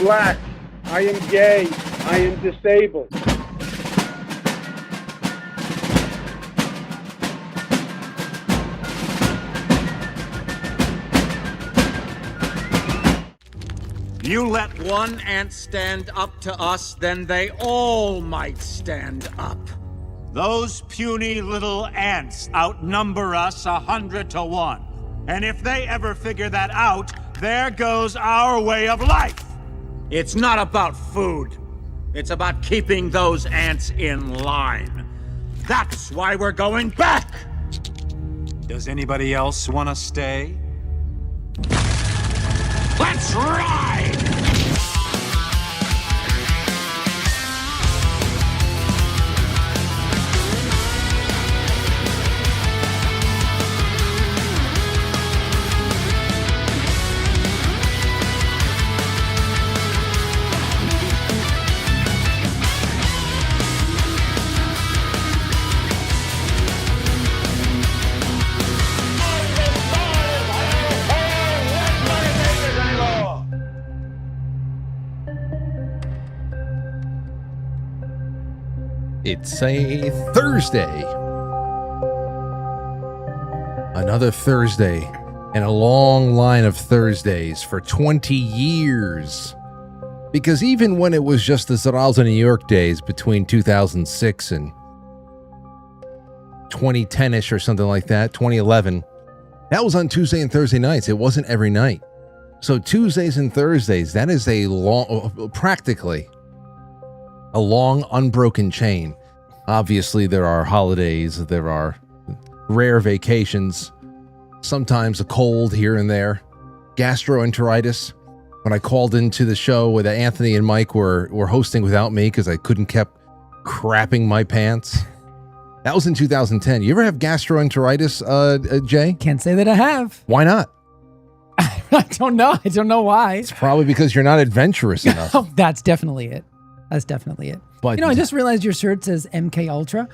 black. I am gay. I am disabled. You let one ant stand up to us, then they all might stand up. Those puny little ants outnumber us 100 to 1. And if they ever figure that out, there goes our way of life. It's not about food. It's about keeping those ants in line. That's why we're going back. Does anybody else want to stay? Let's ride! It's a Thursday. Another Thursday and a long line of Thursdays for 20 years. Because even when it was just the Zaraza New York days between 2006 and 2010-ish or something like that, 2011, that was on Tuesday and Thursday nights. It wasn't every night. So Tuesdays and Thursdays, that is a long, practically a long, unbroken chain. Obviously, there are holidays, there are rare vacations, sometimes a cold here and there, gastroenteritis. When I called into the show with Anthony and Mike were hosting without me because I couldn't kept crapping my pants. That was in 2010. You ever have gastroenteritis, Jay? Can't say that I have. Why not? I don't know. I don't know why. It's probably because you're not adventurous enough. Oh, that's definitely it. That's definitely it. But, I just realized your shirt says MK Ultra.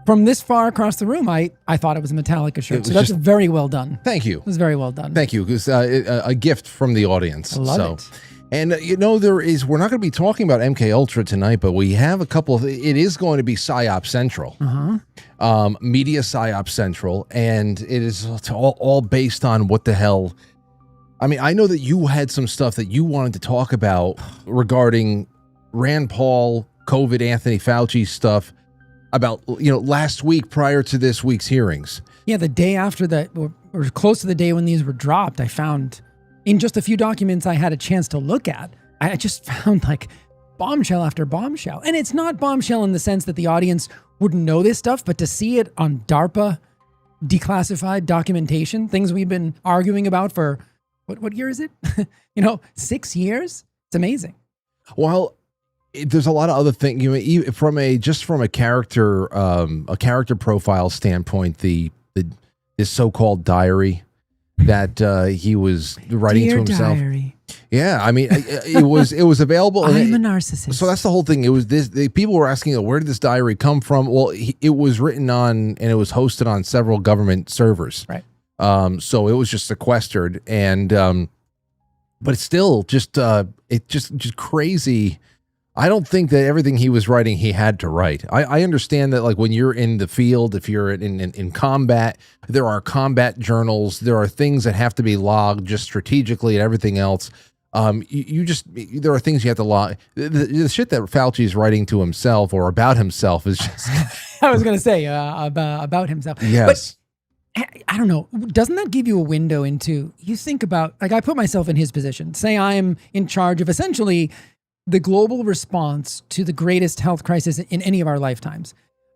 From this far across the room, I thought it was a Metallica shirt. So that's very well done. Thank you. It was very well done. Thank you. It was a gift from the audience. I love it. And we're not going to be talking about MK Ultra tonight, but we have a couple of, it is going to be PSYOP Central. Media PSYOP Central. And it is all based on what the hell. I mean, I know that you had some stuff that you wanted to talk about regarding Rand Paul, COVID, Anthony Fauci stuff about, last week prior to this week's hearings. Yeah, the day after that, or close to the day when these were dropped, I found in just a few documents I had a chance to look at, I just found like bombshell after bombshell. And it's not bombshell in the sense that the audience wouldn't know this stuff, but to see it on DARPA declassified documentation, things we've been arguing about for, what year is it? 6 years? It's amazing. Well, there's a lot of other things, from a character profile standpoint, his so-called diary that he was writing Dear to himself. Diary. Yeah, I mean, it was available. I'm a narcissist. So that's the whole thing. It was people were asking, where did this diary come from? Well, it was written on and it was hosted on several government servers. Right. So it was just sequestered, and but it's still just crazy. I don't think that everything he was writing he had to write. I understand that, like, when you're in the field, if you're in combat, there are combat journals. There are things that have to be logged just strategically and everything else. There are things you have to log. The shit that Fauci is writing to himself or about himself is just. I was going to say about himself. Yes. But I don't know. Doesn't that give you a window into, you think about, like, I put myself in his position. Say I'm in charge of essentially the global response to the greatest health crisis in any of our lifetimes.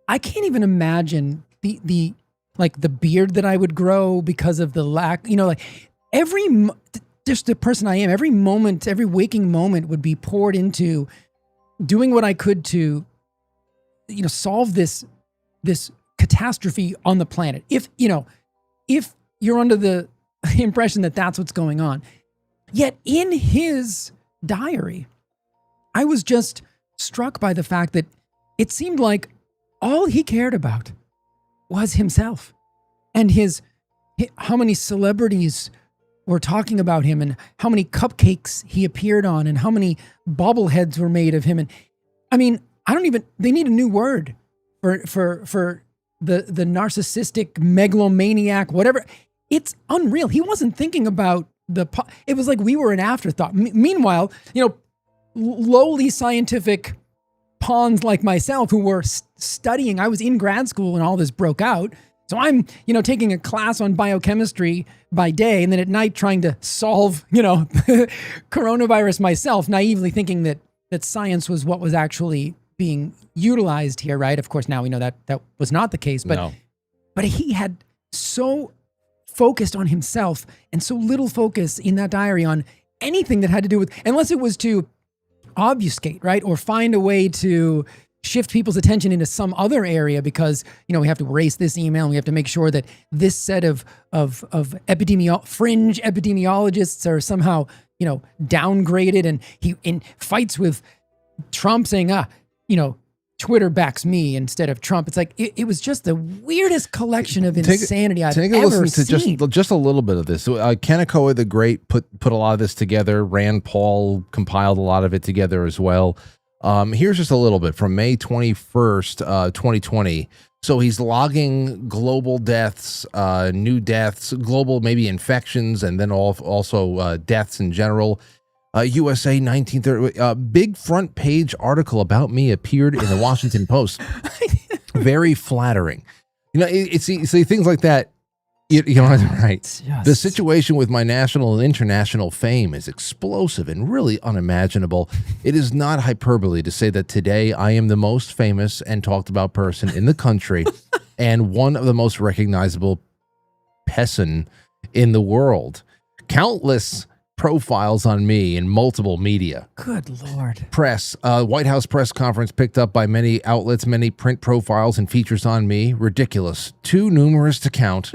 I can't even imagine the beard that I would grow because of the lack, just the person I am, every moment, every waking moment would be poured into doing what I could to, solve this catastrophe on the planet. If you're under the impression that that's what's going on. Yet in his diary, I was just struck by the fact that it seemed like all he cared about was himself and how many celebrities were talking about him and how many cupcakes he appeared on and how many bobbleheads were made of him. And I mean, they need a new word for the narcissistic megalomaniac, whatever. It's unreal. He wasn't thinking about it was like we were an afterthought. Meanwhile, lowly scientific pawns like myself who were studying, I was in grad school when all this broke out. So I'm, taking a class on biochemistry by day and then at night trying to solve, coronavirus myself, naively thinking that science was actually being utilized here, right? Of course, now we know that was not the case, but he had so focused on himself and so little focus in that diary on anything that had to do with, unless it was to obfuscate, right? Or find a way to shift people's attention into some other area because, we have to erase this email and we have to make sure that this set of fringe epidemiologists are somehow, downgraded, and he fights with Trump saying, Twitter backs me instead of Trump. It's like, it was just the weirdest collection of insanity I've ever seen. Take a listen to just a little bit of this. So, Kaneko the Great put a lot of this together. Rand Paul compiled a lot of it together as well. Here's just a little bit from May 21st, 2020. So he's logging global deaths, new deaths, global maybe infections, and then also deaths in general. USA 1930, big front page article about me appeared in the Washington Post. Very flattering. It's things like that. Right. The situation with my national and international fame is explosive and really unimaginable. It is not hyperbole to say that today I am the most famous and talked about person in the country and one of the most recognizable person in the world. Countless profiles on me in multiple media. Good Lord. Press, White House press conference picked up by many outlets, many print profiles and features on me. Ridiculous. Too numerous to count.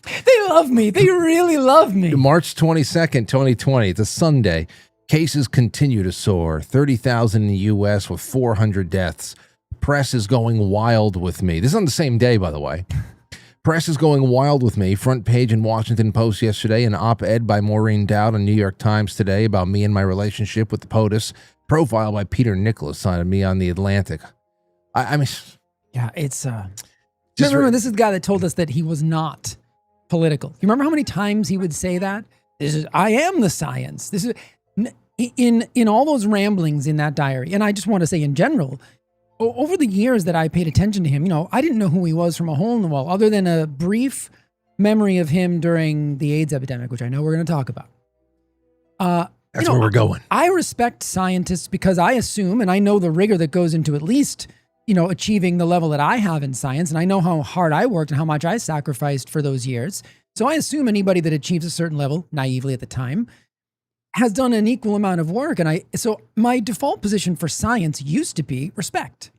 They love me. They really love me. March 22nd, 2020. It's a Sunday. Cases continue to soar. 30,000 in the U.S. with 400 deaths. Press is going wild with me. This is on the same day, by the way. Press is going wild with me. Front page in Washington Post yesterday. An op-ed by Maureen Dowd in New York Times today about me and my relationship with the POTUS. Profile by Peter Nicholas on me on The Atlantic. I mean... Yeah, it's... Remember, this is the guy that told us that he was not political. You remember how many times he would say that? I am the science. This is... In all those ramblings in that diary, and I just want to say in general... Over the years that I paid attention to him, I didn't know who he was from a hole in the wall, other than a brief memory of him during the AIDS epidemic, which I know we're going to talk about. That's where we're going. I respect scientists because I assume, and I know the rigor that goes into at least, achieving the level that I have in science, and I know how hard I worked and how much I sacrificed for those years. So I assume anybody that achieves a certain level, naively at the time, has done an equal amount of work. And so my default position for science used to be respect.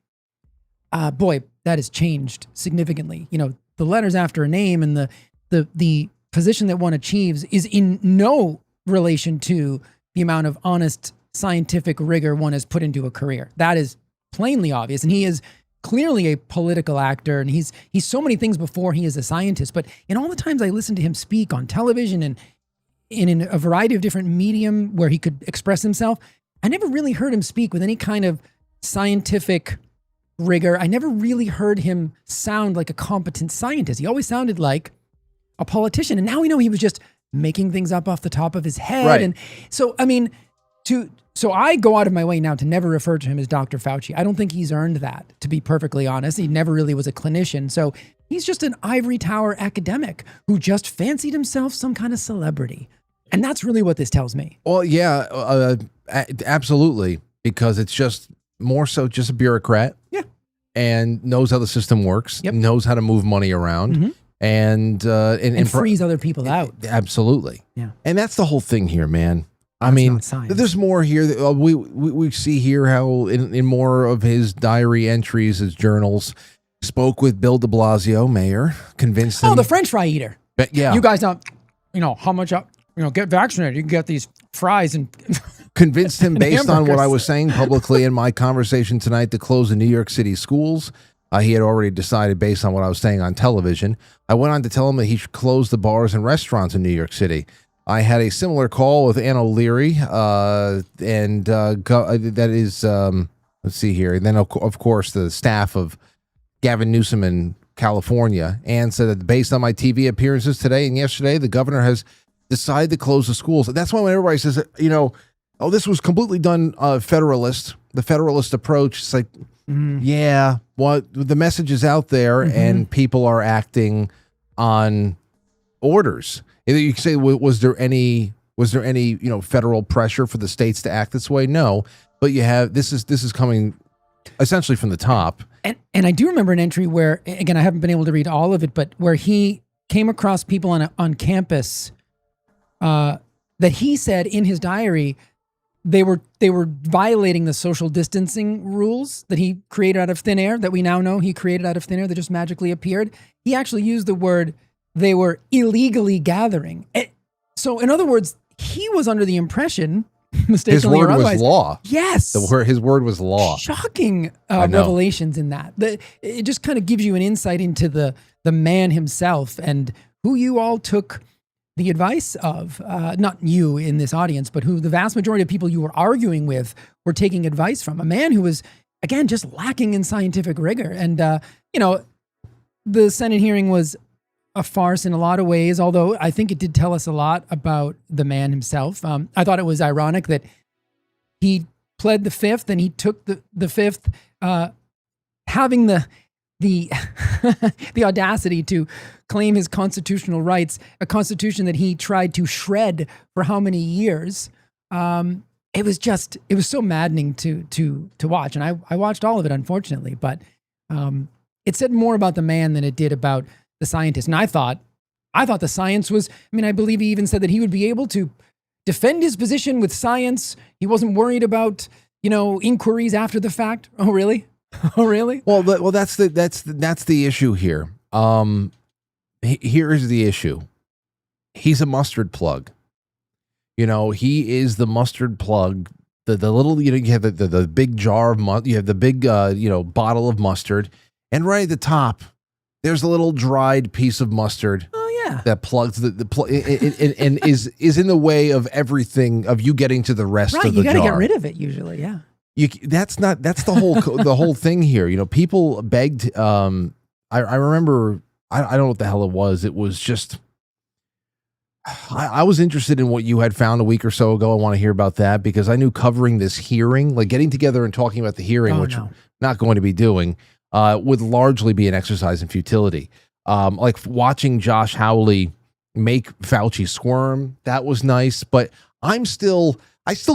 Boy, that has changed significantly. The letters after a name and the position that one achieves is in no relation to the amount of honest scientific rigor one has put into a career. That is plainly obvious. And he is clearly a political actor, and he's so many things before he is a scientist. But in all the times I listened to him speak on television and in a variety of different medium where he could express himself, I never really heard him speak with any kind of scientific rigor. I never really heard him sound like a competent scientist. He always sounded like a politician. And now we know he was just making things up off the top of his head. Right. And so, I mean, so I go out of my way now to never refer to him as Dr. Fauci. I don't think he's earned that, to be perfectly honest. He never really was a clinician. So he's just an ivory tower academic who just fancied himself some kind of celebrity. And that's really what this tells me. Well, yeah, absolutely. Because it's just more so just a bureaucrat. Yeah. And knows how the system works, knows how to move money around, and freeze other people out. Absolutely. Yeah. And that's the whole thing here, man. I mean, there's more here. We see here how in more of his diary entries, his journals, spoke with Bill de Blasio, mayor, convinced him. Oh, the French fry eater. But yeah. You guys don't, how much, get vaccinated. You can get these fries and... Convinced him based on what I was saying publicly in my conversation tonight to close the New York City schools. He had already decided based on what I was saying on television. I went on to tell him that he should close the bars and restaurants in New York City. I had a similar call with Ann O'Leary, that is, let's see here. And then, of course, the staff of Gavin Newsom in California. Ann said that based on my TV appearances today and yesterday, the governor has decided to close the schools. That's why when everybody says, oh, this was completely done federalist, the federalist approach. It's like, yeah, well, the message is out there and people are acting on orders. You can say, was there any federal pressure for the states to act this way? No, but you have this is coming essentially from the top. And I do remember an entry where, again, I haven't been able to read all of it, but where he came across people on campus that he said in his diary they were violating the social distancing rules that he created out of thin air, that we now know he created out of thin air, that just magically appeared. He actually used the word they were illegally gathering. So in other words, he was under the impression, mistakenly or otherwise, was law. Yes. His word was law. Shocking revelations in that. It just kind of gives you an insight into the man himself and who you all took the advice of, not you in this audience, but who the vast majority of people you were arguing with were taking advice from. A man who was, again, just lacking in scientific rigor. And, the Senate hearing was a farce in a lot of ways, although I think it did tell us a lot about the man himself. I thought it was ironic that he pled the fifth and he took the fifth, having the the audacity to claim his constitutional rights, a constitution that he tried to shred for how many years. It was so maddening to watch. And I watched all of it, unfortunately, but it said more about the man than it did about the scientist. And I thought the science was, I believe he even said that he would be able to defend his position with science. He wasn't worried about, inquiries after the fact. Oh, really? Oh, really? Well, that's the issue here. Here's the issue. He's a mustard plug. He is the mustard plug. The little, you have the big jar of mustard. You have the big, bottle of mustard, and right at the top, there's a little dried piece of mustard. Oh yeah. That plugs and is in the way of everything of you getting to the rest of the jar. Right, you got to get rid of it usually. Yeah. That's the whole the whole thing here. People begged. I remember. I don't know what the hell it was. It was just. I was interested in what you had found a week or so ago. I want to hear about that because I knew covering this hearing, like getting together and talking about the hearing, which we're not going to be doing, would largely be an exercise in futility. Like watching Josh Hawley make Fauci squirm, that was nice. But I still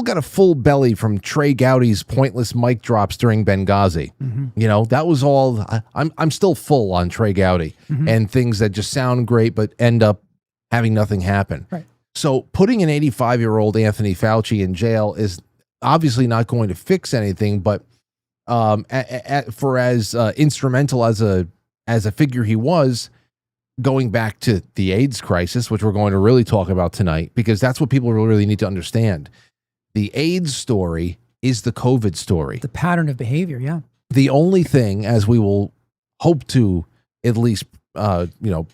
got a full belly from Trey Gowdy's pointless mic drops during Benghazi. That was all. I'm still full on Trey Gowdy and things that just sound great but end up having nothing happen. Right. So putting an 85-year-old Anthony Fauci in jail is obviously not going to fix anything. But for as instrumental as a figure he was, going back to the AIDS crisis, which we're going to really talk about tonight, because that's what people really need to understand. The AIDS story is the COVID story. The pattern of behavior, yeah. The only thing, as we will hope to at least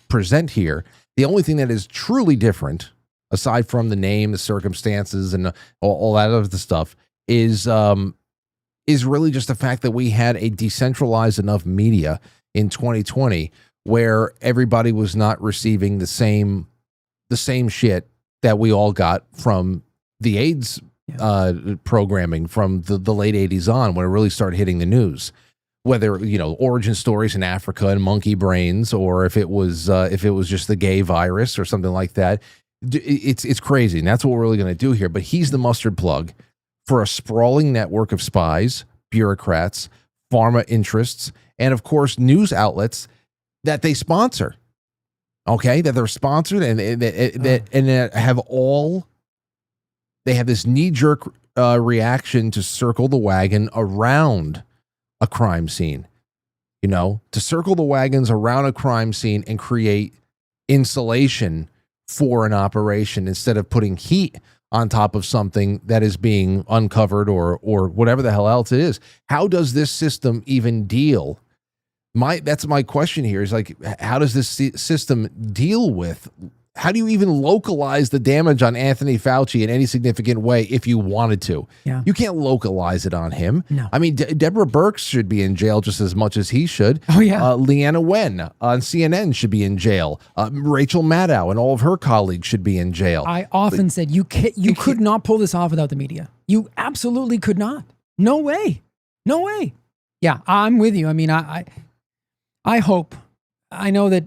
present here, the only thing that is truly different, aside from the name, the circumstances, and all that other stuff, is really just the fact that we had a decentralized enough media in 2020 where everybody was not receiving the same shit that we all got from the AIDS programming from the late 80s on, when it really started hitting the news, whether origin stories in Africa and monkey brains, or if it was just the gay virus or something like that. It's crazy, and that's what we're really going to do here. But he's the mustard plug for a sprawling network of spies, bureaucrats, pharma interests, and of course news outlets that they sponsor. Okay, that they're sponsored and that have all. They have this knee-jerk reaction to circle the wagon around a crime scene, to circle the wagons around a crime scene and create insulation for an operation instead of putting heat on top of something that is being uncovered or whatever the hell else it is. How does this system even deal That's my question here is like, how does this system deal with, how do you even localize the damage on Anthony Fauci in any significant way if you wanted to? Yeah. You can't localize it on him. No. I mean, Deborah Birx should be in jail just as much as he should. Oh, yeah. Leanna Wen on CNN should be in jail. Rachel Maddow and all of her colleagues should be in jail. I often said you could not pull this off without the media. You absolutely could not. No way. No way. Yeah, I'm with you. I mean, I hope. I know that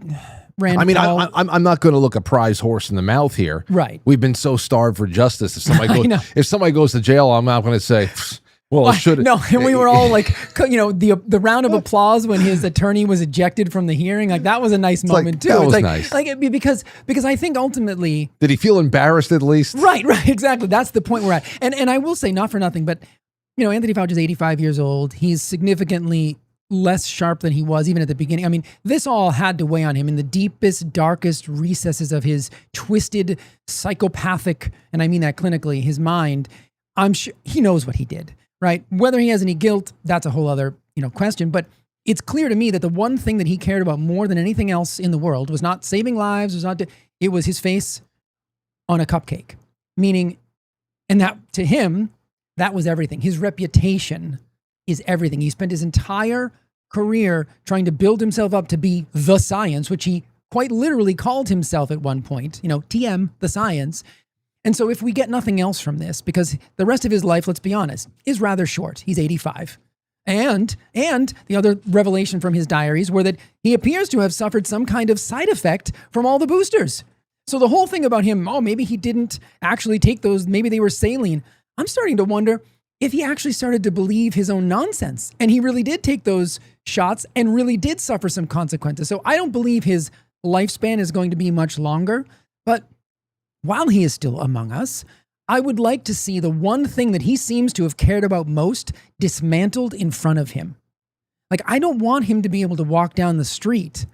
Rand Paul, I'm not going to look a prize horse in the mouth here. Right. We've been so starved for justice. If somebody goes to jail, I'm not going to say, well, it should. No, and we were all like, the round of applause when his attorney was ejected from the hearing. Like that was a nice moment too. That was like, nice. Because I think ultimately, did he feel embarrassed at least? Right, exactly. That's the point we're at. And I will say, not for nothing, but Anthony Fauci is 85 years old. He's significantly less sharp than he was even at the beginning. I mean, this all had to weigh on him in the deepest, darkest recesses of his twisted, psychopathic, and I mean that clinically, his mind. I'm sure he knows what he did, right? Whether he has any guilt, that's a whole other, question. But it's clear to me that the one thing that he cared about more than anything else in the world was not saving lives, it was his face on a cupcake. Meaning, and that to him, that was everything. His reputation is everything. He spent his entire career trying to build himself up to be the science, which he quite literally called himself at one point, TM, the science. And so if we get nothing else from this, because the rest of his life, let's be honest, is rather short. He's 85. And the other revelation from his diaries were that he appears to have suffered some kind of side effect from all the boosters. So the whole thing about him, maybe he didn't actually take those, maybe they were saline. I'm starting to wonder if he actually started to believe his own nonsense and he really did take those shots and really did suffer some consequences. So I don't believe his lifespan is going to be much longer, but while he is still among us, I would like to see the one thing that he seems to have cared about most dismantled in front of him. Like, I don't want him to be able to walk down the street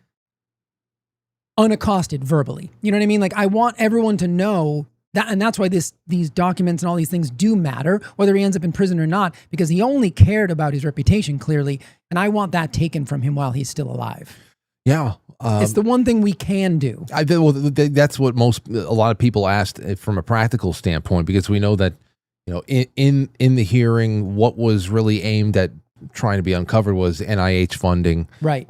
unaccosted verbally. You know what I mean? Like, I want everyone to know that, and that's why these documents and all these things do matter, whether he ends up in prison or not, because he only cared about his reputation, clearly, and I want that taken from him while he's still alive. Yeah. It's the one thing we can do. That's what a lot of people asked from a practical standpoint, because we know that, in the hearing, what was really aimed at trying to be uncovered was NIH funding, right?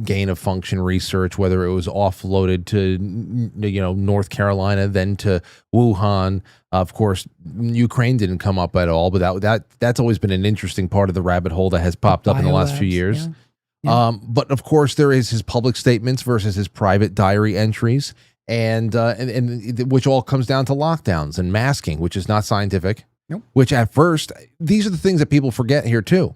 Gain of function research, whether it was offloaded to North Carolina, then to Wuhan. Of course, Ukraine didn't come up at all, but that's always been an interesting part of the rabbit hole that has popped up in the last few years. Yeah. Yeah. But of course, there is his public statements versus his private diary entries, and which all comes down to lockdowns and masking, which is not scientific. Nope. Which at first, these are the things that people forget here too.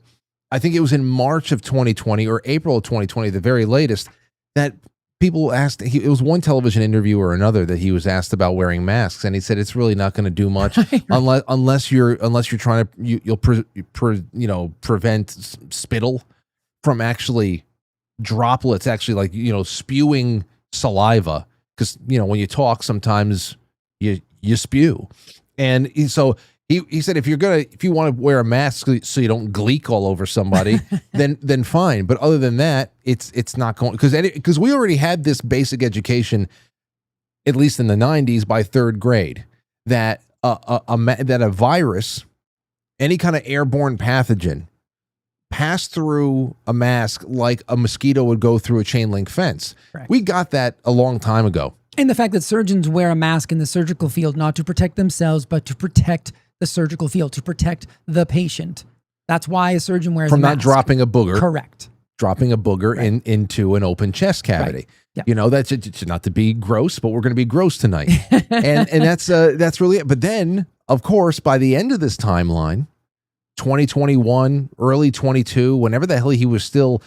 I think it was in March of 2020 or April of 2020, the very latest, that people asked. It was one television interview or another that he was asked about wearing masks, and he said it's really not going to do much unless you're trying to prevent spittle from actually droplets, spewing saliva, because when you talk, sometimes you spew, and so. He said if you want to wear a mask so you don't gleek all over somebody, then fine. But other than that, it's not going, because we already had this basic education, at least in the 90s, by third grade, that a virus, any kind of airborne pathogen, passed through a mask like a mosquito would go through a chain link fence. Correct. We got that a long time ago. And the fact that surgeons wear a mask in the surgical field, not to protect themselves, but to protect the surgical field, to protect the patient. That's why a surgeon wears a mask. From not dropping a booger. Correct. Dropping a booger into an open chest cavity. Right. Yep. That's it's not to be gross, but we're going to be gross tonight. and that's really it. But then, of course, by the end of this timeline, 2021, early 22, whenever the hell he was still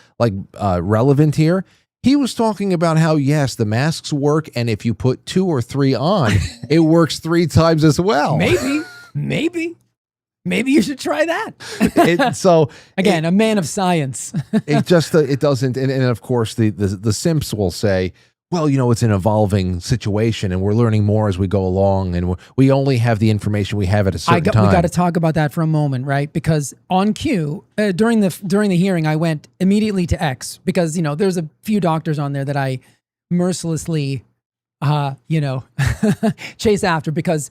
relevant here, he was talking about how, yes, the masks work, and if you put 2 or 3 on, it works 3 times as well. Maybe you should try that. So again, a man of science. It doesn't. And of course, the simps will say, well, it's an evolving situation, and we're learning more as we go along, and we only have the information we have at a certain time. We got to talk about that for a moment, right? Because on cue, during the hearing, I went immediately to X because there's a few doctors on there that I mercilessly, chase after because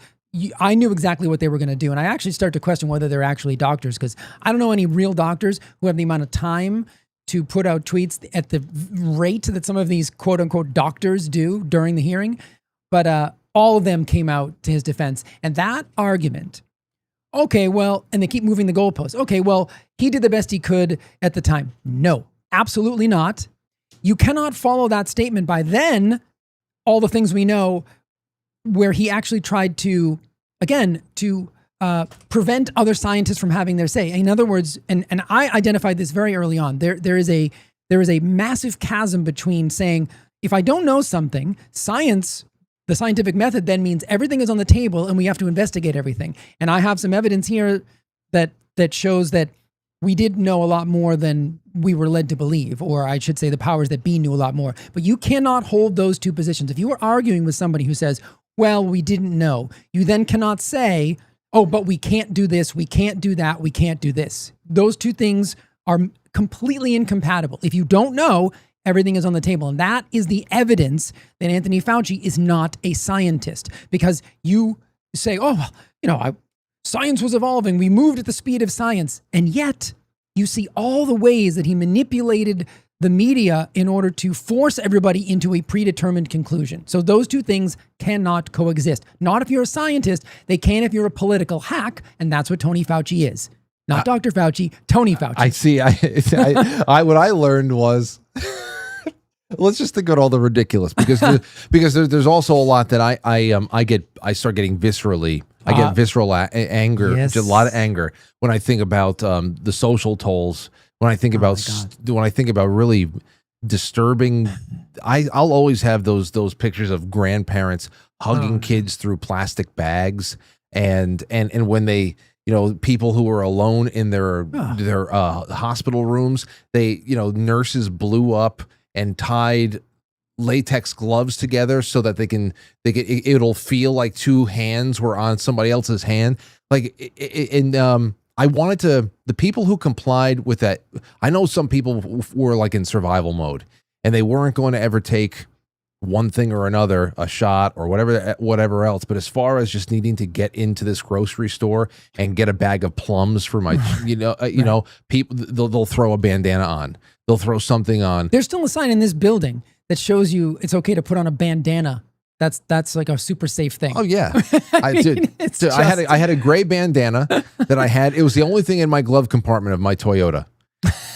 I knew exactly what they were going to do, and I actually start to question whether they're actually doctors because I don't know any real doctors who have the amount of time to put out tweets at the rate that some of these quote unquote doctors do during the hearing. But all of them came out to his defense. And that argument, okay, well, and they keep moving the goalposts. Okay, well, he did the best he could at the time. No, absolutely not. You cannot follow that statement by then all the things we know where he actually tried to, again, to prevent other scientists from having their say. In other words, and I identified this very early on, there is a massive chasm between saying, if I don't know something, science, the scientific method then means everything is on the table and we have to investigate everything. And I have some evidence here that shows that we did know a lot more than we were led to believe, or I should say the powers that be knew a lot more. But you cannot hold those two positions. If you are arguing with somebody who says, well, we didn't know, you then cannot say, oh, but we can't do this, we can't do that, we can't do this. Those two things are completely incompatible. If you don't know, everything is on the table. And that is the evidence that Anthony Fauci is not a scientist. Because you say, oh, science was evolving, we moved at the speed of science. And yet, you see all the ways that he manipulated the media in order to force everybody into a predetermined conclusion. So those two things cannot coexist. Not if you're a scientist. They can if you're a political hack, and that's what Tony Fauci is. Not Dr. Fauci, Tony Fauci. I see. What I learned was, let's just think about all the ridiculous because there's also a lot that I start getting viscerally. I get visceral anger, Yes. just a lot of anger when I think about the social tolls. When I think about really disturbing, I'll always have those pictures of grandparents hugging kids through plastic bags, and when they, people who are alone in their hospital rooms, they, nurses blew up and tied latex gloves together so that it'll feel like two hands were on somebody else's hand, I wanted to, the people who complied with that, I know some people were like in survival mode and they weren't going to ever take one thing or another, a shot or whatever else. But as far as just needing to get into this grocery store and get a bag of plums for my, people, they'll throw a bandana on. They'll throw something on. There's still a sign in this building that shows you it's okay to put on a bandana. That's like a super safe thing. Oh yeah, I had a gray bandana that I had. It was the only thing in my glove compartment of my Toyota,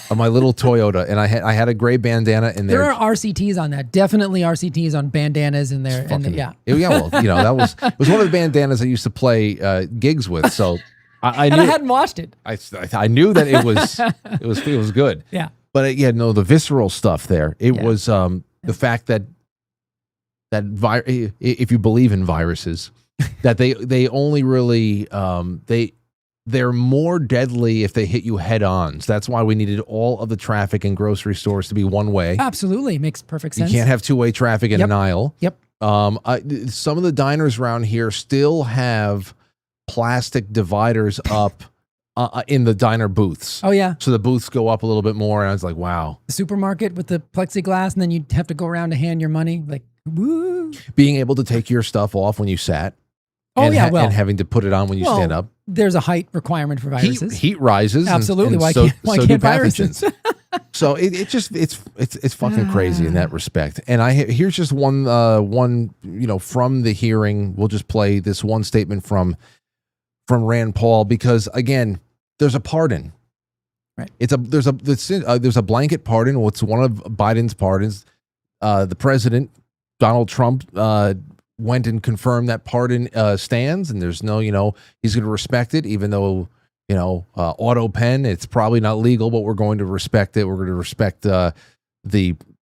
of my little Toyota, and I had a gray bandana in there. There are RCTs on that. Definitely RCTs on bandanas in there. Well, it was one of the bandanas I used to play gigs with. So I knew, and I hadn't watched it. I knew that it was good. Yeah, but the visceral stuff there. It was the fact that if you believe in viruses, that they only really they're more deadly if they hit you head on. So that's why we needed all of the traffic in grocery stores to be one way. Absolutely, makes perfect sense. You can't have two-way traffic in an aisle. Yep. Some of the diners around here still have plastic dividers up in the diner booths. Oh yeah. So the booths go up a little bit more, and I was like, wow. The supermarket with the plexiglass, and then you have to go around to hand your money. Like, woo. Being able to take your stuff off when you sat. And having to put it on when you stand up. There's a height requirement for viruses. Heat rises. Absolutely. And why so can't do viruses? pathogens. So it's fucking crazy in that respect. And here's just one from the hearing. We'll just play this one statement from Rand Paul because again, there's a pardon. Right. There's a blanket pardon. It's one of Biden's pardons. The president, Donald Trump, went and confirmed that pardon stands, and there's no, he's going to respect it, even though, auto pen, it's probably not legal, but we're going to respect it. We're going to respect the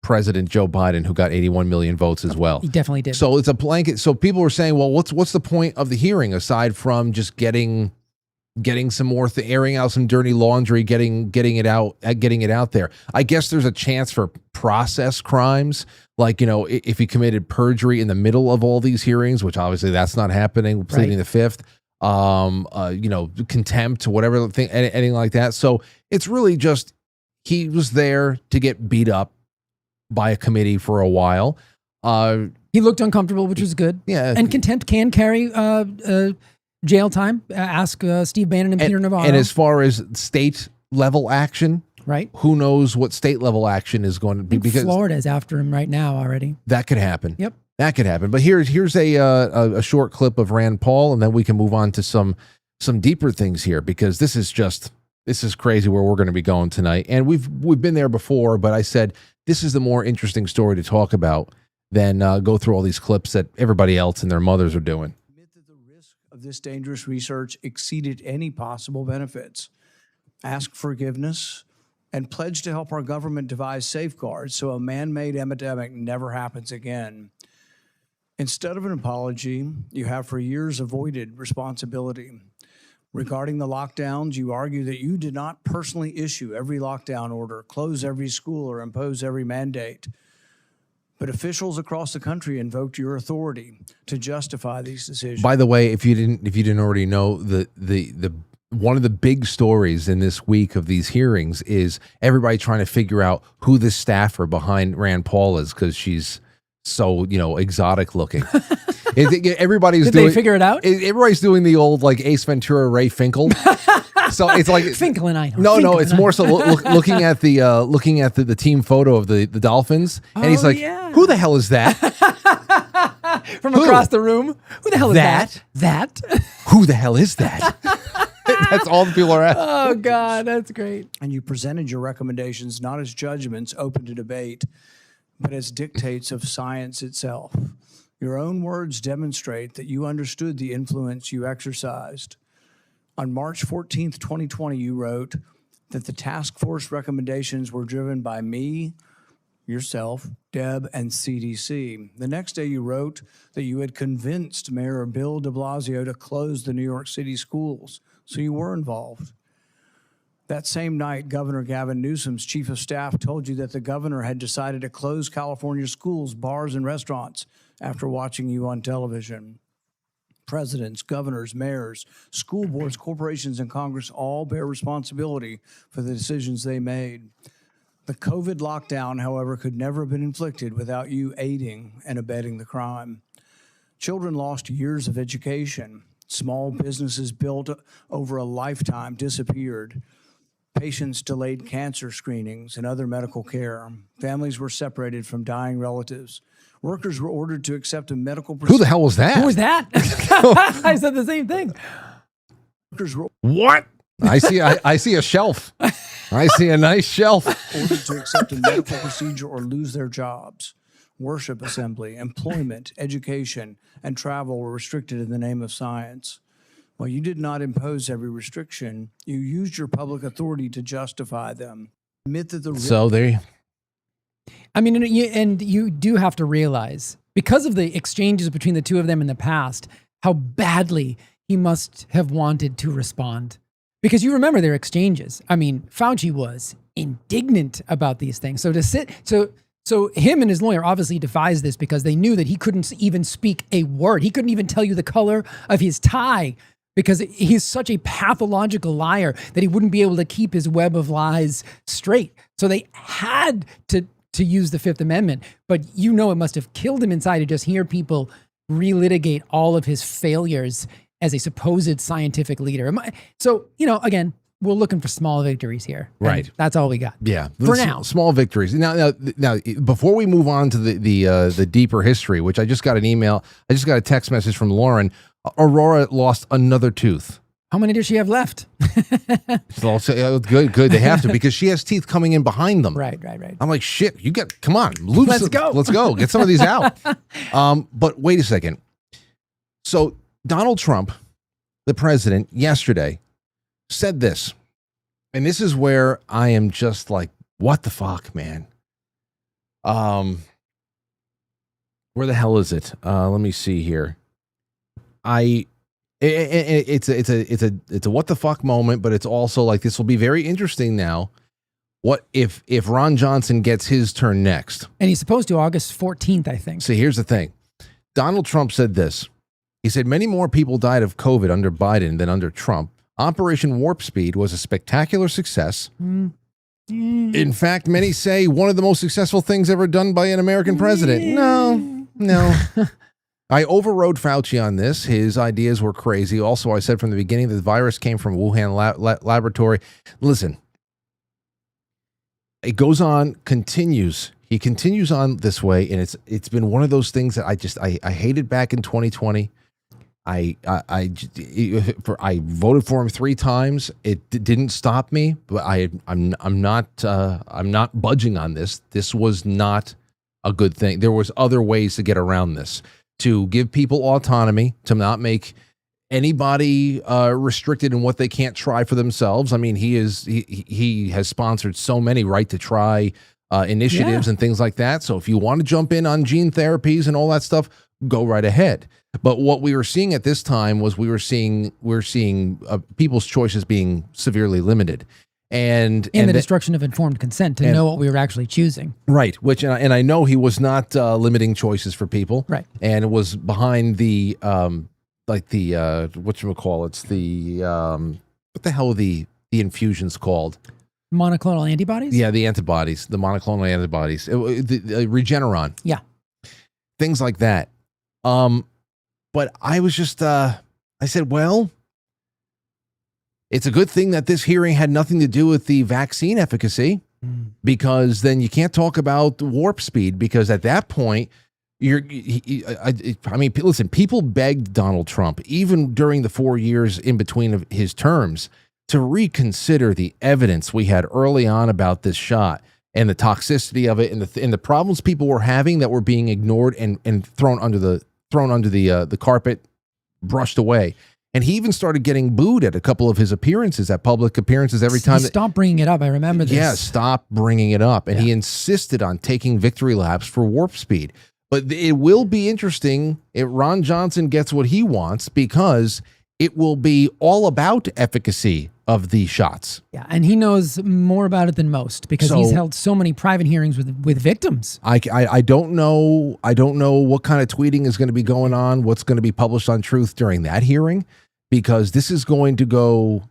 president, Joe Biden, who got 81 million votes as well. He definitely did. So it's a blanket. So people were saying, well, what's the point of the hearing aside from just getting getting some more, airing out some dirty laundry, getting it out there. I guess there's a chance for process crimes, like, you know, if he committed perjury in the middle of all these hearings, which obviously that's not happening, pleading the fifth, you know, contempt, whatever thing, anything like that. So it's really just, he was there to get beat up by a committee for a while. He looked uncomfortable, which was good. Yeah. And contempt can carry jail time. Ask Steve Bannon and Peter Navarro. And as far as state level action, right? Who knows what state level action is going to be? Because Florida's after him right now already. That could happen. Yep. That could happen. But here's a short clip of Rand Paul, and then we can move on to some deeper things here, because this is crazy where we're going to be going tonight. And we've been there before, but I said this is the more interesting story to talk about than go through all these clips that everybody else and their mothers are doing. Admit that the risk of this dangerous research exceeded any possible benefits. Ask forgiveness and pledge to help our government devise safeguards so a man-made epidemic never happens again. Instead of an apology, you have for years avoided responsibility. Regarding the lockdowns, you argue that you did not personally issue every lockdown order, close every school, or impose every mandate. But officials across the country invoked your authority to justify these decisions. By the way, if you didn't already know, the one of the big stories in this week of these hearings is everybody trying to figure out who the staffer behind Rand Paul is, because she's so, you know, exotic looking. Everybody's Did doing. they figure it out? Everybody's doing the old like Ace Ventura, Ray Finkel. So it's like Finkel and I. No, it's more so looking at the team photo of the Dolphins, and he's like, yeah. "Who the hell is that?" From across the room. Who the hell is that? That? Who the hell is that? That's all the people are asking. Oh God, that's great. And you presented your recommendations not as judgments open to debate, but as dictates of science itself. Your own words demonstrate that you understood the influence you exercised. On March 14th, 2020, you wrote that the task force recommendations were driven by me, yourself, Deb, and CDC. The next day, you wrote that you had convinced Mayor Bill de Blasio to close the New York City schools, so you were involved. That same night, Governor Gavin Newsom's chief of staff told you that the governor had decided to close California schools, bars, and restaurants after watching you on television. Presidents, governors, mayors, school boards, corporations, and Congress all bear responsibility for the decisions they made. The COVID lockdown, however, could never have been inflicted without you aiding and abetting the crime. Children lost years of education. Small businesses built over a lifetime disappeared. Patients delayed cancer screenings and other medical care. Families were separated from dying relatives. Workers were ordered to accept a medical procedure. Who the hell was that? Who was that? I said the same thing. Workers were What? I see a shelf. I see a nice shelf. ordered to accept a medical procedure or lose their jobs. Worship assembly, employment, education, and travel were restricted in the name of science. While you did not impose every restriction, you used your public authority to justify them. Admit that the So there. I mean, and you do have to realize, because of the exchanges between the two of them in the past, how badly he must have wanted to respond. Because you remember their exchanges. I mean, Fauci was indignant about these things. So him and his lawyer obviously devised this because they knew that he couldn't even speak a word. He couldn't even tell you the color of his tie, because he's such a pathological liar that he wouldn't be able to keep his web of lies straight. So they had to use the Fifth Amendment. But you know it must have killed him inside to just hear people relitigate all of his failures as a supposed scientific leader. So, you know, again, we're looking for small victories here. Right. And that's all we got. Yeah. For now. Small victories. Now, before we move on to the deeper history, which I just got an email, I just got a text message from Lauren. Aurora lost another tooth. How many does she have left? So good. They have to, because she has teeth coming in behind them. Right. I'm like, shit, come on. Let's go. Let's go. Get some of these out. But wait a second. So Donald Trump, the president, yesterday said this, and this is where I am just like, what the fuck, man? Where the hell is it? Let me see here. It's a what the fuck moment, but it's also like, this will be very interesting now. What if Ron Johnson gets his turn next? And he's supposed to August 14th, I think. See, here's the thing. Donald Trump said this. He said, many more people died of COVID under Biden than under Trump. Operation Warp Speed was a spectacular success. In fact, many say one of the most successful things ever done by an American president. No. I overrode Fauci on this. His ideas were crazy. Also, I said from the beginning that the virus came from Wuhan laboratory. Listen, it goes on, continues. He continues on this way, and it's been one of those things that I hated back in 2020. I voted for him 3 times. It didn't stop me, but I'm not budging on this. This was not a good thing. There was other ways to get around this, to give people autonomy, to not make anybody restricted in what they can't try for themselves. I mean, he has sponsored so many right to try initiatives and things like that. So if you want to jump in on gene therapies and all that stuff, go right ahead. But what we were seeing at this time was we're seeing people's choices being severely limited, and the destruction of informed consent to know what we were actually choosing. Right. Which and I know he was not limiting choices for people. Right. And it was behind the whatchamacallits, what the hell are the infusions called? Monoclonal antibodies? Yeah, the antibodies, the monoclonal antibodies, the Regeneron. Yeah. Things like that. But I was just, I said, well, it's a good thing that this hearing had nothing to do with the vaccine efficacy, because then you can't talk about warp speed, because at that point, listen, people begged Donald Trump, even during the 4 years in between of his terms, to reconsider the evidence we had early on about this shot and the toxicity of it, and the problems people were having that were being ignored and thrown under the carpet, brushed away. And he even started getting booed at a couple of his appearances, at public appearances, every time. Stop bringing it up. I remember this. Yeah, stop bringing it up. And he insisted on taking victory laps for warp speed. But it will be interesting if Ron Johnson gets what he wants, because it will be all about efficacy of the shots. Yeah, and he knows more about it than most, because he's held so many private hearings with victims. I don't know what kind of tweeting is going to be going on, what's going to be published on Truth during that hearing, because this is going to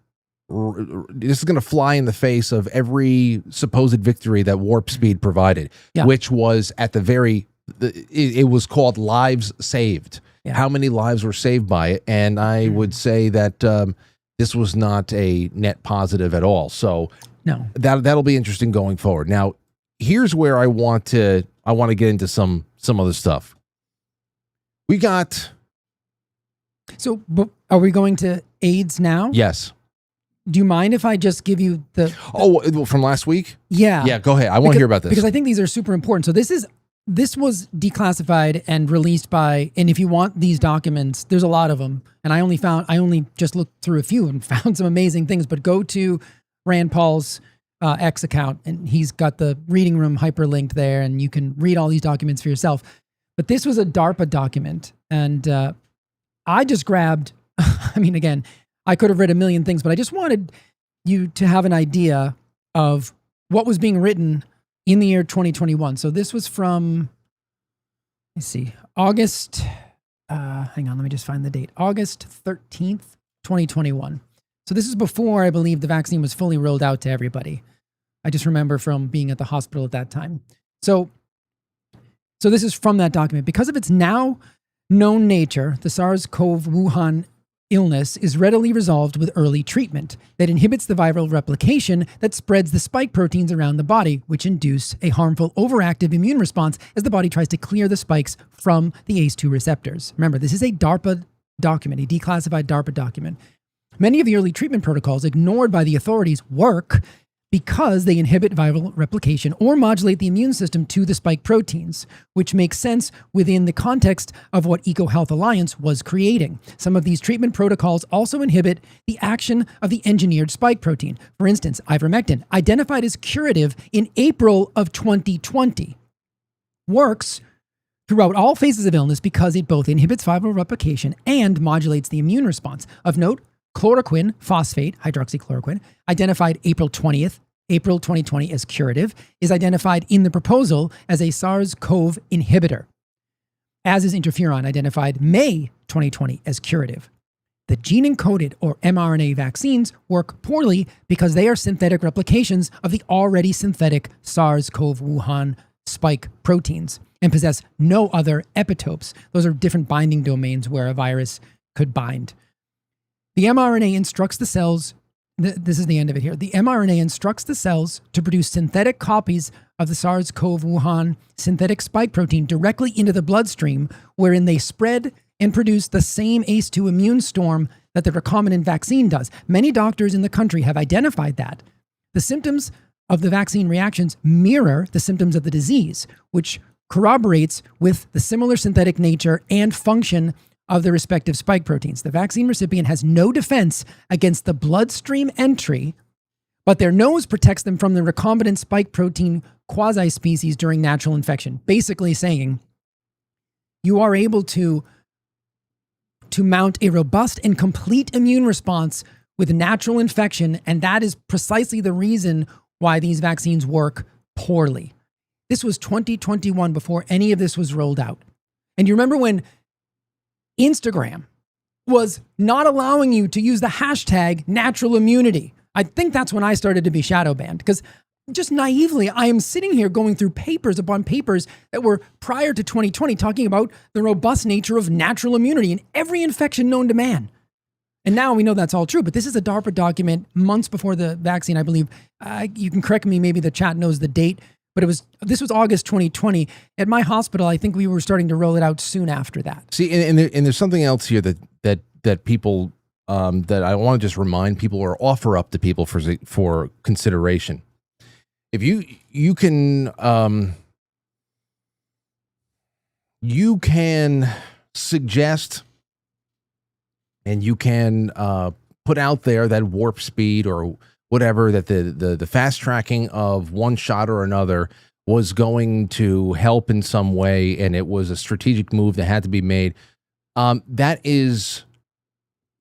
fly in the face of every supposed victory that Warp Speed provided, which was at the very, it was called lives saved. Yeah. How many lives were saved by it? And I would say that this was not a net positive at all. So no, that'll be interesting going forward. Now, here's where I want to get into some other stuff. We got. So, are we going to AIDS now? Yes. Do you mind if I just give you the? Oh, from last week? Yeah. Yeah, go ahead. I want to hear about this, because I think these are super important. So this was declassified and released by, and if you want these documents, there's a lot of them. And I only just looked through a few and found some amazing things, but go to Rand Paul's X account, and he's got the reading room hyperlinked there, and you can read all these documents for yourself. But this was a DARPA document, and I just grabbed, I mean, again, I could have read a million things, but I just wanted you to have an idea of what was being written in the year 2021. So this was from, let's see, August, hang on, let me just find the date. August 13th, 2021. So this is before, I believe, the vaccine was fully rolled out to everybody. I just remember from being at the hospital at that time. So this is from that document. Because of its now known nature, the SARS-CoV Wuhan illness is readily resolved with early treatment that inhibits the viral replication that spreads the spike proteins around the body, which induce a harmful overactive immune response as the body tries to clear the spikes from the ACE2 receptors. Remember, this is a DARPA document, a declassified DARPA document. Many of the early treatment protocols ignored by the authorities work because they inhibit viral replication or modulate the immune system to the spike proteins, which makes sense within the context of what EcoHealth Alliance was creating. Some of these treatment protocols also inhibit the action of the engineered spike protein. For instance, ivermectin, identified as curative in April of 2020, works throughout all phases of illness because it both inhibits viral replication and modulates the immune response. Of note, chloroquine phosphate, hydroxychloroquine, identified April 2020 as curative, is identified in the proposal as a SARS-CoV inhibitor, as is interferon, identified May 2020 as curative. The gene-encoded or mRNA vaccines work poorly because they are synthetic replications of the already synthetic SARS-CoV Wuhan spike proteins and possess no other epitopes. Those are different binding domains where a virus could bind. The mRNA instructs the cells, this is the end of it here. The mRNA instructs the cells to produce synthetic copies of the SARS-CoV Wuhan synthetic spike protein directly into the bloodstream, wherein they spread and produce the same ACE2 immune storm that the recombinant vaccine does. Many doctors in the country have identified that. The symptoms of the vaccine reactions mirror the symptoms of the disease, which corroborates with the similar synthetic nature and function of the respective spike proteins. The vaccine recipient has no defense against the bloodstream entry, but their nose protects them from the recombinant spike protein quasi-species during natural infection. Basically saying, you are able to mount a robust and complete immune response with natural infection, and that is precisely the reason why these vaccines work poorly. This was 2021 before any of this was rolled out. And you remember when Instagram was not allowing you to use the hashtag natural immunity? I think that's when I started to be shadow banned, because just naively, I am sitting here going through papers upon papers that were prior to 2020 talking about the robust nature of natural immunity in every infection known to man. And now we know that's all true, but this is a DARPA document months before the vaccine, I believe. You can correct me, maybe the chat knows the date, but this was August 2020. At my hospital, I think we were starting to roll it out soon after that. See, and there's something else here that people, that I want to just remind people or offer up to people for consideration. If you can suggest and you can put out there that warp speed or whatever, that the fast tracking of one shot or another was going to help in some way, and it was a strategic move that had to be made. That is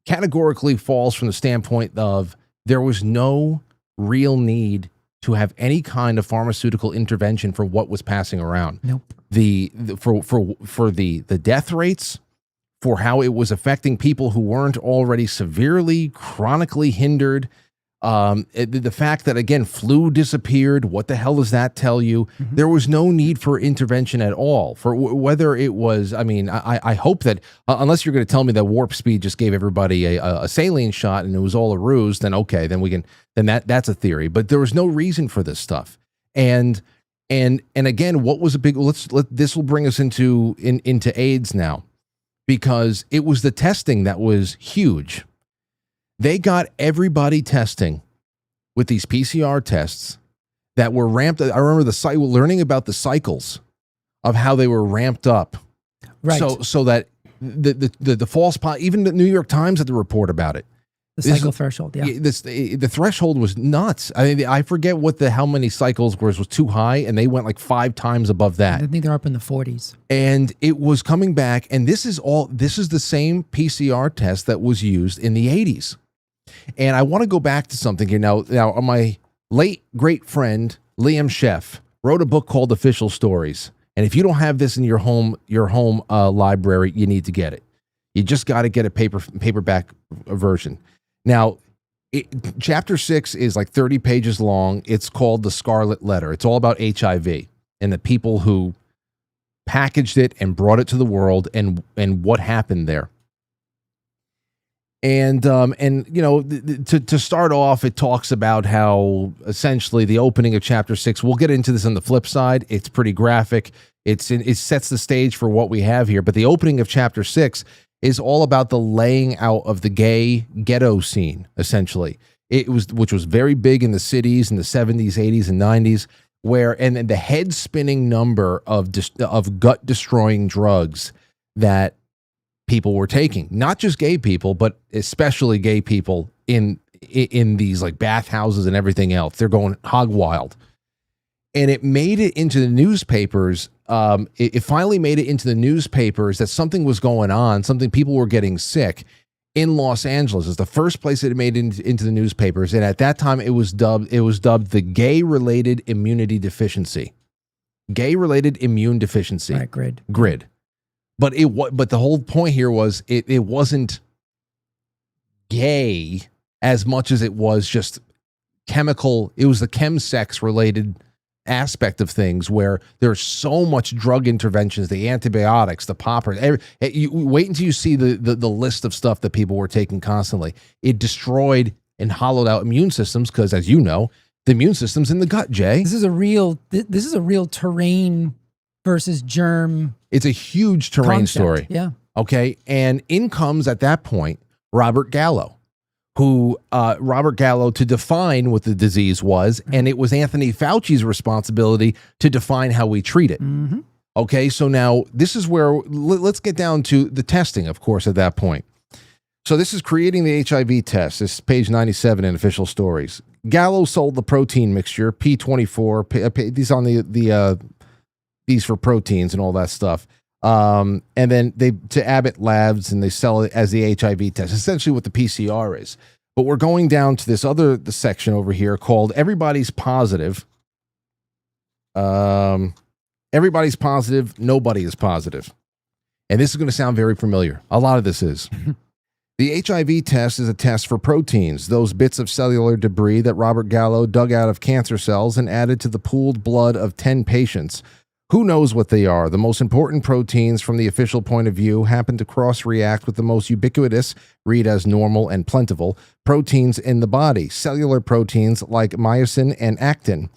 categorically false from the standpoint of there was no real need to have any kind of pharmaceutical intervention for what was passing around. Nope. For the death rates, for how it was affecting people who weren't already severely, chronically hindered. The fact that, again, flu disappeared, what the hell does that tell you? Mm-hmm. There was no need for intervention at all. For whether it was, I mean, I hope that, unless you're going to tell me that warp speed just gave everybody a saline shot and it was all a ruse, then okay, then that's a theory. But there was no reason for this stuff. And again, what was a big, this will bring us into AIDS now, because it was the testing that was huge. They got everybody testing with these PCR tests that were ramped. I remember learning about the cycles of how they were ramped up. Right. So that the false positive, even the New York Times had to report about it. The cycle threshold, yeah. The threshold was nuts. I mean, I forget how many cycles was too high, and they went like 5 times above that. I think they're up in the 40s. And it was coming back, and this is the same PCR test that was used in the 80s. And I want to go back to something here now. My late great friend Liam Sheff wrote a book called Official Stories. And if you don't have this in your home library, you need to get it. You just got to get a paperback version. Now, chapter 6 is like 30 pages long. It's called The Scarlet Letter. It's all about HIV and the people who packaged it and brought it to the world and what happened there. And you know, to start off, it talks about how essentially the opening of chapter 6, we'll get into this on the flip side. It's pretty graphic. It sets the stage for what we have here. But the opening of chapter 6 is all about the laying out of the gay ghetto scene, essentially. Which was very big in the cities in the 70s, 80s, and 90s, and the head spinning number of gut destroying drugs that people were taking, not just gay people, but especially gay people in these like bathhouses and everything else. They're going hog wild. and it made it into the newspapers. It finally made it into the newspapers that something was going on, people were getting sick in Los Angeles. It's the first place it made it into the newspapers, and at that time it was dubbed the gay-related immunity deficiency. Gay-related immune deficiency. Right, GRID. But the whole point here was it wasn't gay as much as it was just chemical. It was the chemsex related aspect of things where there's so much drug interventions, the antibiotics, the poppers. You wait until you see the list of stuff that people were taking constantly. It destroyed and hollowed out immune systems because, as you know, the immune system's in the gut, Jay. This is a real terrain versus germ. It's a huge terrain concept. story. Yeah. Okay. And in comes at that point Robert Gallo, to define what the disease was, and it was Anthony Fauci's responsibility to define how we treat it. Mm-hmm. Okay, so now this is where let's get down to the testing, of course, at that point. So this is creating the HIV test. This is page 97 in Official Stories. Gallo sold the protein mixture, P24, these on these for proteins and all that stuff. And then to Abbott Labs, and they sell it as the HIV test, essentially what the PCR is. But we're going down to the section over here called Everybody's Positive. Everybody's positive, nobody is positive. And this is going to sound very familiar. A lot of this is. The HIV test is a test for proteins, those bits of cellular debris that Robert Gallo dug out of cancer cells and added to the pooled blood of 10 patients. Who knows what they are? The most important proteins from the official point of view happen to cross-react with the most ubiquitous, read as normal and plentiful, proteins in the body, cellular proteins like myosin and actin.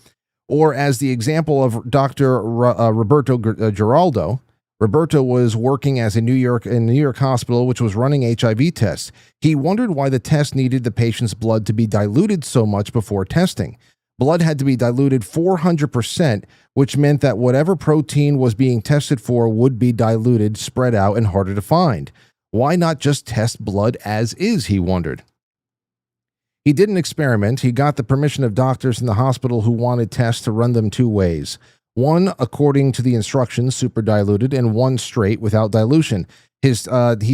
Or as the example of Dr. Roberto Giraldo, Roberto was working in a New York hospital which was running HIV tests. He wondered why the test needed the patient's blood to be diluted so much before testing. Blood had to be diluted 400%, which meant that whatever protein was being tested for would be diluted, spread out, and harder to find. Why not just test blood as is, he wondered. He did an experiment. He got the permission of doctors in the hospital who wanted tests to run them two ways. One, according to the instructions, super diluted, and one straight without dilution. He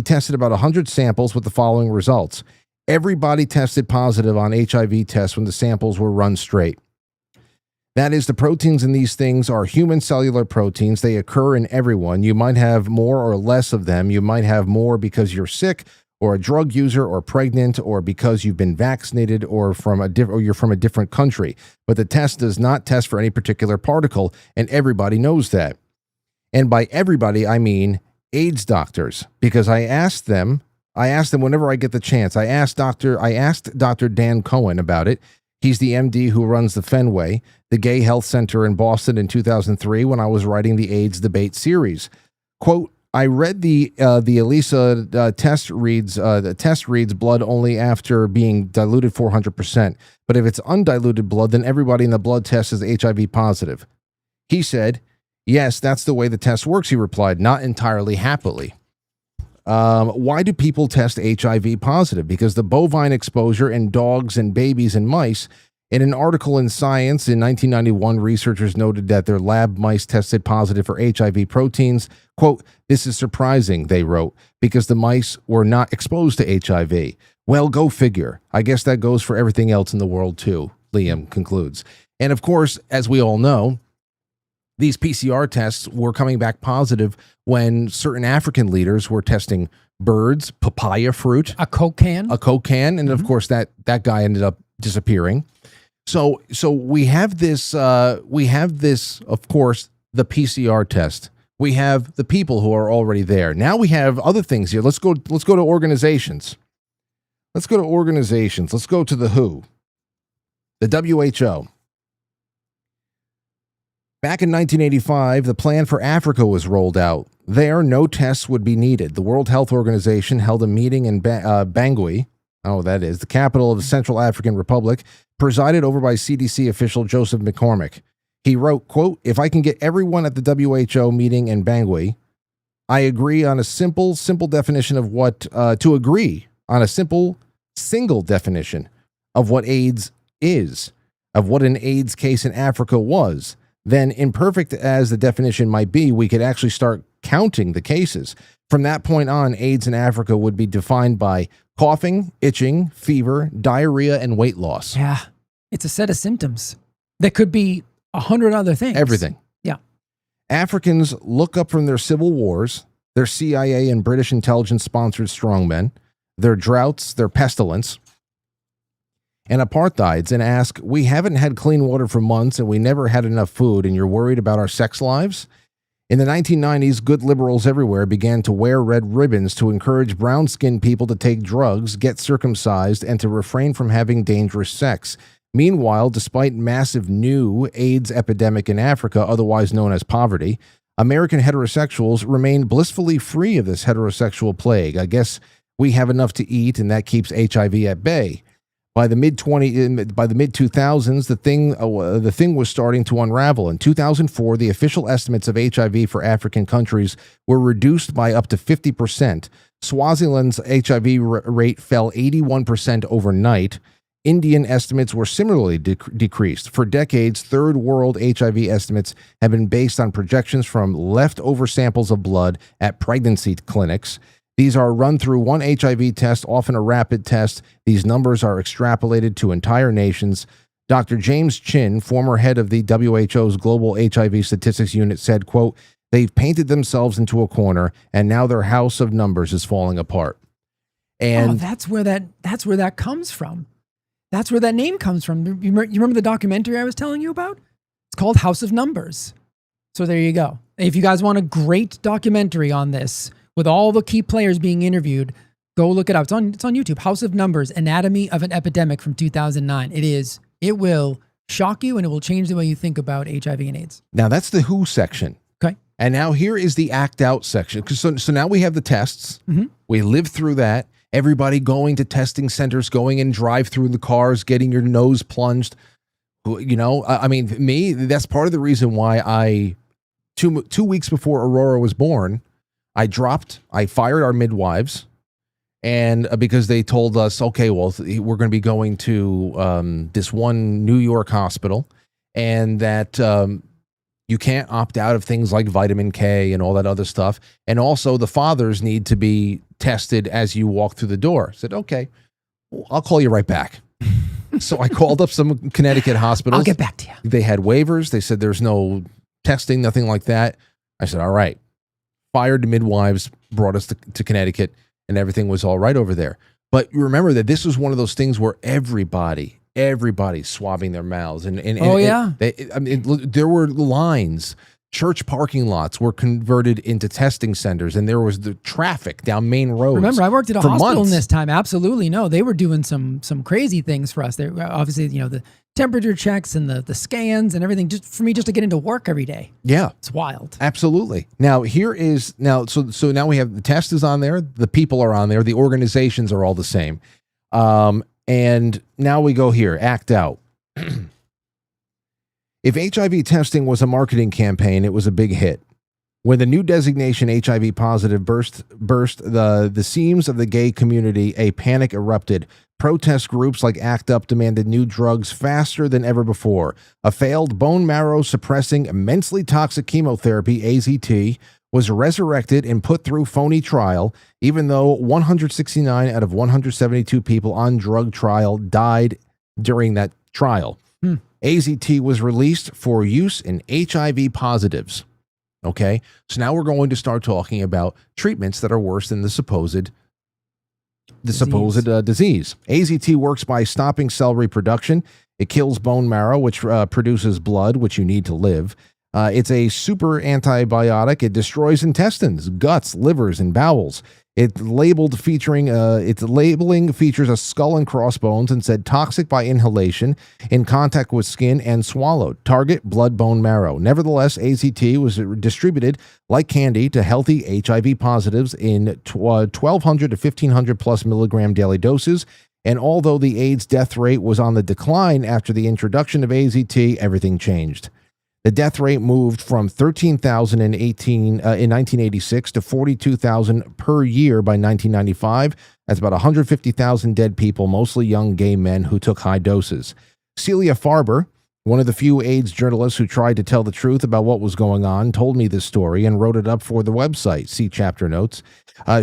tested about 100 samples with the following results. Everybody tested positive on HIV tests when the samples were run straight. That is, the proteins in these things are human cellular proteins. They occur in everyone. You might have more or less of them. You might have more because you're sick or a drug user or pregnant or because you've been vaccinated or you're from a different country. But the test does not test for any particular particle, and everybody knows that. And by everybody, I mean AIDS doctors, because I asked them whenever I get the chance. I asked Dr. Dan Cohen about it. He's the MD who runs the Fenway, the gay health center in Boston, in 2003 when I was writing the AIDS debate series. Quote, I read the ELISA test reads blood only after being diluted 400%. But if it's undiluted blood, then everybody in the blood test is HIV positive. He said, yes, that's the way the test works, he replied, not entirely happily. Why do people test HIV positive? Because the bovine exposure in dogs and babies and mice. In an article in Science in 1991, researchers noted that their lab mice tested positive for HIV proteins. Quote, this is surprising, they wrote, because the mice were not exposed to HIV. Well, go figure. I guess that goes for everything else in the world too, Liam concludes. And of course, as we all know, these PCR tests were coming back positive when certain African leaders were testing birds, papaya fruit, A Coke can, and of course that guy ended up disappearing. So we have this, of course, the PCR test. We have the people who are already there. Now we have other things here. Let's go to organizations. Let's go to the WHO, the WHO. Back in 1985, the plan for Africa was rolled out. There, no tests would be needed. The World Health Organization held a meeting in Bangui, the capital of the Central African Republic, presided over by CDC official Joseph McCormick. He wrote, quote, if I can get everyone at the WHO meeting in Bangui, I agree on a simple definition of single definition of what AIDS is, of what an AIDS case in Africa was. then imperfect as the definition might be, we could actually start counting the cases. From that point on, AIDS in Africa would be defined by coughing, itching, fever, diarrhea, and weight loss. Yeah. It's a set of symptoms that could be 100 other things. Everything. Yeah. Africans look up from their civil wars, their CIA and British intelligence-sponsored strongmen, their droughts, their pestilence, and apartheids, and ask, we haven't had clean water for months and we never had enough food, and you're worried about our sex lives? In the 1990s, good liberals everywhere began to wear red ribbons to encourage brown-skinned people to take drugs, get circumcised, and to refrain from having dangerous sex. Meanwhile, despite massive new AIDS epidemic in Africa, otherwise known as poverty, American heterosexuals remain blissfully free of this heterosexual plague. I guess we have enough to eat, and that keeps HIV at bay. By the mid 2000s, the thing was starting to unravel. In 2004, the official estimates of HIV for African countries were reduced by up to 50%. Swaziland's HIV rate fell 81% overnight. Indian estimates were similarly decreased. For decades, third world HIV estimates have been based on projections from leftover samples of blood at pregnancy clinics. These are run through one HIV test, often a rapid test. These numbers are extrapolated to entire nations. Dr. James Chin, former head of the WHO's Global HIV Statistics Unit, said, quote, they've painted themselves into a corner, and now their house of numbers is falling apart. And that's where that comes from. That's where that name comes from. You remember the documentary I was telling you about? It's called House of Numbers. So there you go. If you guys want a great documentary on this, with all the key players being interviewed, go look it up. It's on YouTube. House of Numbers, Anatomy of an Epidemic from 2009. It will shock you, and it will change the way you think about HIV and AIDS. Now that's the WHO section. Okay. And now here is the act out section. So now we have the tests. Mm-hmm. We lived through that. Everybody going to testing centers, going and drive through the cars, getting your nose plunged. You know, I mean, that's part of the reason why two weeks before Aurora was born, I fired our midwives, and because they told us, okay, well, we're going to be going to this one New York hospital, and that you can't opt out of things like vitamin K and all that other stuff. And also the fathers need to be tested as you walk through the door. I said, okay, I'll call you right back. So I called up some Connecticut hospitals. I'll get back to you. They had waivers. They said there's no testing, nothing like that. I said, all right. Fired the midwives, brought us to Connecticut, and everything was all right over there. But remember that this was one of those things where everybody's swabbing their mouths. And there were lines. Church parking lots were converted into testing centers, and there was the traffic down main roads. Remember, I worked at a hospital months. in this time. Absolutely. No, they were doing some crazy things for us. They obviously, the temperature checks and the scans and everything just for me just to get into work every day. Yeah. It's wild. Absolutely. Now so now we have the test is on there, the people are on there, the organizations are all the same. And now we go here, act out. If HIV testing was a marketing campaign, it was a big hit. When the new designation HIV positive burst the seams of the gay community, a panic erupted. Protest groups like ACT UP demanded new drugs faster than ever before. A failed bone marrow suppressing immensely toxic chemotherapy, AZT, was resurrected and put through phony trial, even though 169 out of 172 people on drug trial died during that trial. AZT was released for use in HIV positives. Okay, so now we're going to start talking about treatments that are worse than the supposed disease. AZT works by stopping cell reproduction. It kills bone marrow, which produces blood, which you need to live. It's a super antibiotic. It destroys intestines, guts, livers, and bowels. Its labeling features a skull and crossbones and said toxic by inhalation, in contact with skin, and swallowed. Target blood bone marrow. Nevertheless, AZT was distributed like candy to healthy HIV positives in 1,200 to 1,500 plus milligram daily doses. And although the AIDS death rate was on the decline after the introduction of AZT, everything changed. The death rate moved from 13,000 in 1986 to 42,000 per year by 1995. That's about 150,000 dead people, mostly young gay men who took high doses. Celia Farber, One of the few AIDS journalists who tried to tell the truth about what was going on told me this story and wrote it up for the website. See chapter notes.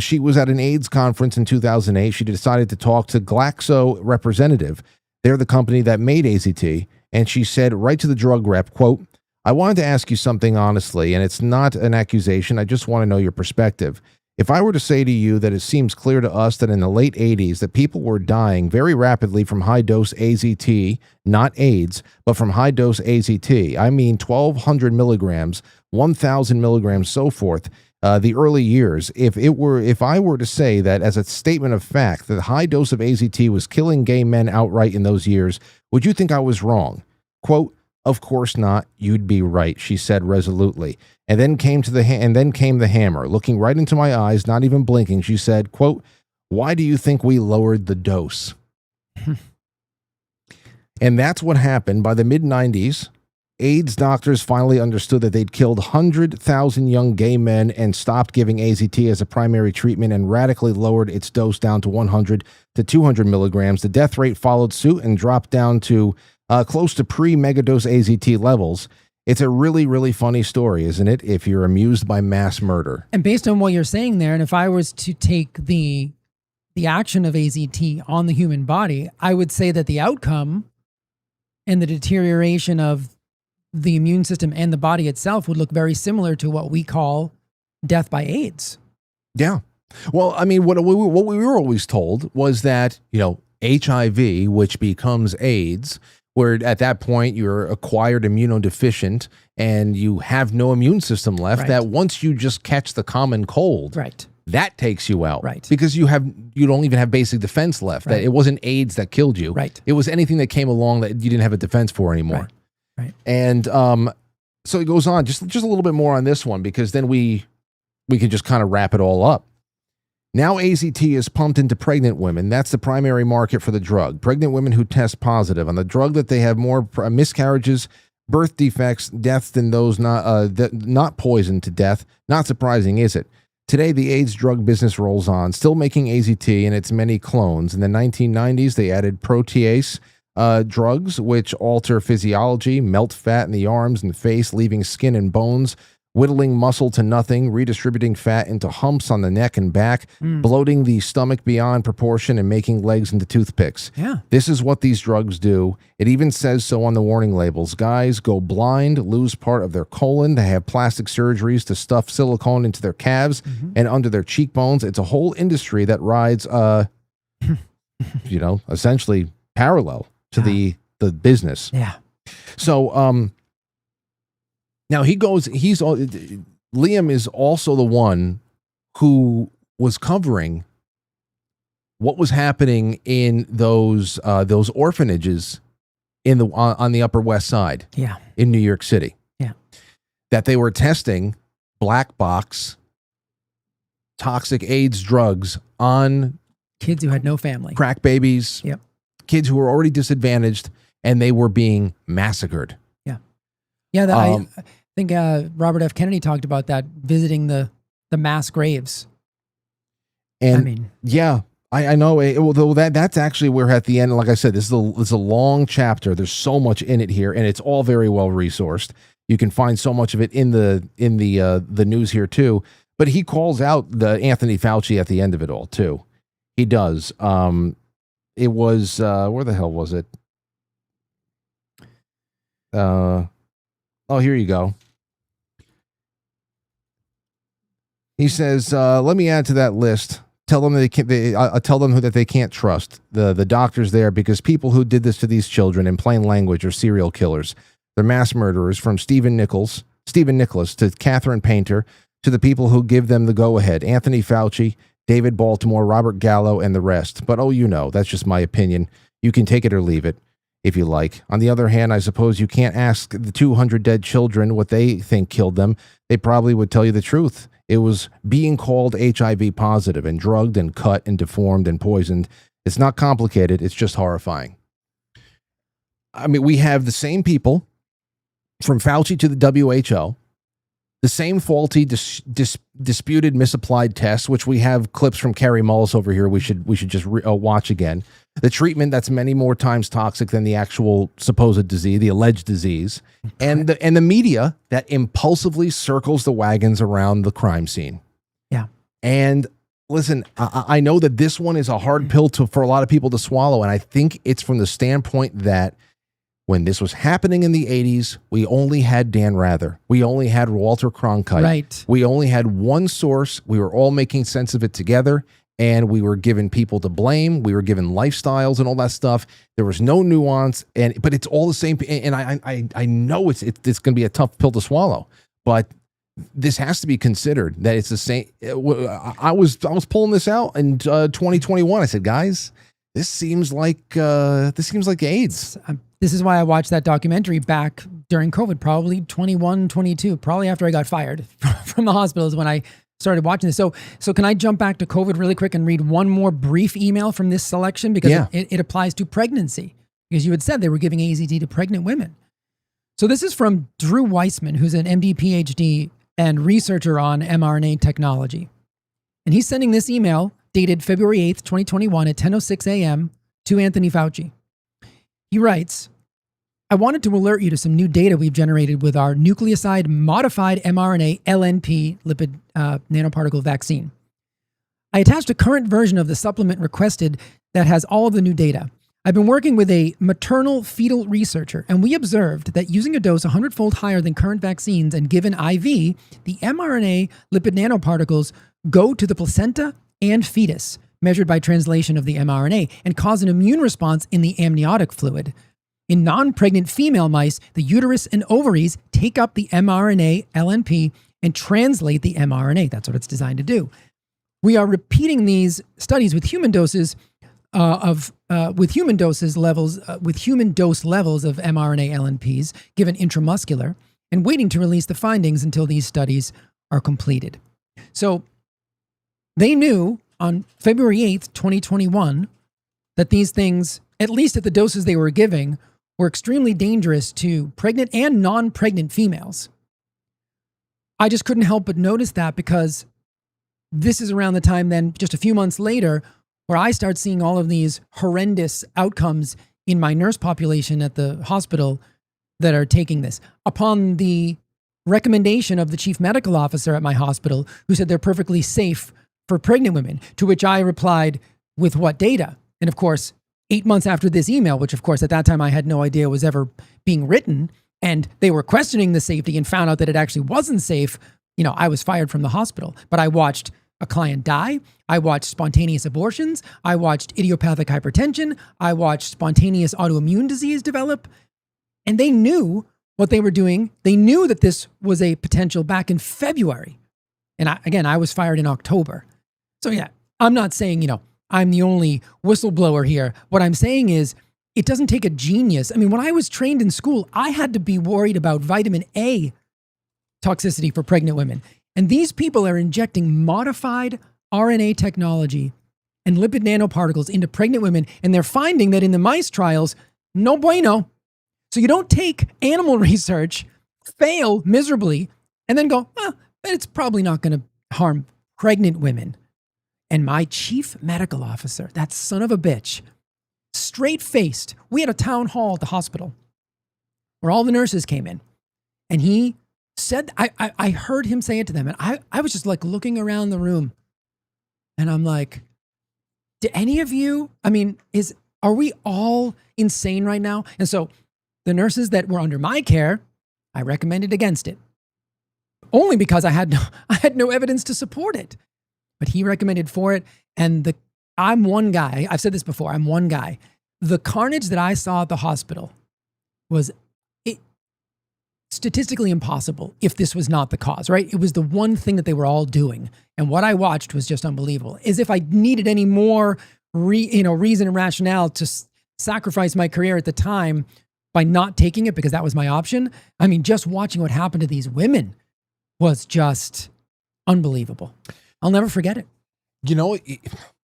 She was at an AIDS conference in 2008. She decided to talk to Glaxo representative. They're the company that made AZT. And she said right to the drug rep, quote, I wanted to ask you something honestly, and it's not an accusation. I just want to know your perspective. If I were to say to you that it seems clear to us that in the late 80s that people were dying very rapidly from high-dose AZT, not AIDS, but from high-dose AZT, I mean 1,200 milligrams, 1,000 milligrams, so forth, the early years, if I were to say that as a statement of fact that the high dose of AZT was killing gay men outright in those years, would you think I was wrong? Quote, of course not. You'd be right, she said resolutely. And then came the hammer. Looking right into my eyes, not even blinking, she said, quote, why do you think we lowered the dose? And that's what happened. By the mid-90s, AIDS doctors finally understood that they'd killed 100,000 young gay men and stopped giving AZT as a primary treatment and radically lowered its dose down to 100 to 200 milligrams. The death rate followed suit and dropped down to close to pre-megadose AZT levels. It's a really, really funny story, isn't it? If you're amused by mass murder. And based on what you're saying there, and if I was to take the action of AZT on the human body, I would say that the outcome and the deterioration of the immune system and the body itself would look very similar to what we call death by AIDS. Yeah. Well, I mean, what we were always told was that, HIV, which becomes AIDS, where at that point you're acquired immunodeficient and you have no immune system left, Right. that once you just catch the common cold, Right. that takes you out. Right. Because you don't even have basic defense left. Right. That it wasn't AIDS that killed you. Right. It was anything that came along that you didn't have a defense for anymore. Right. And so it goes on just a little bit more on this one, because then we can just kind of wrap it all up. Now AZT is pumped into pregnant women. That's the primary market for the drug. Pregnant women who test positive on the drug, that they have more miscarriages, birth defects, deaths than those not poisoned to death. Not surprising, is it? Today, the AIDS drug business rolls on, still making AZT and its many clones. In the 1990s, they added protease drugs, which alter physiology, melt fat in the arms and face, leaving skin and bones, whittling muscle to nothing, redistributing fat into humps on the neck and back, bloating the stomach beyond proportion, and making legs into toothpicks. Yeah. This is what these drugs do. It even says so on the warning labels. Guys go blind, lose part of their colon. They have plastic surgeries to stuff silicone into their calves and under their cheekbones. It's a whole industry that rides, essentially parallel to the business. Yeah. So, now Liam is also the one who was covering what was happening in those orphanages on the Upper West Side. Yeah. In New York City. Yeah. That they were testing black box toxic AIDS drugs on Kids who had no family. crack babies. Yep. Kids who were already disadvantaged, and they were being massacred. Yeah, I think Robert F. Kennedy talked about that, visiting the mass graves. And I know. Although that's actually where at the end, like I said, this is a long chapter. There's so much in it here, and it's all very well resourced. You can find so much of it in the news here too. But he calls out the Anthony Fauci at the end of it all too. He does. It was where the hell was it? Oh, here you go. He says, let me add to that list. Tell them tell them that they can't trust the doctors there, because people who did this to these children in plain language are serial killers. They're mass murderers, from Stephen Nicholas to Catherine Painter, to the people who give them the go-ahead. Anthony Fauci, David Baltimore, Robert Gallo, and the rest. But that's just my opinion. You can take it or leave it, if you like. On the other hand, I suppose you can't ask the 200 dead children what they think killed them. They probably would tell you the truth. It was being called HIV positive and drugged and cut and deformed and poisoned. It's not complicated. It's just horrifying. I mean, we have the same people, from Fauci to the WHO, The same faulty, disputed, misapplied tests, which we have clips from Cary Mullis over here. We should just watch again. The treatment that's many more times toxic than the actual supposed disease, the alleged disease, and the media that impulsively circles the wagons around the crime scene. Yeah. And listen, I know that this one is a hard pill for a lot of people to swallow, and I think it's from the standpoint that when this was happening in the 80s, we only had Dan Rather. We only had Walter Cronkite. Right. We only had one source. We were all making sense of it together, and we were given people to blame. We were given lifestyles and all that stuff. There was no nuance, but it's all the same. And I know it's going to be a tough pill to swallow, but this has to be considered that it's the same. I was pulling this out in 2021. I said, guys, this seems like AIDS. This is why I watched that documentary back during COVID, probably 21, 22, probably after I got fired from the hospital is when I started watching this. So can I jump back to COVID really quick and read one more brief email from this selection? Because it applies to pregnancy. Because you had said they were giving AZT to pregnant women. So this is from Drew Weissman, who's an MD, PhD, and researcher on mRNA technology. And he's sending this email dated February 8th, 2021 at 10:06 a.m. to Anthony Fauci. He writes, I wanted to alert you to some new data we've generated with our nucleoside modified mRNA LNP lipid nanoparticle vaccine. I attached a current version of the supplement requested that has all of the new data. I've been working with a maternal fetal researcher, and we observed that using a dose 100-fold higher than current vaccines and given IV, the mRNA lipid nanoparticles go to the placenta and fetus, measured by translation of the mRNA, and cause an immune response in the amniotic fluid. In non-pregnant female mice, the uterus and ovaries take up the mRNA LNP and translate the mRNA. That's what it's designed to do. We are repeating these studies with human doses with human dose levels of mRNA LNPs given intramuscular, and waiting to release the findings until these studies are completed. So they knew on February 8th, 2021, that these things, at least at the doses they were giving, were extremely dangerous to pregnant and non-pregnant females. I just couldn't help but notice that because this is around the time then, just a few months later, where I start seeing all of these horrendous outcomes in my nurse population at the hospital that are taking this. Upon the recommendation of the chief medical officer at my hospital, who said they're perfectly safe for pregnant women, to which I replied, with what data? And of course, 8 months after this email, which of course at that time I had no idea was ever being written, and they were questioning the safety and found out that it actually wasn't safe, I was fired from the hospital. But I watched a client die. I watched spontaneous abortions. I watched idiopathic hypertension. I watched spontaneous autoimmune disease develop. And they knew what they were doing. They knew that this was a potential back in February. And I was fired in October. So yeah, I'm not saying, I'm the only whistleblower here. What I'm saying is it doesn't take a genius. I mean, when I was trained in school, I had to be worried about vitamin A toxicity for pregnant women. And these people are injecting modified RNA technology and lipid nanoparticles into pregnant women. And they're finding that in the mice trials, no bueno. So you don't take animal research, fail miserably, and then go, it's probably not going to harm pregnant women. And my chief medical officer, that son of a bitch, straight-faced, we had a town hall at the hospital where all the nurses came in. And he said, I heard him say it to them. And I was just like looking around the room. And I'm like, do any of you, are we all insane right now? And so the nurses that were under my care, I recommended against it. Only because I had no evidence to support it. But he recommended for it. And I'm one guy. I've said this before. I'm one guy. The carnage that I saw at the hospital was statistically impossible if this was not the cause, right? It was the one thing that they were all doing. And what I watched was just unbelievable. As if I needed any more reason and rationale to sacrifice my career at the time by not taking it because that was my option. Just watching what happened to these women was just unbelievable. I'll never forget it.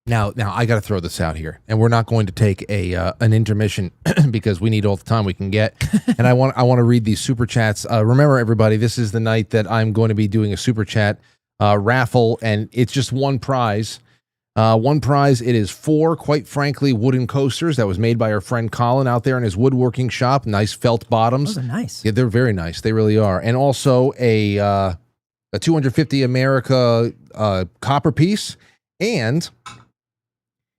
Now I got to throw this out here, and we're not going to take an intermission because we need all the time we can get. And I want to read these super chats. Remember, everybody, this is the night that I'm going to be doing a super chat raffle, and it's just one prize. One prize. It is 4, quite frankly, wooden coasters that was made by our friend Colin out there in his woodworking shop. Nice felt bottoms. Those are nice. Yeah, they're very nice. They really are. And also a 250 America copper piece and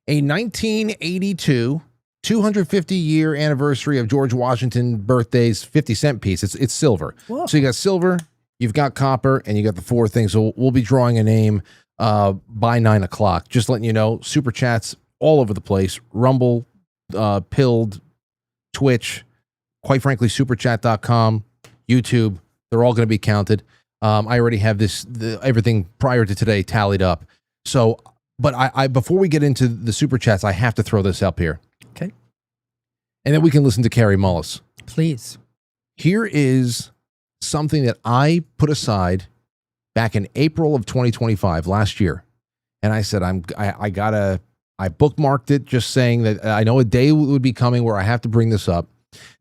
a 1982 250-year anniversary of George Washington birthday's 50-cent piece. It's silver. Whoa. So you got silver, you've got copper, and you got the 4 things. So we'll be drawing a name by 9 o'clock. Just letting you know, super chats all over the place. Rumble, Pilled, Twitch, quite frankly, superchat.com, YouTube. They're all going to be counted. I already have everything prior to today tallied up. So, but I before we get into the super chats, I have to throw this up here. Okay. And then we can listen to Cary Mullis. Please. Here is something that I put aside back in April of 2025, last year. And I said, I bookmarked it, just saying that I know a day would be coming where I have to bring this up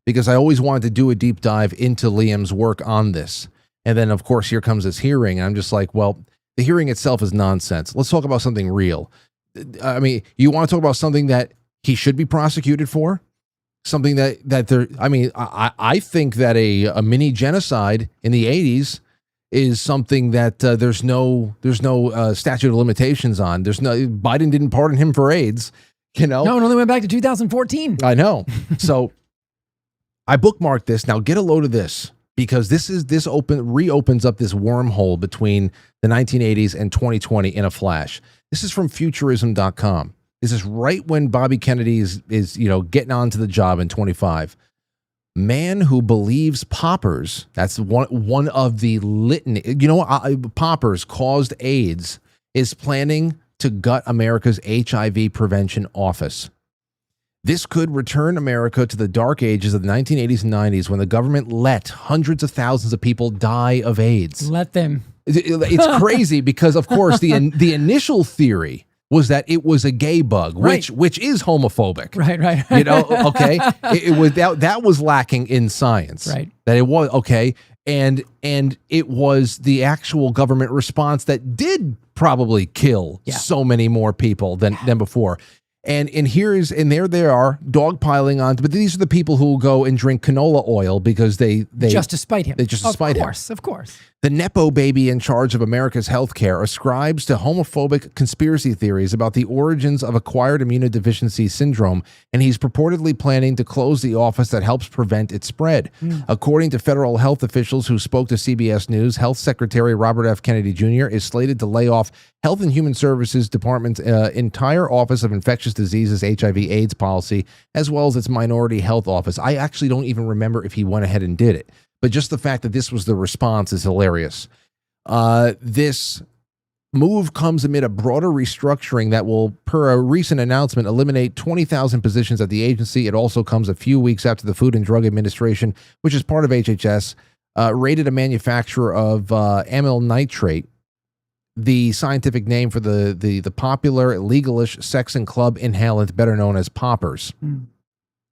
because I always wanted to do a deep dive into Liam's work on this. And then, of course, here comes this hearing. I'm just like, well, the hearing itself is nonsense. Let's talk about something real. I mean, you want to talk about something that he should be prosecuted for? Something that there, I mean, I think that a mini genocide in the 80s is something that there's no statute of limitations on. Biden didn't pardon him for AIDS, you know? No, it only went back to 2014. I know. So I bookmarked this. Now get a load of this, because this reopens up this wormhole between the 1980s and 2020 in a flash. This is from futurism.com. This is right when Bobby Kennedy is getting onto the job in 25. Man who believes poppers, that's one of the litany. You know what? Poppers caused AIDS, is planning to gut America's HIV prevention office. This could return America to the dark ages of the 1980s and 90s when the government let hundreds of thousands of people die of AIDS. Let them. It's crazy because, of course, the initial theory was that it was a gay bug, which is homophobic. Right. You know, okay. It was that was lacking in science. Right. That it was okay, and it was the actual government response that did probably kill so many more people than before. And there they are dogpiling on, but these are the people who will go and drink canola oil because they just to spite him. Of course. The Nepo baby in charge of America's healthcare ascribes to homophobic conspiracy theories about the origins of acquired immunodeficiency syndrome, and he's purportedly planning to close the office that helps prevent its spread. According to federal health officials who spoke to CBS News, Health Secretary Robert F. Kennedy Jr. is slated to lay off Health and Human Services Department's entire Office of Infectious Diseases HIV/AIDS policy, as well as its Minority Health Office. I actually don't even remember if he went ahead and did it. But just the fact that this was the response is hilarious. This move comes amid a broader restructuring that will, per a recent announcement, eliminate 20,000 positions at the agency. It also comes a few weeks after the Food and Drug Administration, which is part of HHS, raided a manufacturer of amyl nitrate, the scientific name for the popular legalish sex and club inhalant better known as poppers.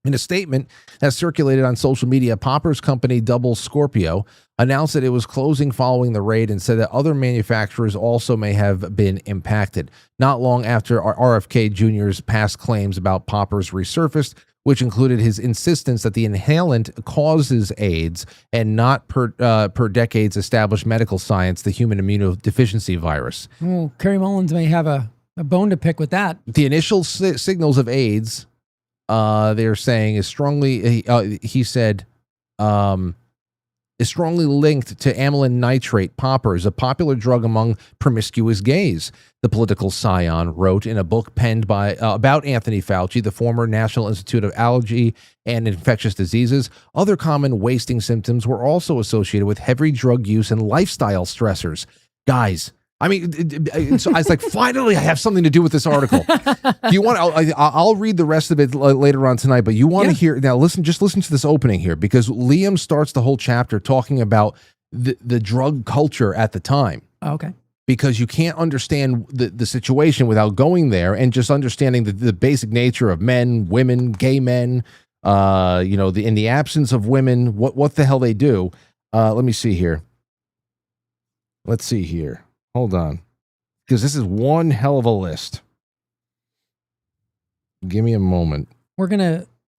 In a statement that circulated on social media, Poppers company Double Scorpio announced that it was closing following the raid and said that other manufacturers also may have been impacted. Not long after RFK Jr.'s past claims about Poppers resurfaced, which included his insistence that the inhalant causes AIDS and not per decades established medical science, the human immunodeficiency virus. Oh, Cary Mullis may have a bone to pick with that. The initial signals of AIDS, they're saying, is strongly, he said, is strongly linked to amylin nitrate poppers, a popular drug among promiscuous gays. The political scion wrote in a book penned by about Anthony Fauci, the former National Institute of Allergy and Infectious Diseases. Other common wasting symptoms were also associated with heavy drug use and lifestyle stressors. Guys, I mean, so I was like, finally, I have something to do with this article. Do you want? I'll read the rest of it later on tonight. But you want to hear now? Just listen to this opening here, because Liam starts the whole chapter talking about the drug culture at the time. Okay. because you can't understand the situation without going there and just understanding the basic nature of men, women, gay men, in the absence of women, what the hell they do. Let me see here. Let's see here. Hold on. Because this is one hell of a list. Give me a moment.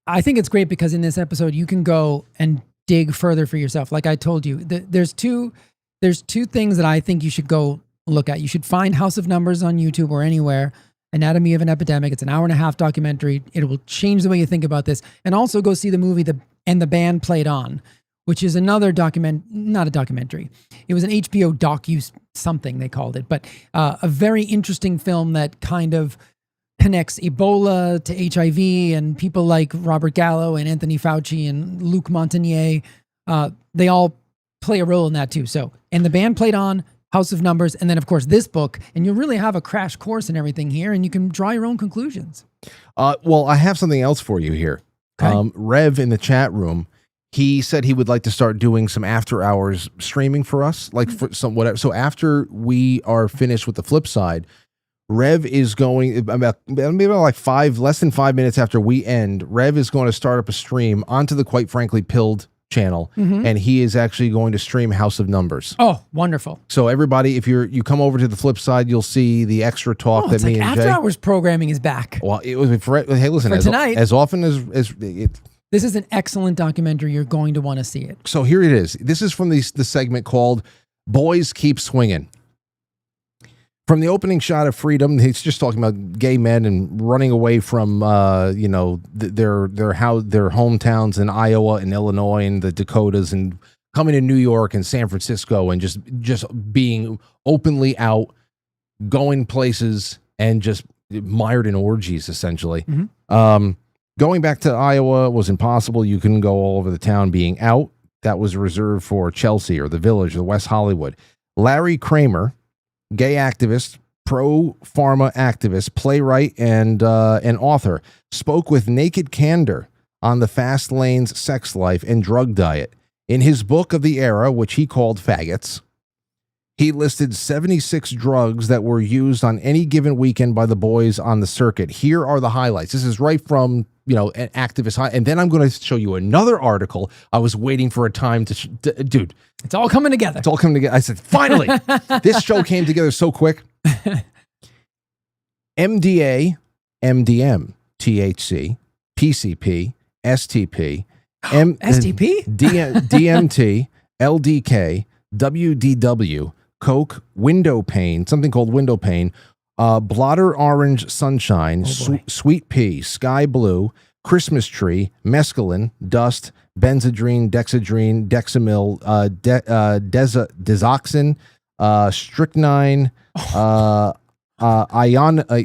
I think it's great because in this episode, you can go and dig further for yourself. Like I told you, there's two things that I think you should go look at. You should find House of Numbers on YouTube or anywhere. Anatomy of an Epidemic. It's an 1.5-hour documentary. It will change the way you think about this. And also go see the movie The Band Played On, which is another not a documentary. It was an HBO docu something they called it, but a very interesting film that kind of connects Ebola to HIV, and people like Robert Gallo and Anthony Fauci and Luc Montagnier. They all play a role in that too. So, and The Band Played On, House of Numbers, and then of course this book, and you'll really have a crash course and everything here, and you can draw your own conclusions. Well, I have something else for you here. Okay. Rev in the chat room, he said he would like to start doing some after hours streaming for us, like for some whatever. So after we are finished with the flip side, Rev is going about less than 5 minutes after we end. Rev is going to start up a stream onto the Quite Frankly Pilled channel, and he is actually going to stream House of Numbers. Oh, wonderful! So everybody, if you come over to the flip side, you'll see the extra talk that it's me like and after Jay. hours programming is back. Well, it was hey, listen, For tonight. as often as it. This is an excellent documentary. You're going to want to see it. So here it is. This is from the segment called "Boys Keep Swinging." From the opening shot of Freedom, he's just talking about gay men and running away from, their hometowns in Iowa and Illinois and the Dakotas, and coming to New York and San Francisco, and just being openly out, going places, and just mired in orgies, essentially. Going back to Iowa was impossible. You couldn't go all over the town being out. That was reserved for Chelsea or the Village or West Hollywood. Larry Kramer, gay activist, pro-pharma activist, playwright, and author, spoke with naked candor on the fast lane's sex life and drug diet. In his book of the era, which he called Faggots, he listed 76 drugs that were used on any given weekend by the boys on the circuit. Here are the highlights. This is right from, an activist. And then I'm going to show you another article. I was waiting for a time to dude. It's all coming together. It's all coming together. I said, finally, this show came together so quick. MDA, MDM, THC, PCP, STP, STP? DMT, LDK, WDW, Coke, window pane, something called window pane, blotter orange sunshine, sweet pea, sky blue, Christmas tree, mescaline, dust, benzedrine, dexedrine, dexamyl, desoxin, strychnine,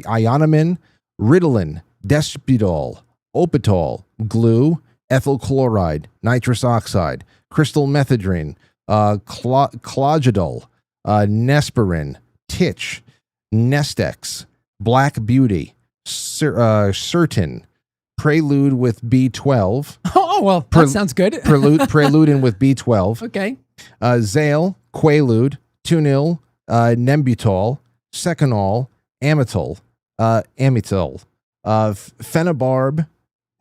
ionomin, Ritalin, Despudol, Opitol, glue, ethyl chloride, nitrous oxide, crystal methadone, clogidol, Nesperin, Titch, Nestex, Black Beauty, Certain, Prelude with B12. Oh, well, that sounds good. Preludin with B12. Okay. Zale, Quaalude, Tunil, Nembutol, Seconal, Amitol, Phenobarb,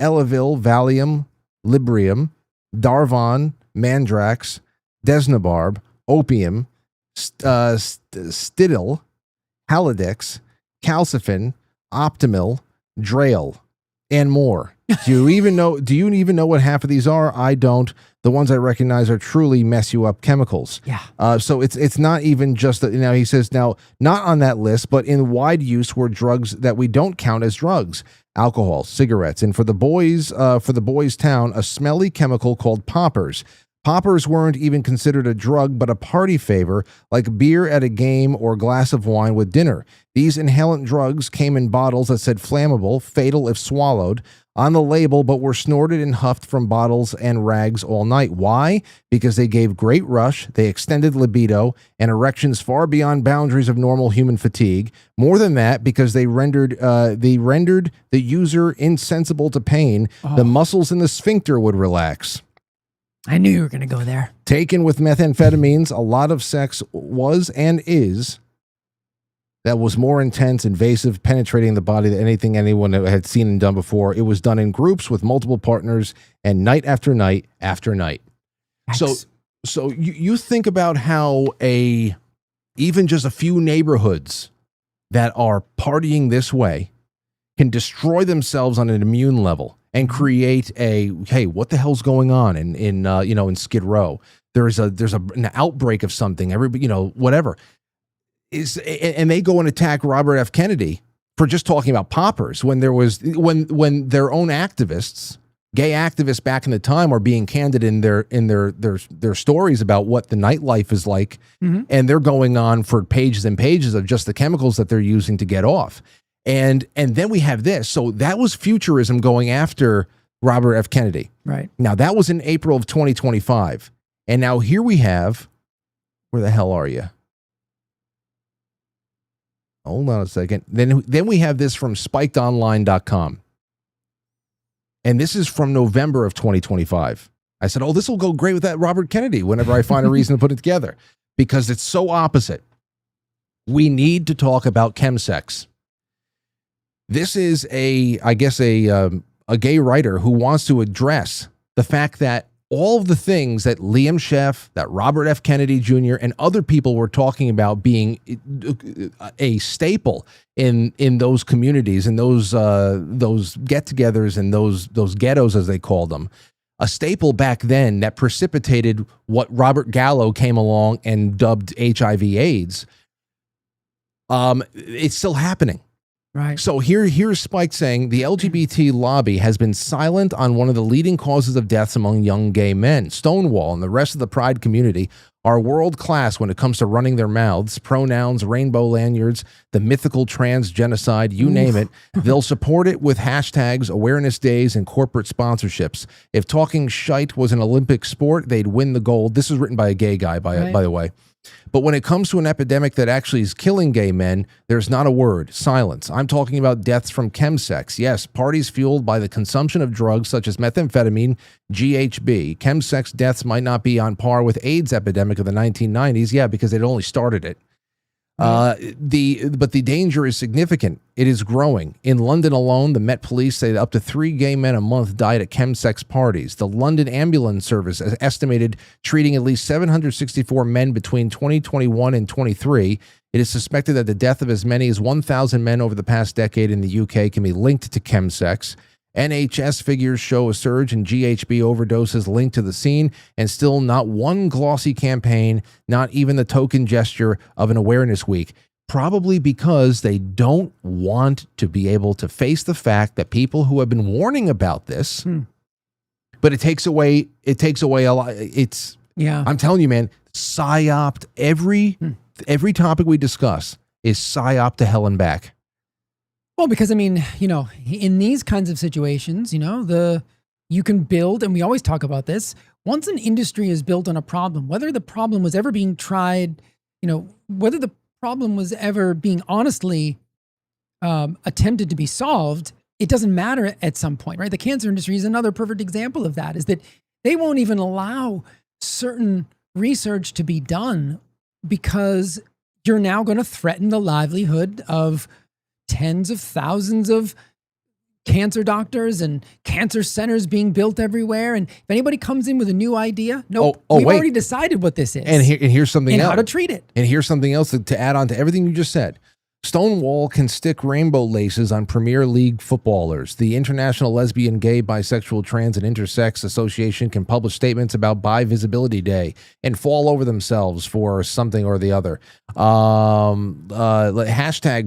Elavil, Valium, Librium, Darvon, Mandrax, Desnabarb, Opium, Stidil, Halidex, Calcifen, Optimil, Drail, and more. Do you even know what half of these are? I don't. The ones I recognize are truly mess you up chemicals. Yeah. So it's not even just that. Now he says not on that list, but in wide use were drugs that we don't count as drugs: alcohol, cigarettes, and for the boys' town, a smelly chemical called poppers. Poppers weren't even considered a drug, but a party favor, like beer at a game or glass of wine with dinner. These inhalant drugs came in bottles that said flammable, fatal if swallowed, on the label, but were snorted and huffed from bottles and rags all night. Why? Because they gave great rush, they extended libido, and erections far beyond boundaries of normal human fatigue. More than that, because they rendered the user insensible to pain. The muscles in the sphincter would relax. I knew you were going to go there. Taken with methamphetamines, a lot of sex was and is that was more intense, invasive, penetrating the body than anything anyone had seen and done before. It was done in groups with multiple partners and night after night after night. So you think about how even just a few neighborhoods that are partying this way can destroy themselves on an immune level and create hey, what the hell's going on in Skid Row? There's an outbreak of something. Everybody, whatever. And they go and attack Robert F. Kennedy for just talking about poppers when their own activists, gay activists back in the time, are being candid in their stories about what the nightlife is like, and they're going on for pages and pages of just the chemicals that they're using to get off. And then we have this. So that was futurism going after Robert F. Kennedy. Right. Now that was in April of 2025. And now here we have, where the hell are you? Hold on a second. Then we have this from spikedonline.com. And this is from November of 2025. I said, this will go great with that Robert Kennedy whenever I find a reason to put it together, because it's so opposite. We need to talk about chemsex. This is a gay writer who wants to address the fact that all of the things that Liam Sheff, that Robert F. Kennedy Jr., and other people were talking about being a staple in those communities and those get-togethers and those ghettos, as they called them, a staple back then that precipitated what Robert Gallo came along and dubbed HIV/AIDS. It's still happening. Right. So here's Spike saying the LGBT lobby has been silent on one of the leading causes of deaths among young gay men. Stonewall and the rest of the Pride community are world class when it comes to running their mouths, pronouns, rainbow lanyards, the mythical trans genocide, you name it. They'll support it with hashtags, awareness days, and corporate sponsorships. If talking shite was an Olympic sport, they'd win the gold. This is written by a gay guy, by the way. But when it comes to an epidemic that actually is killing gay men, there's not a word. Silence. I'm talking about deaths from chemsex. Yes, parties fueled by the consumption of drugs such as methamphetamine, GHB. Chemsex deaths might not be on par with AIDS epidemic of the 1990s. Yeah, because they'd only started it. But the danger is significant. It is growing. In London alone, the Met Police say that up to 3 gay men a month died at chemsex parties. The London Ambulance Service has estimated treating at least 764 men between 2021 and 23. It is suspected that the death of as many as 1,000 men over the past decade in the UK can be linked to chemsex. NHS figures show a surge in GHB overdoses linked to the scene, and still not one glossy campaign, not even the token gesture of an awareness week. Probably because they don't want to be able to face the fact that people who have been warning about this, but it takes away a lot. I'm telling you, man, psyoped. Every topic we discuss is psyop to hell and back. Well, because I mean, in these kinds of situations, you can build, and we always talk about this, once an industry is built on a problem, whether the problem was ever being tried, whether the problem was ever being honestly attempted to be solved, it doesn't matter at some point, right? The cancer industry is another perfect example of that, is that they won't even allow certain research to be done because you're now going to threaten the livelihood of tens of thousands of cancer doctors and cancer centers being built everywhere. And if anybody comes in with a new idea, we've already decided what this is. And here's something else. And how to treat it. And here's something else to add on to everything you just said. Stonewall can stick rainbow laces on Premier League footballers. The International Lesbian, Gay, Bisexual, Trans, and Intersex Association can publish statements about Bi Visibility Day and fall over themselves for something or the other. Hashtag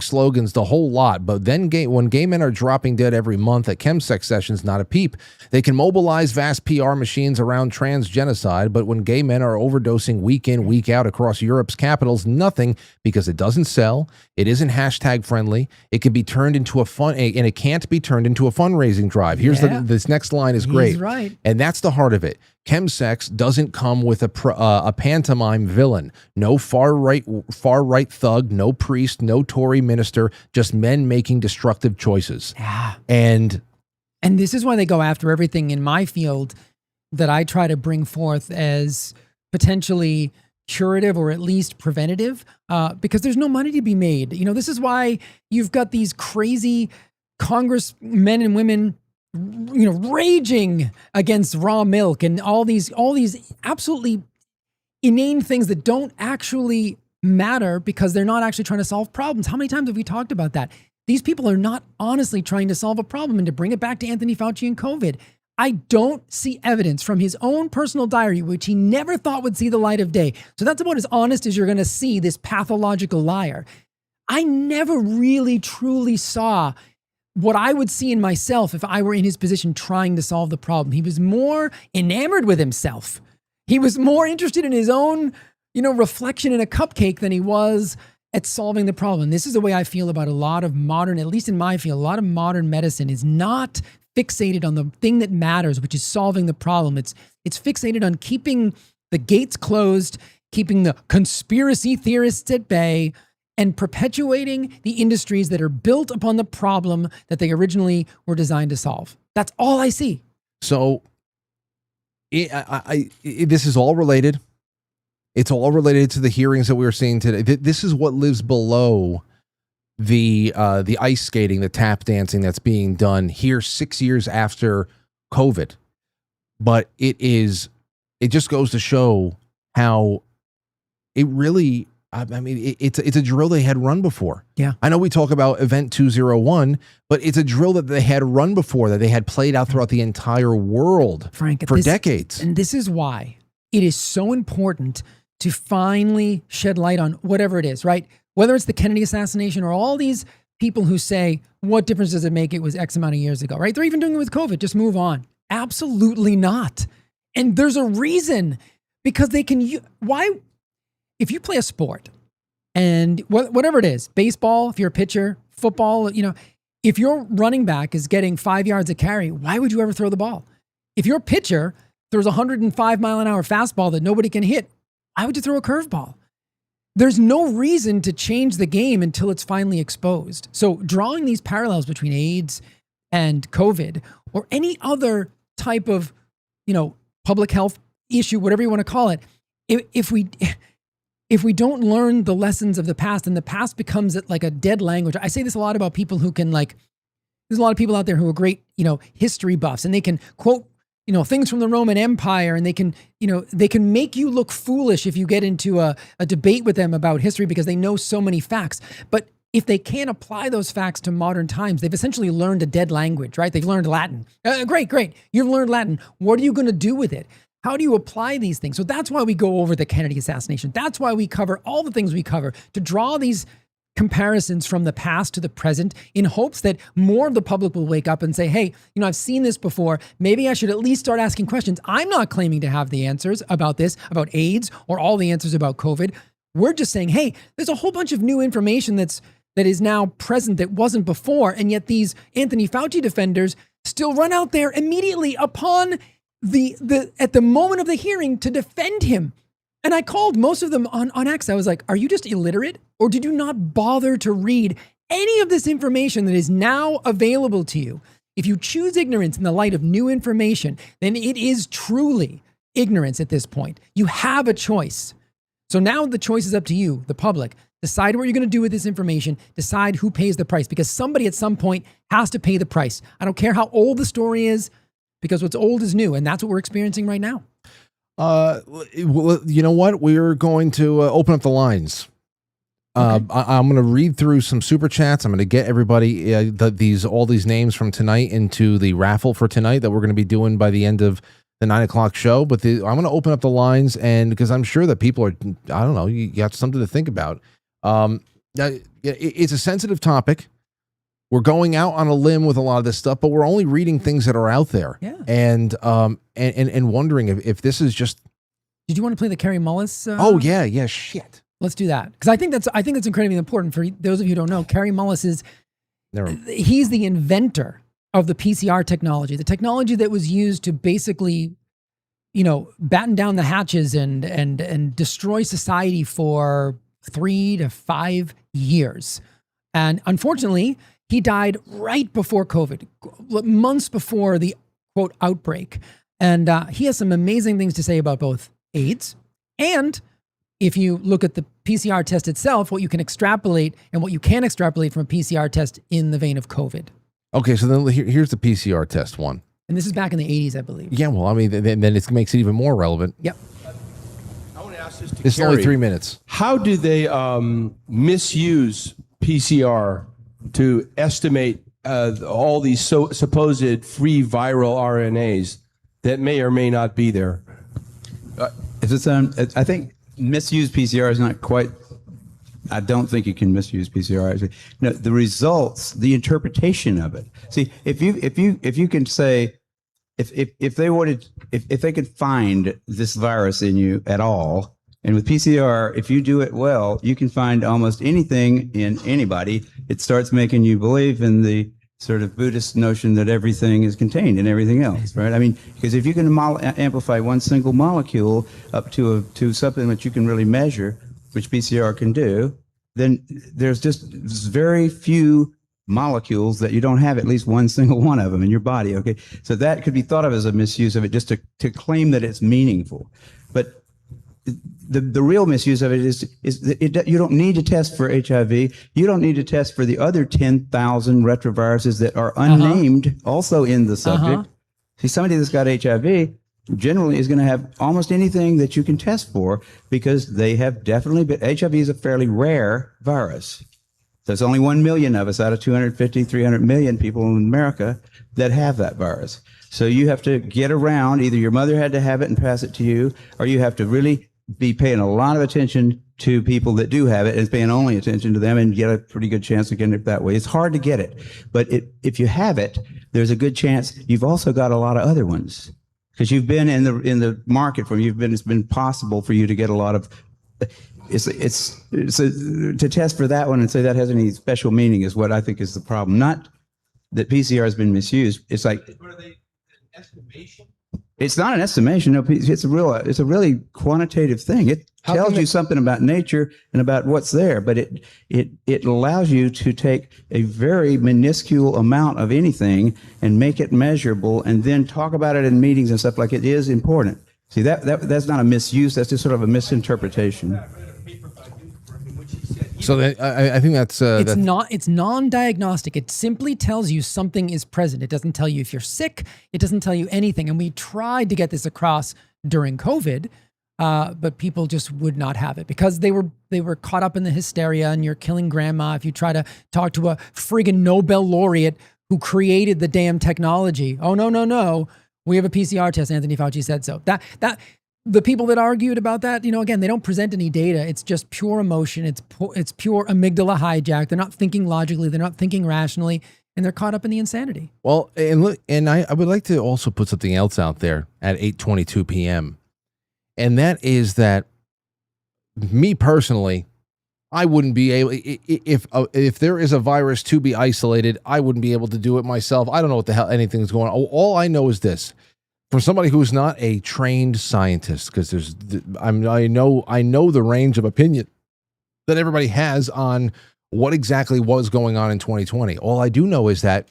slogans, the whole lot. But then when gay men are dropping dead every month at chemsex sessions, not a peep. They can mobilize vast PR machines around trans genocide, but when gay men are overdosing week in, week out across Europe's capitals, nothing, because it doesn't sell. It isn't hashtag friendly. It can be turned into and it can't be turned into a fundraising drive. Here's this next line is great. He's right. And that's the heart of it. Chemsex doesn't come with a pantomime villain. No far right thug, no priest, no Tory minister, just men making destructive choices. Yeah. And this is why they go after everything in my field that I try to bring forth as potentially curative or at least preventative, because there's no money to be made. You know, this is why you've got these crazy congressmen and women, you know, raging against raw milk and all these absolutely inane things that don't actually matter because they're not actually trying to solve problems. How many times have we talked about that? These people are not honestly trying to solve a problem. And to bring it back to Anthony Fauci and COVID, I don't see evidence from his own personal diary, which he never thought would see the light of day. So that's about as honest as you're going to see this pathological liar. I never really truly saw what I would see in myself if I were in his position trying to solve the problem. He was more enamored with himself. He was more interested in his own, you know, reflection in a cupcake than he was at solving the problem. This is the way I feel about a lot of modern, at least in my field, a lot of modern medicine is not fixated on the thing that matters, which is solving the problem. It's fixated on keeping the gates closed, keeping the conspiracy theorists at bay, and perpetuating the industries that are built upon the problem that they originally were designed to solve. That's all I see. So this is all related. It's all related to the hearings that we were seeing today. This is what lives below the ice skating, the tap dancing that's being done here 6 years after COVID. But it just goes to show how it really, I mean, it's a drill they had run before. Yeah. I know we talk about Event 201, but it's a drill that they had run before, that they had played out throughout the entire world, Frank, for decades. And this is why it is so important to finally shed light on whatever it is, right? Whether it's the Kennedy assassination or all these people who say, what difference does it make? It was X amount of years ago, right? They're even doing it with COVID. Just move on. Absolutely not. And there's a reason, because they can, why, if you play a sport and whatever it is, baseball, if you're a pitcher, football, you know, if your running back is getting 5 yards a carry, why would you ever throw the ball? If your pitcher throws a 105-mile-an-hour fastball that nobody can hit, why would you throw a curveball? There's no reason to change the game until it's finally exposed. So drawing these parallels between AIDS and COVID or any other type of, you know, public health issue, whatever you want to call it, if we don't learn the lessons of the past, and the past becomes like a dead language. I say this a lot about people who can, like, there's a lot of people out there who are great, you know, history buffs, and they can quote, you know, things from the Roman Empire, and they can, you know, they can make you look foolish if you get into a debate with them about history because they know so many facts. But if they can't apply those facts to modern times, they've essentially learned a dead language, right? They've learned Latin. Great. You've learned Latin. What are you going to do with it? How do you apply these things? So that's why we go over the Kennedy assassination. That's why we cover all the things we cover, to draw these comparisons from the past to the present in hopes that more of the public will wake up and say, hey, you know, I've seen this before. Maybe I should at least start asking questions. I'm not claiming to have the answers about this, about AIDS, or all the answers about COVID. We're just saying, hey, there's a whole bunch of new information that is now present that wasn't before. And yet these Anthony Fauci defenders still run out there immediately upon at the moment of the hearing to defend him. And I called most of them on X. I was like, are you just illiterate? Or did you not bother to read any of this information that is now available to you? If you choose ignorance in the light of new information, then it is truly ignorance at this point. You have a choice. So now the choice is up to you, the public. Decide what you're going to do with this information. Decide who pays the price, because somebody at some point has to pay the price. I don't care how old the story is, because what's old is new. And that's what we're experiencing right now. You know what? We're going to open up the lines. Okay. I'm going to read through some super chats. I'm going to get everybody all these names from tonight into the raffle for tonight that we're going to be doing by the end of the 9 o'clock show. But I'm going to open up the lines, and because I'm sure that people are, I don't know, you got something to think about. It's a sensitive topic. We're going out on a limb with a lot of this stuff, but we're only reading things that are out there. Yeah. And wondering if this is just. Did you want to play the Cary Mullis? Oh yeah, shit. Let's do that, because I think that's incredibly important for those of you who don't know. Cary Mullis he's the inventor of the PCR technology, the technology that was used to basically, you know, batten down the hatches and destroy society for 3 to 5 years. And unfortunately, he died right before COVID, months before the quote outbreak. And he has some amazing things to say about both AIDS and if you look at the PCR test itself, what you can extrapolate and what you can extrapolate from a PCR test in the vein of COVID. Okay, so then here's the PCR test one. And this is back in the 80s, I believe. Yeah, well, I mean, then it makes it even more relevant. Yep. I want to ask this to It's Cary. only 3 minutes. How do they misuse PCR to estimate all these supposed free viral RNAs that may or may not be there? If it's I think misuse PCR is not quite. I don't think you can misuse PCR. Actually, no, the results, the interpretation of it. See, if you can say, if they could find this virus in you at all, and with PCR, if you do it well, you can find almost anything in anybody. It starts making you believe in the sort of Buddhist notion that everything is contained in everything else, right? I mean, because if you can amplify one single molecule up to something that you can really measure, which PCR can do, then there's just very few molecules that you don't have at least one single one of them in your body, okay? So that could be thought of as a misuse of it, just to claim that it's meaningful. But the real misuse of it is that you don't need to test for HIV. You don't need to test for the other 10,000 retroviruses that are unnamed also in the subject. See, somebody that's got HIV generally is going to have almost anything that you can test for because they have definitely been. HIV is a fairly rare virus. There's only 1 million of us out of 250, 300 million people in America that have that virus. So you have to get around. Either your mother had to have it and pass it to you, or you have to really be paying a lot of attention to people that do have it and paying only attention to them and get a pretty good chance of getting it that way. It's hard to get it, but if you have it, there's a good chance you've also got a lot of other ones because you've been in the market it's been possible for you to get a lot of. To test for that one and say that has any special meaning is what I think is the problem. Not that PCR has been misused. It's like. What are they? An estimation? It's not an estimation. No, it's a really quantitative thing. It tells you something about nature and about what's there, but it allows you to take a very minuscule amount of anything and make it measurable, and then talk about it in meetings and stuff like it is important. See, that's not a misuse. That's just sort of a misinterpretation. So I think that's it's non-diagnostic. It simply tells you something is present. It doesn't tell you if you're sick. It doesn't tell you anything. And we tried to get this across during COVID, but people just would not have it because they were caught up in the hysteria. And you're killing grandma if you try to talk to a friggin' Nobel laureate who created the damn technology. Oh no, we have a PCR test. Anthony Fauci said so. The people that argued about that, again, they don't present any data. It's just pure emotion. It's pure amygdala hijack. They're not thinking logically. They're not thinking rationally, and they're caught up in the insanity. Well, and look, and I would like to also put something else out there at 8:22 p.m. And that is that me personally, I wouldn't be able, if there is a virus to be isolated, I wouldn't be able to do it myself. I don't know what the hell anything's going on. All I know is this. For somebody who's not a trained scientist, because I know the range of opinion that everybody has on what exactly was going on in 2020. All I do know is that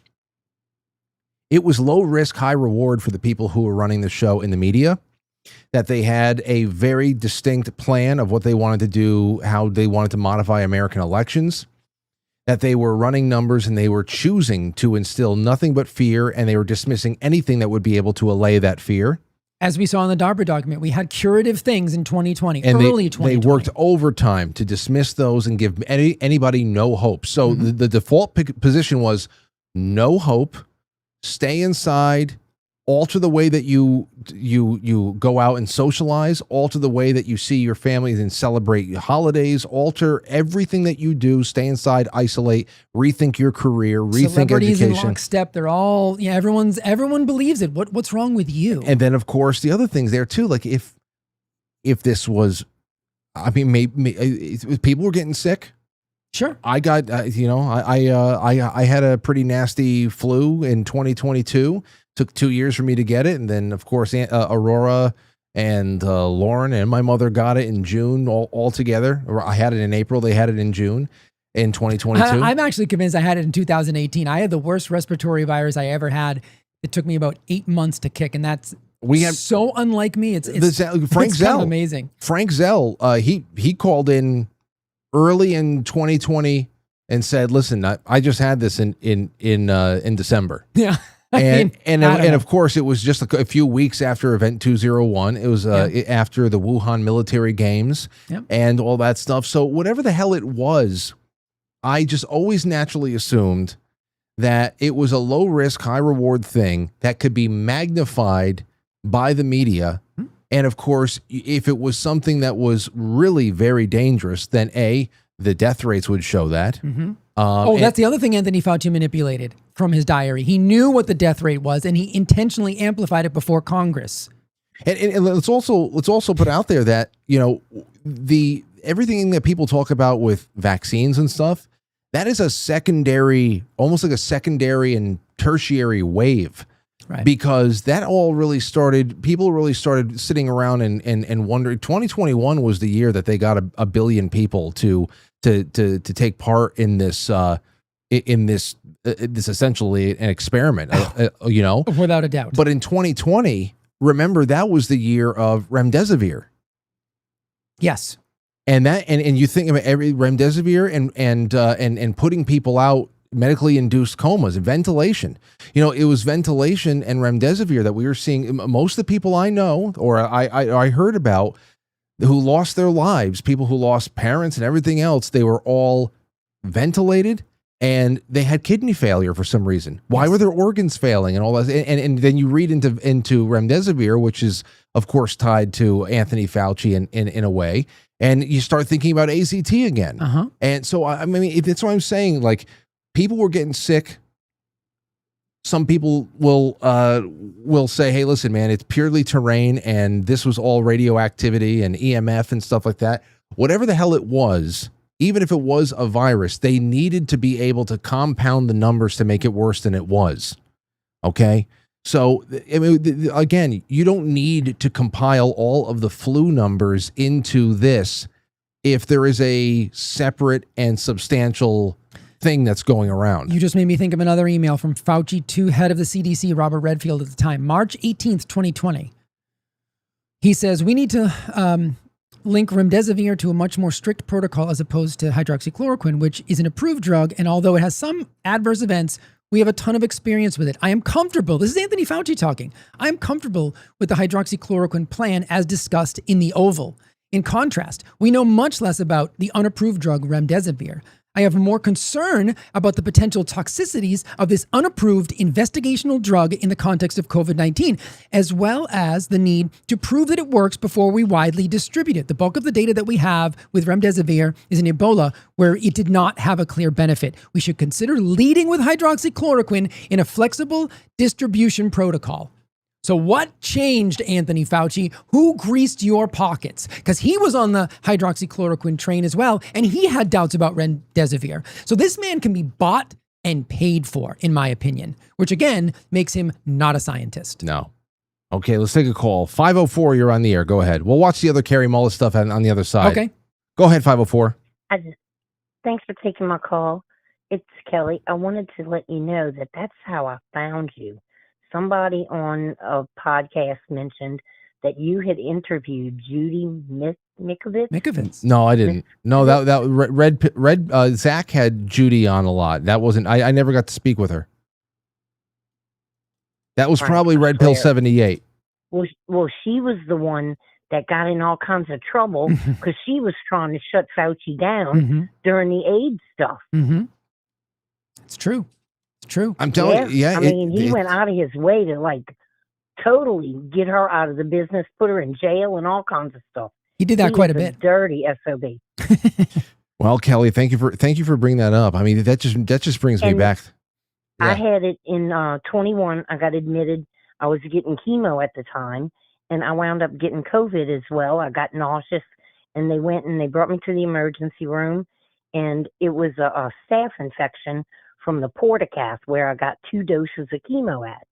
it was low risk, high reward for the people who were running the show in the media, that they had a very distinct plan of what they wanted to do, how they wanted to modify American elections, that they were running numbers and they were choosing to instill nothing but fear, and they were dismissing anything that would be able to allay that fear. As we saw in the DARPA document, we had curative things in 2020, and early 2020. They worked overtime to dismiss those and give anybody no hope. So the default position was no hope, stay inside, alter the way that you go out and socialize, alter the way that you see your families and celebrate holidays, alter everything that you do, stay inside, isolate, rethink your career, rethink Celebrities education. in lockstep, they're all, everyone believes it. What's wrong with you? And then, of course, the other things there too, like if this was, maybe people were getting sick. Sure. I got, I had a pretty nasty flu in 2022. Took 2 years for me to get it. And then, of course, Aurora and Lauren and my mother got it in June all together. I had it in April. They had it in June in 2022. I'm actually convinced I had it in 2018. I had the worst respiratory virus I ever had. It took me about 8 months to kick. And that's We have so unlike me. It's Frank it's Zell. kind of amazing. Frank Zell, he called in early in 2020 and said, "Listen, I just had this in December." Yeah. And I don't know. of course, it was just a few weeks after Event 201. It was after the Wuhan military games and all that stuff. So whatever the hell it was, I just always naturally assumed that it was a low risk, high reward thing that could be magnified by the media. And of course, if it was something that was really very dangerous, then the death rates would show that. That's the other thing Anthony Fauci manipulated from his diary. He knew what the death rate was, and he intentionally amplified it before Congress. And let's also put out there that, the everything that people talk about with vaccines and stuff, that is a secondary, almost like a secondary and tertiary wave. Right. Because that all really started, people really started sitting around and wondering. 2021 was the year that they got a billion people to take part in this this essentially an experiment, Without a doubt. But in 2020, remember, that was the year of remdesivir. Yes. And you think of every remdesivir and putting people out, medically induced comas and ventilation. It was ventilation and remdesivir that we were seeing. Most of the people I know, or I heard about, who lost their lives, people who lost parents and everything else, they were all ventilated and they had kidney failure for some reason. Why were their organs failing and all that? And then you read into remdesivir, which is of course tied to Anthony Fauci in a way, and you start thinking about AZT again. And so I mean, that's what I'm saying. Like, people were getting sick. Some people will say, "Hey, listen, man, it's purely terrain, and this was all radioactivity and EMF and stuff like that." Whatever the hell it was, even if it was a virus, they needed to be able to compound the numbers to make it worse than it was. Okay, so I mean, again, you don't need to compile all of the flu numbers into this if there is a separate and substantial thing that's going around. You just made me think of another email from Fauci to head of the CDC, Robert Redfield, at the time, March 18th, 2020. He says, we need to link remdesivir to a much more strict protocol as opposed to hydroxychloroquine, which is an approved drug. And although it has some adverse events, we have a ton of experience with it. I am comfortable. This is Anthony Fauci talking. I am comfortable with the hydroxychloroquine plan as discussed in the Oval. In contrast, we know much less about the unapproved drug remdesivir. I have more concern about the potential toxicities of this unapproved investigational drug in the context of COVID-19, as well as the need to prove that it works before we widely distribute it. The bulk of the data that we have with remdesivir is in Ebola, where it did not have a clear benefit. We should consider leading with hydroxychloroquine in a flexible distribution protocol. So what changed, Anthony Fauci? Who greased your pockets? Because he was on the hydroxychloroquine train as well, and he had doubts about remdesivir. So this man can be bought and paid for, in my opinion, which again makes him not a scientist. No. Okay, let's take a call. 504, you're on the air. Go ahead. We'll watch the other Cary Mullis stuff on the other side. Okay. Go ahead, 504. Thanks for taking my call. It's Kelly. I wanted to let you know that that's how I found you. Somebody on a podcast mentioned that you had interviewed Judy Mikovits. No, I didn't. No, that Red Zach had Judy on a lot. That wasn't. I never got to speak with her. That was probably Red Pill 78. Well, she was the one that got in all kinds of trouble because she was trying to shut Fauci down during the AIDS stuff. It's true. It's true. I'm telling you, yeah. I mean, he went out of his way to totally get her out of the business, put her in jail, and all kinds of stuff. He did that quite a bit. Dirty SOB. Well, Kelly, thank you for bringing that up. I mean, that just brings me back. Yeah. I had it in 21. I got admitted. I was getting chemo at the time, and I wound up getting COVID as well. I got nauseous, and they went and they brought me to the emergency room, and it was a staph infection from the portacast where I got 2 doses of chemo at.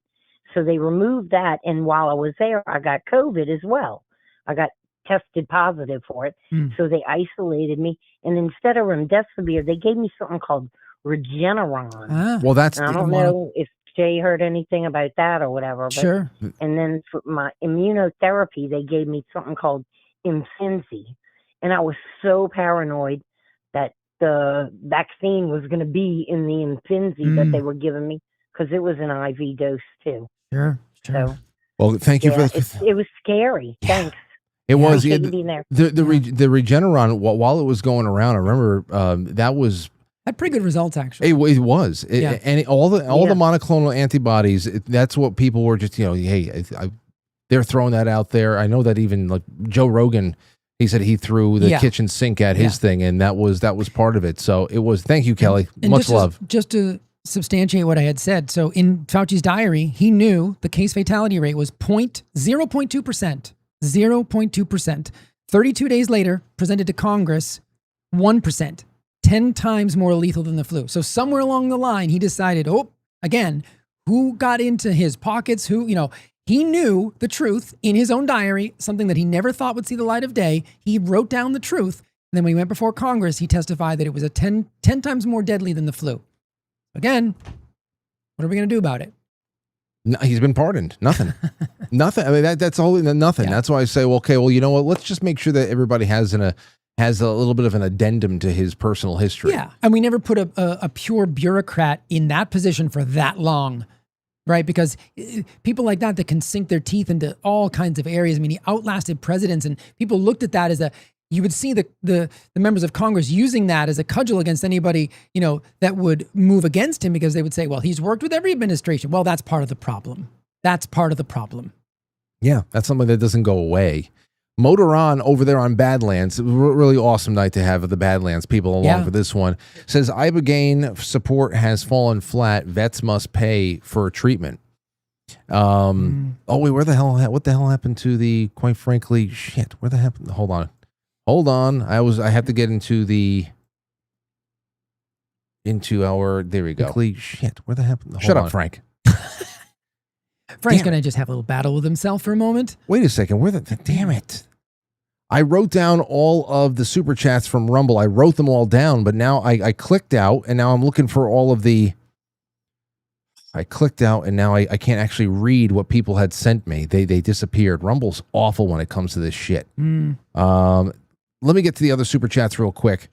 So they removed that, and while I was there, I got COVID as well. I got tested positive for it, so they isolated me, and instead of remdesivir, they gave me something called Regeneron. Well, that's and I don't know if Jay heard anything about that or whatever. But, Sure. And then for my immunotherapy, they gave me something called Imfinzi. And I was so paranoid that the vaccine was going to be in the Imfinzi that they were giving me, because it was an IV dose too. Sure. So, Well, thank you yeah, for it was scary. Thanks. It was Appreciate you being there. the Regeneron while it was going around. I remember that was had pretty good results actually. it was and all the monoclonal antibodies. That's what people were just they're throwing that out there. I know that even like Joe Rogan, he said he threw the kitchen sink at his thing, and that was part of it. So it was. Thank you, Kelly. And Much love. Just to substantiate what I had said. So in Fauci's diary, he knew the case fatality rate was 0.2%. 0.2%. 32 days later, presented to Congress, 1%. 10 times more lethal than the flu. So somewhere along the line, he decided, again, who got into his pockets? He knew the truth in his own diary, something that he never thought would see the light of day. He wrote down the truth. And then when he went before Congress, he testified that it was 10 times more deadly than the flu. Again, what are we going to do about it? No, he's been pardoned. Nothing. Nothing. I mean, that's all. Nothing. Yeah. That's why I say, well, okay, well, you know what? Let's just make sure that everybody has a little bit of an addendum to his personal history. Yeah, and we never put a pure bureaucrat in that position for that long, right? Because people like that can sink their teeth into all kinds of areas. I mean, he outlasted presidents, and people looked at that as you would see the members of Congress using that as a cudgel against anybody, that would move against him, because they would say, well, he's worked with every administration. Well, that's part of the problem. That's part of the problem. Yeah, that's something that doesn't go away. Motor On over there on Badlands, really awesome night to have the Badlands people along for this one. Says, Ibogaine support has fallen flat. Vets must pay for treatment. Oh, wait, what the hell happened to the, quite frankly, shit, where the happened? Hold on. I have to get into our, there we go. Shit, where the happened? Shut up, Frank. Frank's going to just have a little battle with himself for a moment. Wait a second. Damn it. I wrote down all of the super chats from Rumble. I wrote them all down, but now I clicked out, and now I'm looking for all of the, I clicked out, and now I can't actually read what people had sent me. They disappeared. Rumble's awful when it comes to this shit. Let me get to the other super chats real quick.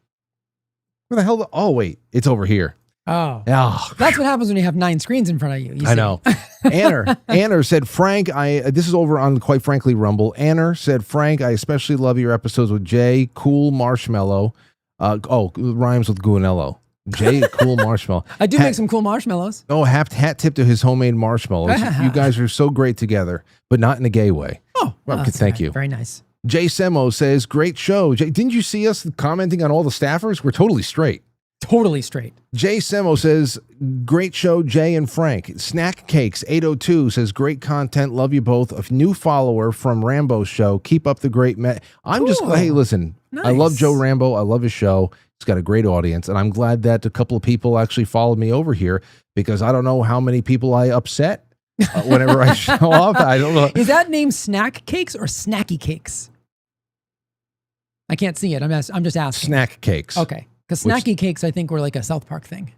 Where the hell? Oh, wait. It's over here. Oh. That's what happens when you have 9 screens in front of you. I know. Anner said, Frank, this is over on Quite Frankly Rumble. Anner said, Frank, I especially love your episodes with Jay, Cool Marshmallow. Rhymes with Gulinello. Jay, Cool Marshmallow. I do make some cool marshmallows. Oh, hat tip to his homemade marshmallows. You guys are so great together, but not in a gay way. Oh, well, thank you. Very nice. Jay Semo says, great show. Jay, didn't you see us commenting on all the staffers? We're totally straight. Totally straight. Jay Semo says, great show, Jay and Frank. Snack Cakes 802 says, great content. Love you both. A new follower from Rambo's show. Keep up the great hey, listen, nice. I love Joe Rambo. I love his show. He's got a great audience. And I'm glad that a couple of people actually followed me over here, because I don't know how many people I upset whenever I show up. I don't know. Is that name Snack Cakes or Snacky Cakes? I can't see it. I'm just asking. Snack Cakes. Okay. Because snacky cakes, I think, were like a South Park thing.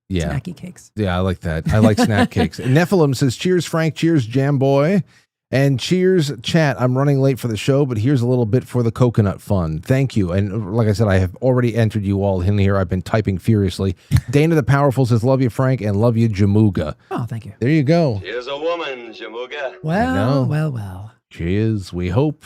Yeah. Snacky cakes. Yeah, I like that. I like snack cakes. Nephilim says, cheers, Frank. Cheers, Jam Boy. And cheers, chat. I'm running late for the show, but here's a little bit for the coconut fun. Thank you. And like I said, I have already entered you all in here. I've been typing furiously. Dana the Powerful says, love you, Frank, and love you, Jamuga. Oh, thank you. There you go. She's a woman, Jamuga. Well. She is. We hope.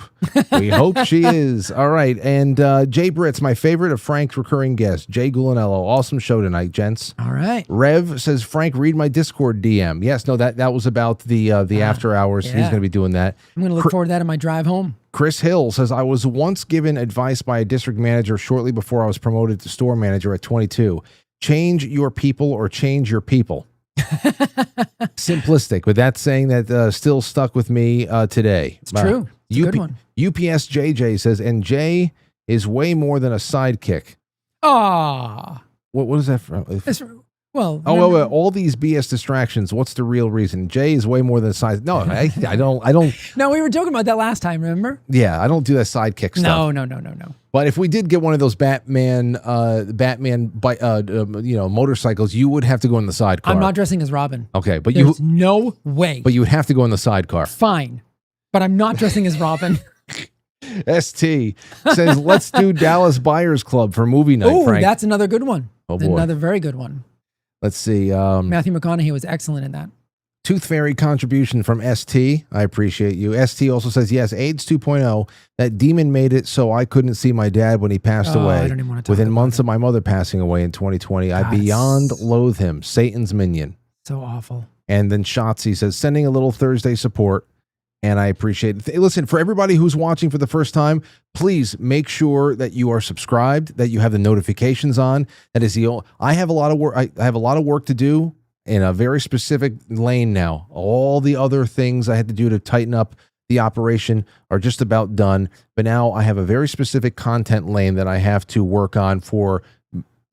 We hope she is. All right. And Jay Britt's my favorite of Frank's recurring guests. Jay Gulinello. Awesome show tonight, gents. All right. Rev says, Frank, read my Discord DM. Yes, no, that was about the after hours. Yeah. He's going to be doing that. I'm going to look forward to that on my drive home. Chris Hill says, I was once given advice by a district manager shortly before I was promoted to store manager at 22. Change your people or change your people. Simplistic, but that saying that still stuck with me today. It's true. It's a good one. UPS JJ says, and Jay is way more than a sidekick. Ah, what is that from? What Well, Oh, all these BS distractions. What's the real reason? Jay is way more than a size. No, I don't. No, we were joking about that last time, remember? Yeah, I don't do that sidekick stuff. No. But if we did get one of those Batman motorcycles, you would have to go in the sidecar. I'm not dressing as Robin. Okay, but There's no way. But you would have to go in the sidecar. Fine, but I'm not dressing as Robin. ST says, let's do Dallas Buyers Club for movie night, Oh, Frank. that's another good one. Oh, boy. Another very good one. Let's see. Matthew McConaughey was excellent in that. Tooth Fairy contribution from ST. I appreciate you. ST also says, yes, AIDS 2.0. That demon made it so I couldn't see my dad when he passed away. I don't even want to talk Within about months it. of my mother passing away in 2020, I That's beyond loathe him. Satan's minion. So awful. And then Shotzi says, sending a little Thursday support. And I appreciate it. Listen, for everybody who's watching for the first time, please make sure that you are subscribed, that you have the notifications on. That is I have a lot of work. I have a lot of work to do in a very specific lane now. All the other things I had to do to tighten up the operation are just about done. But now I have a very specific content lane that I have to work on for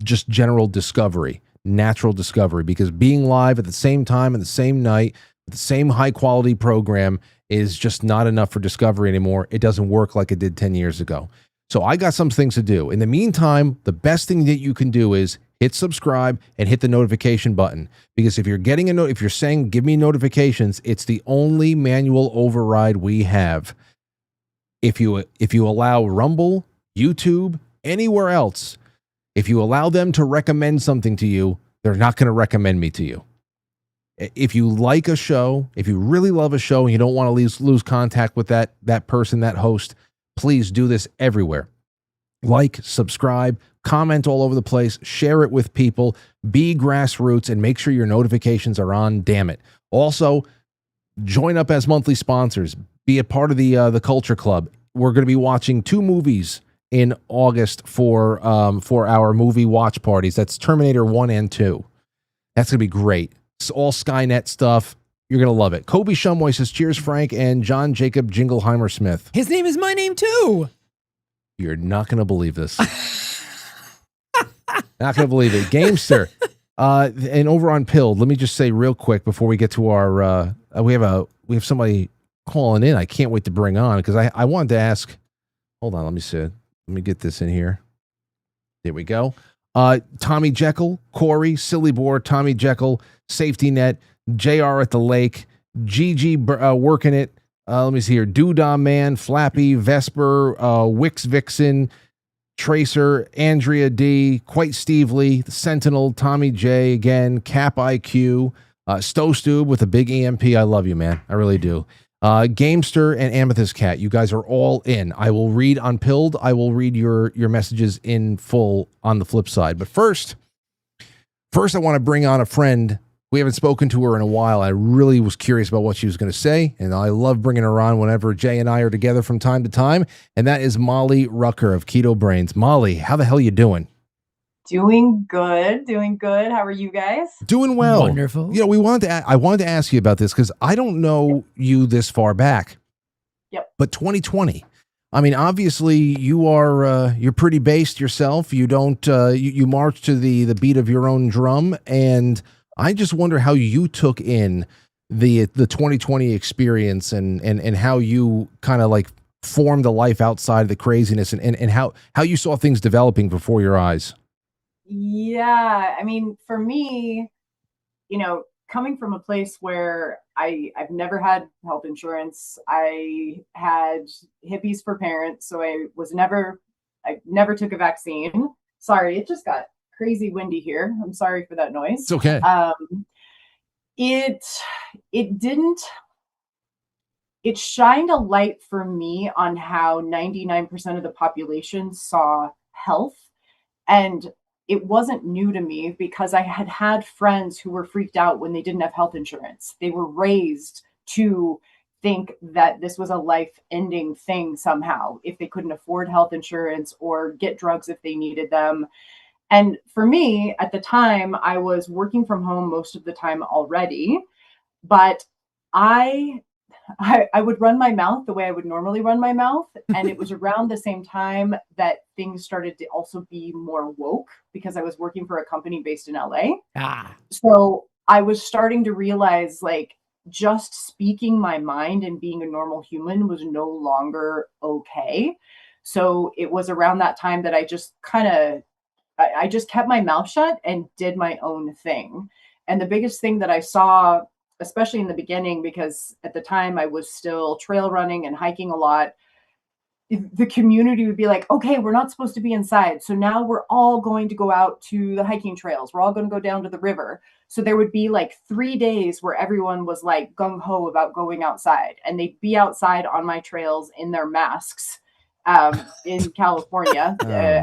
just general discovery, natural discovery, because being live at the same time and the same night, the same high quality program is just not enough for discovery anymore. It doesn't work like it did 10 years ago. So I got some things to do. In the meantime, the best thing that you can do is hit subscribe and hit the notification button. Because if you're getting if you're saying give me notifications, it's the only manual override we have. If you allow Rumble, YouTube, anywhere else, if you allow them to recommend something to you, they're not going to recommend me to you. If you like a show, if you really love a show and you don't want to lose contact with that person, that host, please do this everywhere. Like, subscribe, comment all over the place, share it with people, be grassroots, and make sure your notifications are on, damn it. Also, join up as monthly sponsors. Be a part of the Culture Club. We're going to be watching 2 movies in August for our movie watch parties. That's Terminator 1 and 2. That's going to be great. It's all Skynet stuff. You're going to love it. Kobe Shumway says, cheers, Frank, and John Jacob Jingleheimer Smith. His name is my name, too. You're not going to believe this. Not going to believe it. Gamester. And over on Pilled, let me just say real quick before we get to our, we have somebody calling in. I can't wait to bring on because I wanted to ask, hold on, let me see. Let me get this in here. There we go. Tommy Jekyll, Corey, Silly Boar, Tommy Jekyll, Safety Net, JR at the Lake, Gigi working it. Let me see here. Doodah Man, Flappy, Vesper, Wix Vixen, Tracer, Andrea D, Quite Stevely, the Sentinel, Tommy J again, Cap IQ, Stowstube with a big EMP. I love you, man. I really do. Gamester and Amethyst Cat, you guys are all in. I will read on Pilled. I will read your messages in full on the flip side. But first I want to bring on a friend. We haven't spoken to her in a while. I really was curious about what she was going to say, and I love bringing her on whenever Jay and I are together from time to time, and that is Molly Rucker of Keto Brainz. Molly, how the hell you doing? Doing good. How are you guys? Doing well. Wonderful. You know, I wanted to ask you about this because I don't know you this far back. Yep. But 2020. I mean, obviously you are you're pretty based yourself. You don't you march to the beat of your own drum, and I just wonder how you took in the 2020 experience and how you kind of like formed a life outside of the craziness and how you saw things developing before your eyes. Yeah, I mean, for me, you know, coming from a place where I've never had health insurance, I had hippies for parents, so I never took a vaccine. Sorry, it just got crazy windy here. I'm sorry for that noise. It's okay. It shined a light for me on how 99% of the population saw health. And it wasn't new to me because I had friends who were freaked out when they didn't have health insurance. They were raised to think that this was a life-ending thing somehow if they couldn't afford health insurance or get drugs if they needed them. And for me, at the time, I was working from home most of the time already, but I I would run my mouth the way I would normally run my mouth. And it was around the same time that things started to also be more woke because I was working for a company based in LA. So I was starting to realize like just speaking my mind and being a normal human was no longer okay. So it was around that time that I just I just kept my mouth shut and did my own thing. And the biggest thing that I saw, especially in the beginning, because at the time I was still trail running and hiking a lot, the community would be like, okay, we're not supposed to be inside. So now we're all going to go out to the hiking trails. We're all going to go down to the river. So there would be like 3 days where everyone was like gung ho about going outside, and they'd be outside on my trails in their masks in California,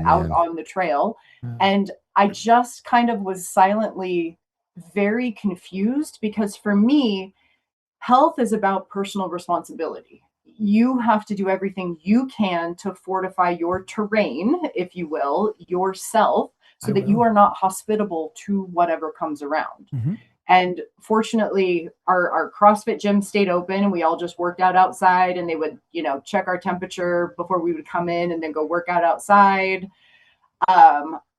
out on the trail. And I just kind of was silently very confused because for me, health is about personal responsibility. You have to do everything you can to fortify your terrain, if you will, yourself, so that you are not hospitable to whatever comes around. And fortunately, our CrossFit gym stayed open and we all just worked out outside, and they would, check our temperature before we would come in and then go work out outside.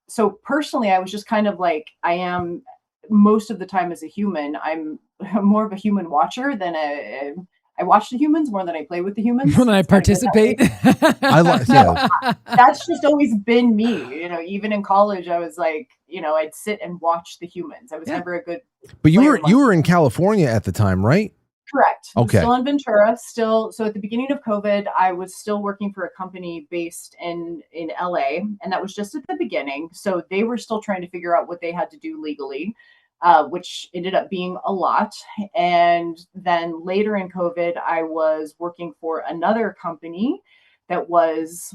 So personally, I was just kind of like, I am most of the time as a human, I'm more of a human watcher than I watch the humans more than I play with the humans. More than I participate. That's just always been me. Even in college, I was like, I'd sit and watch the humans. I was never a good. But you were in California at the time, right? Correct. Okay. Still in Ventura. So at the beginning of COVID, I was still working for a company based in LA, and that was just at the beginning. So they were still trying to figure out what they had to do legally, which ended up being a lot. And then later in COVID, I was working for another company that was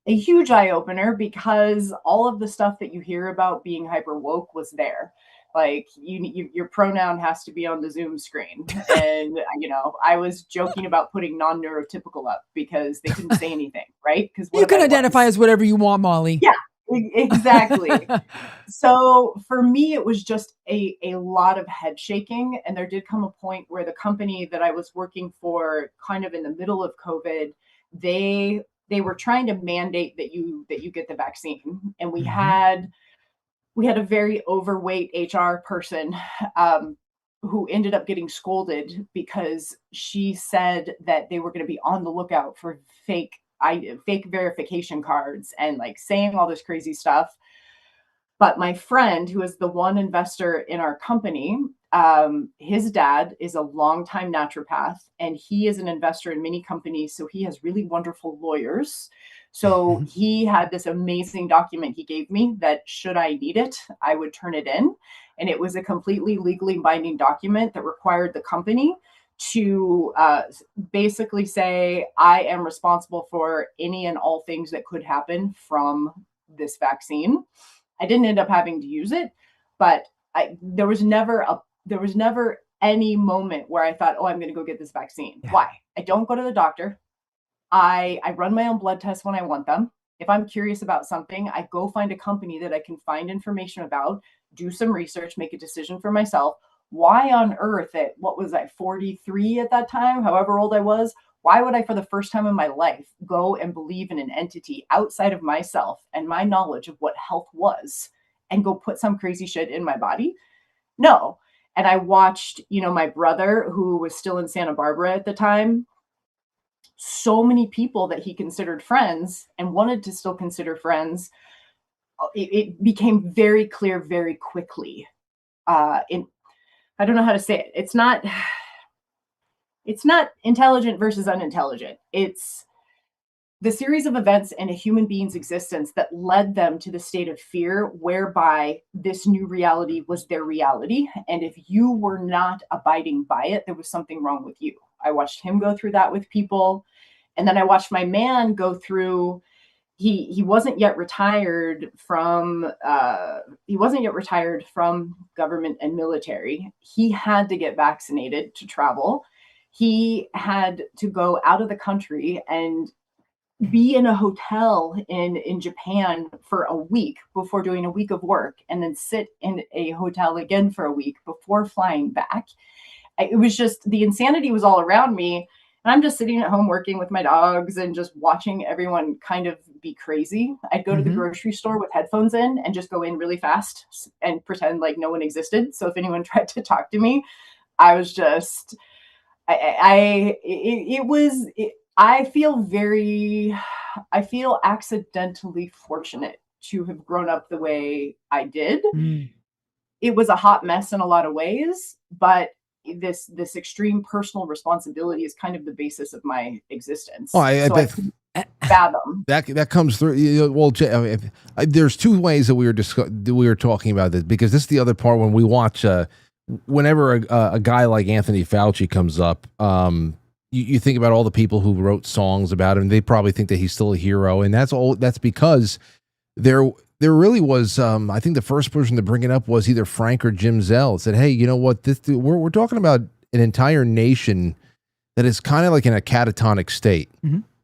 a huge eye opener because all of the stuff that you hear about being hyper woke was there. Like your pronoun has to be on the Zoom screen. And, I was joking about putting non-neurotypical up because they couldn't say anything, right? Because you can identify as whatever you want, Molly. Yeah, exactly. So for me, it was just a lot of head shaking. And there did come a point where the company that I was working for kind of in the middle of COVID, they were trying to mandate that you get the vaccine. And we had a very overweight HR person who ended up getting scolded because she said that they were going to be on the lookout for fake verification cards and like saying all this crazy stuff. But my friend, who is the one investor in our company, his dad is a longtime naturopath, and he is an investor in many companies. So he has really wonderful lawyers. So he had this amazing document he gave me that should I need it, I would turn it in. And it was a completely legally binding document that required the company to basically say, I am responsible for any and all things that could happen from this vaccine. I didn't end up having to use it, but there was never any moment where I thought, oh, I'm going to go get this vaccine. Yeah. Why? I don't go to the doctor. I run my own blood tests when I want them. If I'm curious about something, I go find a company that I can find information about, do some research, make a decision for myself. Why on earth at, what was I, 43 at that time, however old I was, why would I, for the first time in my life, go and believe in an entity outside of myself and my knowledge of what health was and go put some crazy shit in my body? No. And I watched, my brother, who was still in Santa Barbara at the time, so many people that he considered friends and wanted to still consider friends, it became very clear very quickly. I don't know how to say it. It's not intelligent versus unintelligent. It's the series of events in a human being's existence that led them to the state of fear whereby this new reality was their reality. And if you were not abiding by it, there was something wrong with you. I watched him go through that with people. And then I watched my man go through, he wasn't yet retired from government and military. He had to get vaccinated to travel. He had to go out of the country and be in a hotel in Japan for a week before doing a week of work, and then sit in a hotel again for a week before flying back. it was just, the insanity was all around me. And I'm just sitting at home working with my dogs and just watching everyone kind of be crazy. I'd go to the grocery store with headphones in and just go in really fast and pretend like no one existed. So if anyone tried to talk to me, I was just, I feel accidentally fortunate to have grown up the way I did. It was a hot mess in a lot of ways, but this extreme personal responsibility is kind of the basis of my existence. Well, I bet fathom that comes through. Well, Jay, there's two ways that we were talking about this, because this is the other part when we watch. Whenever a guy like Anthony Fauci comes up, you think about all the people who wrote songs about him. They probably think that he's still a hero, and that's because there really was. I think the first person to bring it up was either Frank or Jim Zell. Said, "Hey, you know what? We're talking about an entire nation that is kind of like in a catatonic state."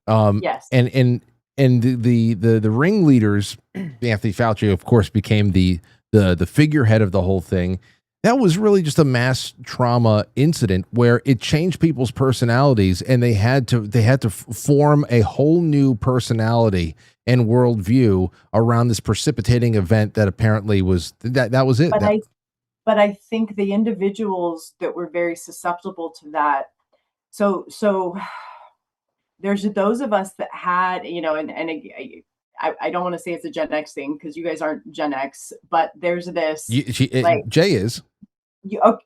Yes, and the ringleaders, Anthony Fauci, of course, became the figurehead of the whole thing. That was really just a mass trauma incident where it changed people's personalities, and they had to form a whole new personality and worldview around this precipitating event that apparently was that was it. But I think the individuals that were very susceptible to that. So there's those of us that had, and I don't want to say it's a Gen X thing because you guys aren't Gen X, but there's this. Jay is.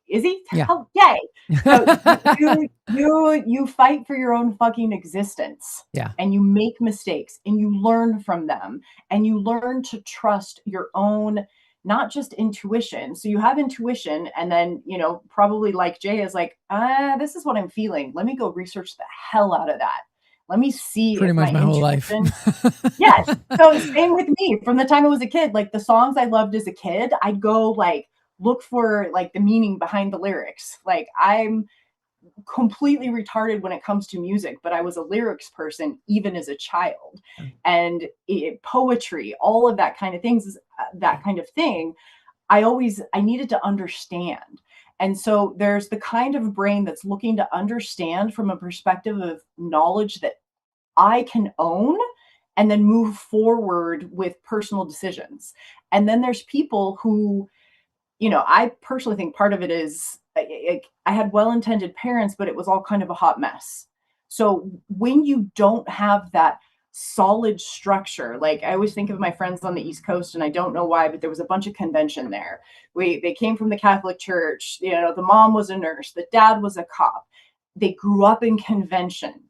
Is he? Yeah. Oh, yay! So you fight for your own fucking existence. Yeah. And you make mistakes, and you learn from them, and you learn to trust your own, not just intuition. So you have intuition, and then probably like Jay is like, this is what I'm feeling. Let me go research the hell out of that. Let me see. Pretty much my whole life. Yes. So same with me. From the time I was a kid, like the songs I loved as a kid, I'd go like look for like the meaning behind the lyrics. Like I'm completely retarded when it comes to music, but I was a lyrics person even as a child. And poetry, all of that kind of things, that kind of thing, I needed to understand. And so there's the kind of brain that's looking to understand from a perspective of knowledge that I can own and then move forward with personal decisions. And then there's people who, I personally think part of it is I had well-intended parents, but it was all kind of a hot mess. So when you don't have that solid structure, like I always think of my friends on the East Coast, and I don't know why, but there was a bunch of convention there. They came from the Catholic Church. The mom was a nurse, the dad was a cop. They grew up in convention.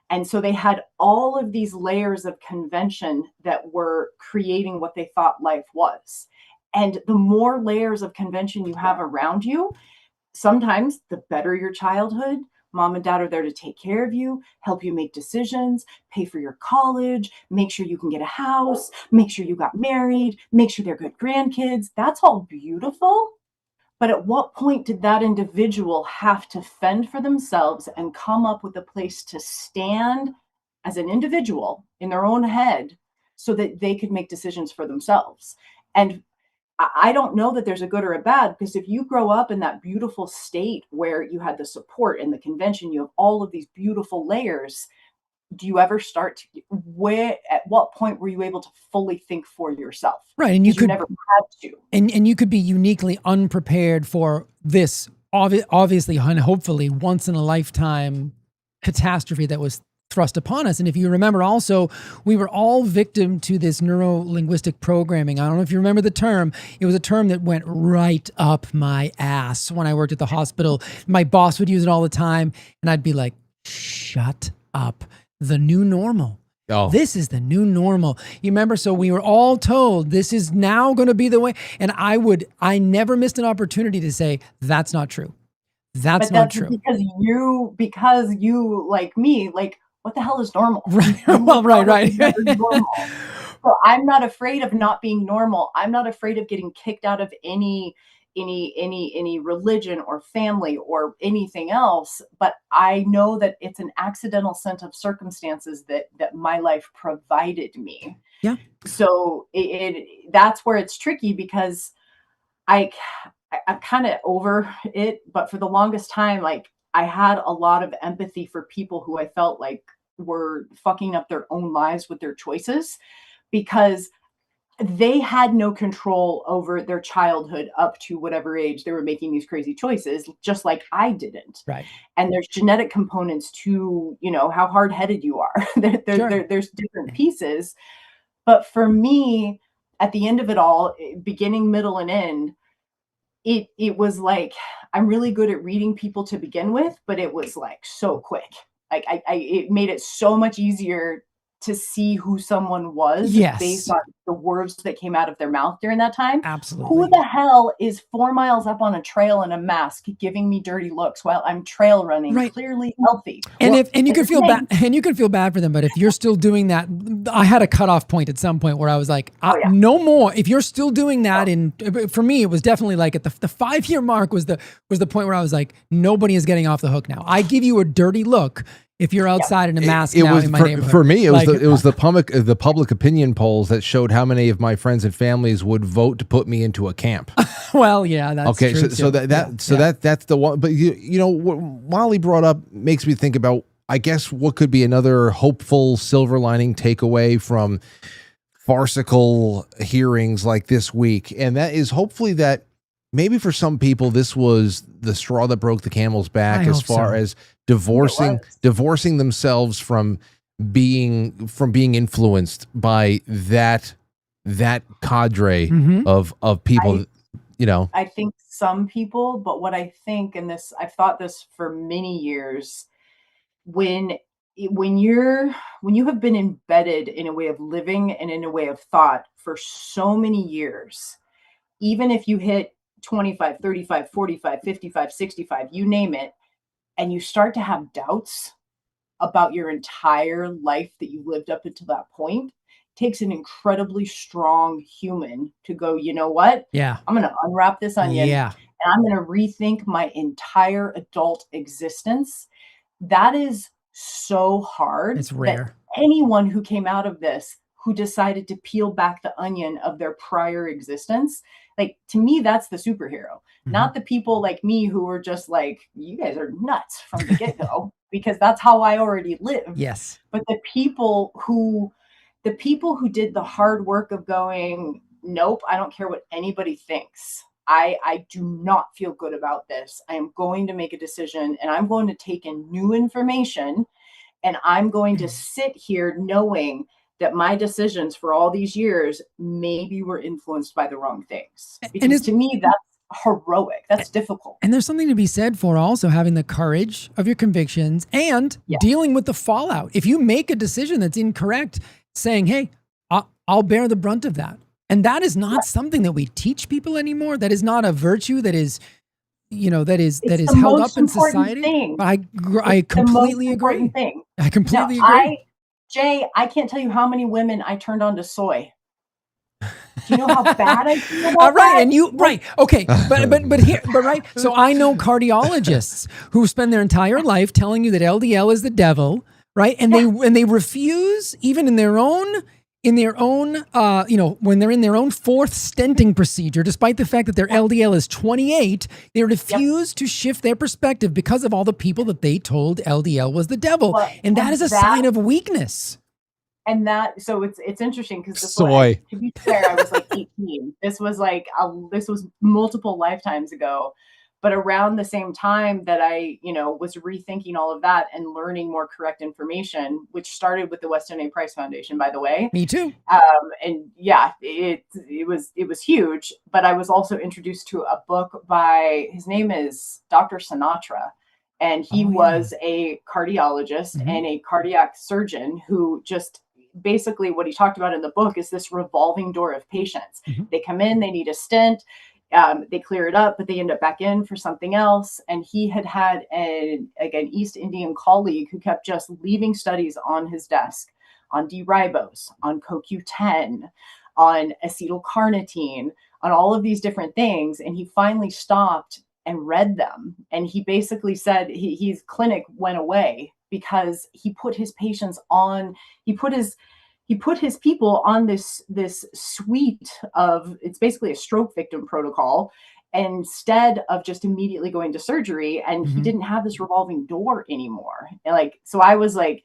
And so they had all of these layers of convention that were creating what they thought life was. And the more layers of convention you have around you, sometimes the better your childhood. Mom and dad are there to take care of you, help you make decisions, pay for your college, make sure you can get a house, make sure you got married, make sure they're good grandkids. That's all beautiful. But at what point did that individual have to fend for themselves and come up with a place to stand as an individual in their own head so that they could make decisions for themselves? And I don't know that there's a good or a bad, because if you grow up in that beautiful state where you had the support and the convention, you have all of these beautiful layers, do you ever start at what point were you able to fully think for yourself? Right. And you could never had to. And you could be uniquely unprepared for this obviously and hopefully once in a lifetime catastrophe that was thrust upon us. And if you remember also, we were all victim to this neuro-linguistic programming. I don't know if you remember the term. It was a term that went right up my ass when I worked at the hospital. My boss would use it all the time, and I'd be like, shut up. The new normal. Oh. This is the new normal. You remember? So we were all told this is now going to be the way. And I never missed an opportunity to say, that's not true. That's not true. Because you like me, like, what the hell is normal? Right. Well, right. Normal. So I'm not afraid of not being normal. I'm not afraid of getting kicked out of any religion or family or anything else. But I know that it's an accidental set of circumstances that my life provided me. Yeah. So that's where it's tricky, because I I'm kind of over it, but for the longest time, like I had a lot of empathy for people who I felt like were fucking up their own lives with their choices, because they had no control over their childhood up to whatever age they were making these crazy choices, just like I didn't. Right. And there's genetic components to, you know, how hard-headed you are. There's different pieces. But for me, at the end of it all, beginning, middle, and end, it was like, I'm really good at reading people to begin with, but it was like so quick. Like it made it so much easier to see who someone was based on the words that came out of their mouth during that time. Absolutely. Who the hell is 4 miles up on a trail in a mask giving me dirty looks while I'm trail running, clearly healthy? And you can feel bad, and you can feel bad for them. But if you're still doing that, I had a cutoff point at some point where I was like, no more. If you're still doing that, for me, it was definitely like at the 5-year mark was the point where I was like, nobody is getting off the hook now. I give you a dirty look if you're outside in a mask now in my neighborhood. For me, it was the public opinion polls that showed how many of my friends and families would vote to put me into a camp. Well, yeah, that's okay. True So that's the one. But you know what Molly brought up makes me think about, I guess, what could be another hopeful silver lining takeaway from farcical hearings like this week, and that is hopefully that maybe for some people this was the straw that broke the camel's back as far as divorcing themselves from being influenced by that cadre of people. I think some people, but what I think, and this, I've thought this for many years, when you have been embedded in a way of living and in a way of thought for so many years, even if you hit 25, 35, 45, 55, 65, you name it, and you start to have doubts about your entire life that you've lived up until that point, it takes an incredibly strong human to go, you know what? Yeah. I'm going to unwrap this onion and I'm going to rethink my entire adult existence. That is so hard. It's rare. Anyone who came out of this, who decided to peel back the onion of their prior existence, like, to me, that's the superhero, not the people like me who were just like, you guys are nuts from the get-go, because that's how I already live. Yes. But the people who did the hard work of going, nope, I don't care what anybody thinks. I do not feel good about this. I am going to make a decision, and I'm going to take in new information, and I'm going to sit here knowing that my decisions for all these years maybe were influenced by the wrong things. Because to me, that's heroic. That's difficult. And there's something to be said for also having the courage of your convictions and dealing with the fallout. If you make a decision that's incorrect, saying, hey, I'll bear the brunt of that. And that is not something that we teach people anymore. That is not a virtue that is, held up in society. Thing. I completely agree. Thing. I completely agree. Jay, I can't tell you how many women I turned on to soy. Do you know how bad I feel about that? Okay. But right. So I know cardiologists who spend their entire life telling you that LDL is the devil, right? And they refuse, even in their own, when they're in their own fourth stenting procedure, despite the fact that their LDL is 28, they refuse to shift their perspective because of all the people that they told LDL was the devil. And that is a sign of weakness. And so it's interesting because soy. To be fair, I was like 18. This was multiple lifetimes ago. But around the same time that I, was rethinking all of that and learning more correct information, which started with the Weston A. Price Foundation, by the way. Me too. And yeah, it was huge. But I was also introduced to a book by, his name is Dr. Sinatra. And he was a cardiologist and a cardiac surgeon who just basically what he talked about in the book is this revolving door of patients. They come in, they need a stent. They clear it up, but they end up back in for something else. And he had an East Indian colleague who kept just leaving studies on his desk on D-ribose, on CoQ10, on acetylcarnitine, on all of these different things. And he finally stopped and read them. And he basically said his clinic went away because he put his patients on, he put his people on this suite of, it's basically a stroke victim protocol. instead of just immediately going to surgery. And he Mhm. didn't have this revolving door anymore. And like, so I was like